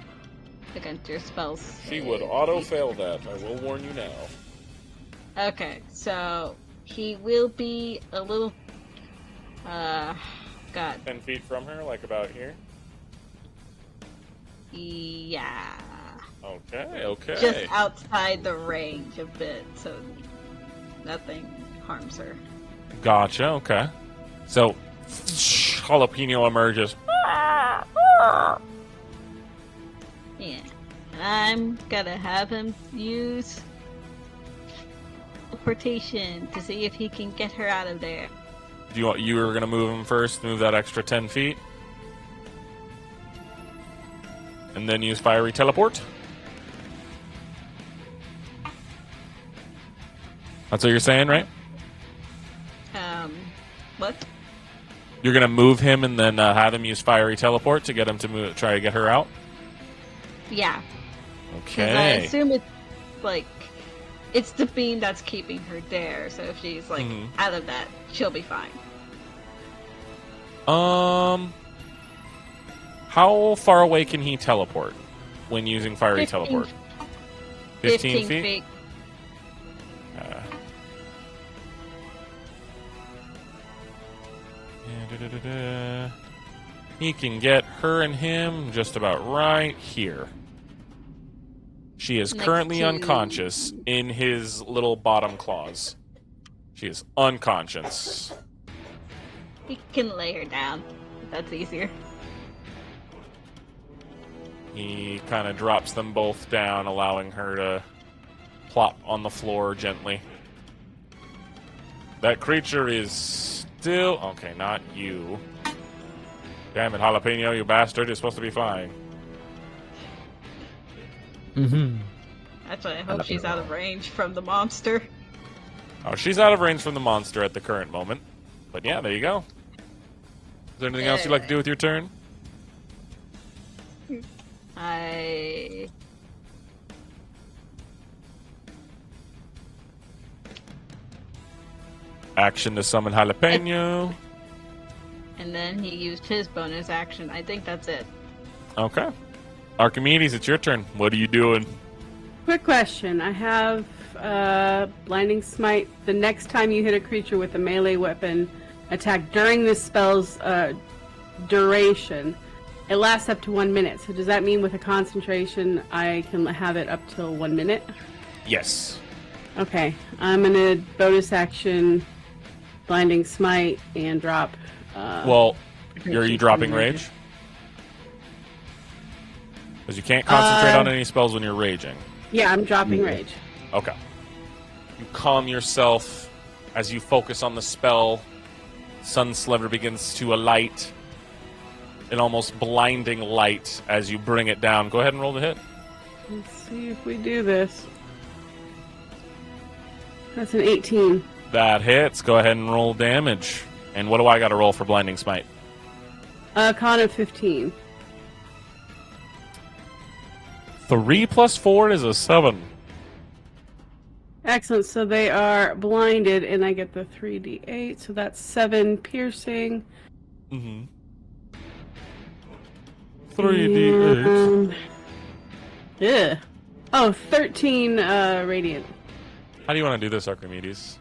against your spells. She would auto-fail that, I will warn you now. Okay, so he will be a little... God. 10 feet from her, like about here? Yeah. Okay. Just outside the range a bit, so nothing harms her. Gotcha, okay. So, Jalapeno emerges. Yeah. And I'm gonna have him use teleportation to see if he can get her out of there. You were gonna move him first, move that extra 10 feet? And then use fiery teleport? That's what you're saying, right? What? You're gonna move him and then have him use fiery teleport to get him to try to get her out? Yeah. Okay. I assume it's like it's the beam that's keeping her there. So if she's like out of that, she'll be fine. How far away can he teleport when using fiery teleport? 15 feet? He can get her and him just about right here. She is currently unconscious in his little bottom claws. She is unconscious. He can lay her down. That's easier. He kind of drops them both down, allowing her to plop on the floor gently. That creature is still... Okay, not you. Damn it, Jalapeno, you bastard. You're supposed to be fine. That's why I hope she's out of range from the monster. Oh, she's out of range from the monster at the current moment. But yeah, there you go. Is there anything else you'd like to do with your turn? Action to summon Jalapeno. And then he used his bonus action. I think that's it. Okay. Archimedes, it's your turn. What are you doing? Quick question. I have Blinding Smite. The next time you hit a creature with a melee weapon attack during this spell's duration, it lasts up to 1 minute. So does that mean with a concentration I can have it up till 1 minute? Yes. Okay. I'm going to bonus action Blinding Smite and drop... are you dropping rage? Because you can't concentrate on any spells when you're raging. Yeah, I'm dropping rage. Okay. You calm yourself as you focus on the spell. Sun Sliver begins to alight. An almost blinding light as you bring it down. Go ahead and roll the hit. Let's see if we do this. That's an 18. That hits. Go ahead and roll damage. And what do I got to roll for Blinding Smite? Con of 15. 3 plus 4 is a 7. Excellent. So they are blinded, and I get the 3d8. So that's 7 piercing. 3d8. Yeah. Oh, 13 radiant. How do you want to do this, Archimedes?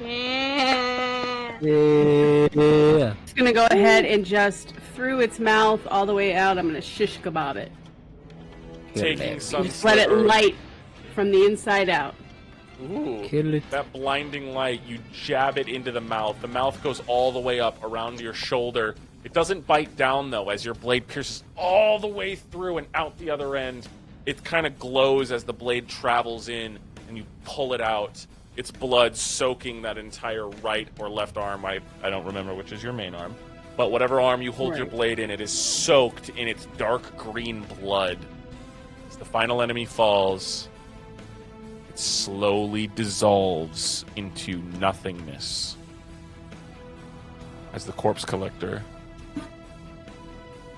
Yeah. Yeah. It's gonna go ahead and just through its mouth all the way out. I'm gonna shish kebab it. Taking some Just let it light from the inside out. Ooh, Kill it. that blinding light, you jab it into the mouth. The mouth goes all the way up around your shoulder. It doesn't bite down, though, as your blade pierces all the way through and out the other end. It kind of glows as the blade travels in, and you pull it out. It's blood soaking that entire right or left arm. I don't remember which is your main arm. But whatever arm you hold your blade in, it is soaked in its dark green blood. As the final enemy falls, it slowly dissolves into nothingness. As the corpse collector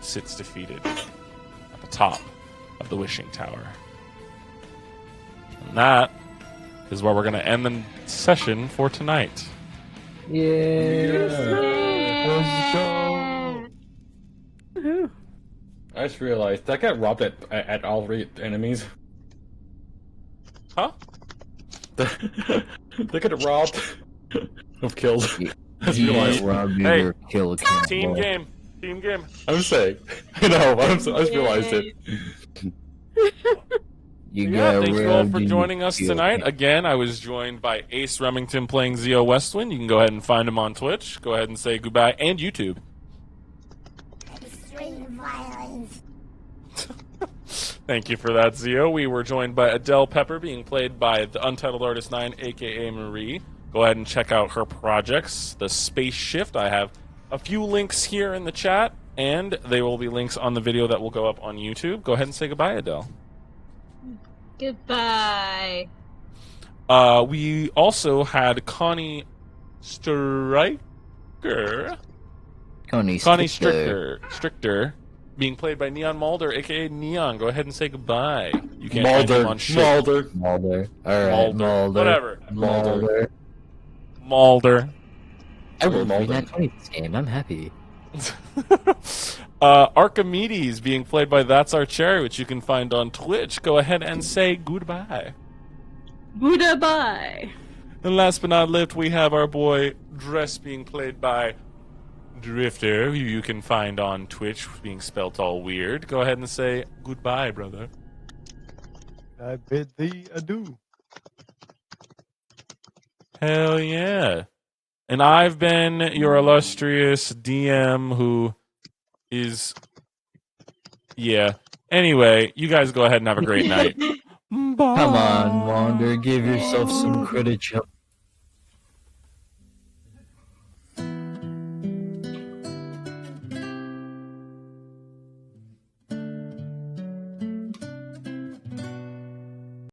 sits defeated at the top of the wishing tower. And that is where we're going to end the session for tonight. Yeah. Let's go. Woohoo. I just realized I got robbed at all 3 enemies. Huh? They got robbed of kills. I just realized. Hey, Kill team game. Team game. I'm saying. I know. I just realized it. Thank you all for joining us tonight. Again, I was joined by Ace Remington playing Zeo Westwind. You can go ahead and find him on Twitch. Go ahead and say goodbye. And YouTube. Extreme violence. Thank you for that, Zeo. We were joined by Adele Pepper, being played by the Untitled Artist 9, a.k.a. Marie. Go ahead and check out her projects, The Space Shift. I have a few links here in the chat, and they will be links on the video that will go up on YouTube. Go ahead and say goodbye, Adele. Goodbye. We also had Connie Stricker. Connie Stricker, being played by Neon Mulder, aka Neon. Go ahead and say goodbye. You can't find him on shit. Mulder. Alright, Mulder. Whatever. Mulder. I will rolled 3 this game. I'm happy. Archimedes being played by That's Our Cherry, which you can find on Twitch. Go ahead and say goodbye. Goodbye. And last but not least, we have our boy Dress being played by Drifter, who you can find on Twitch, being spelt all weird. Go ahead and say goodbye, brother. I bid thee adieu. Hell yeah. And I've been your illustrious DM who is... Yeah. Anyway, you guys go ahead and have a great night. Come on, Wander, give yourself some credit,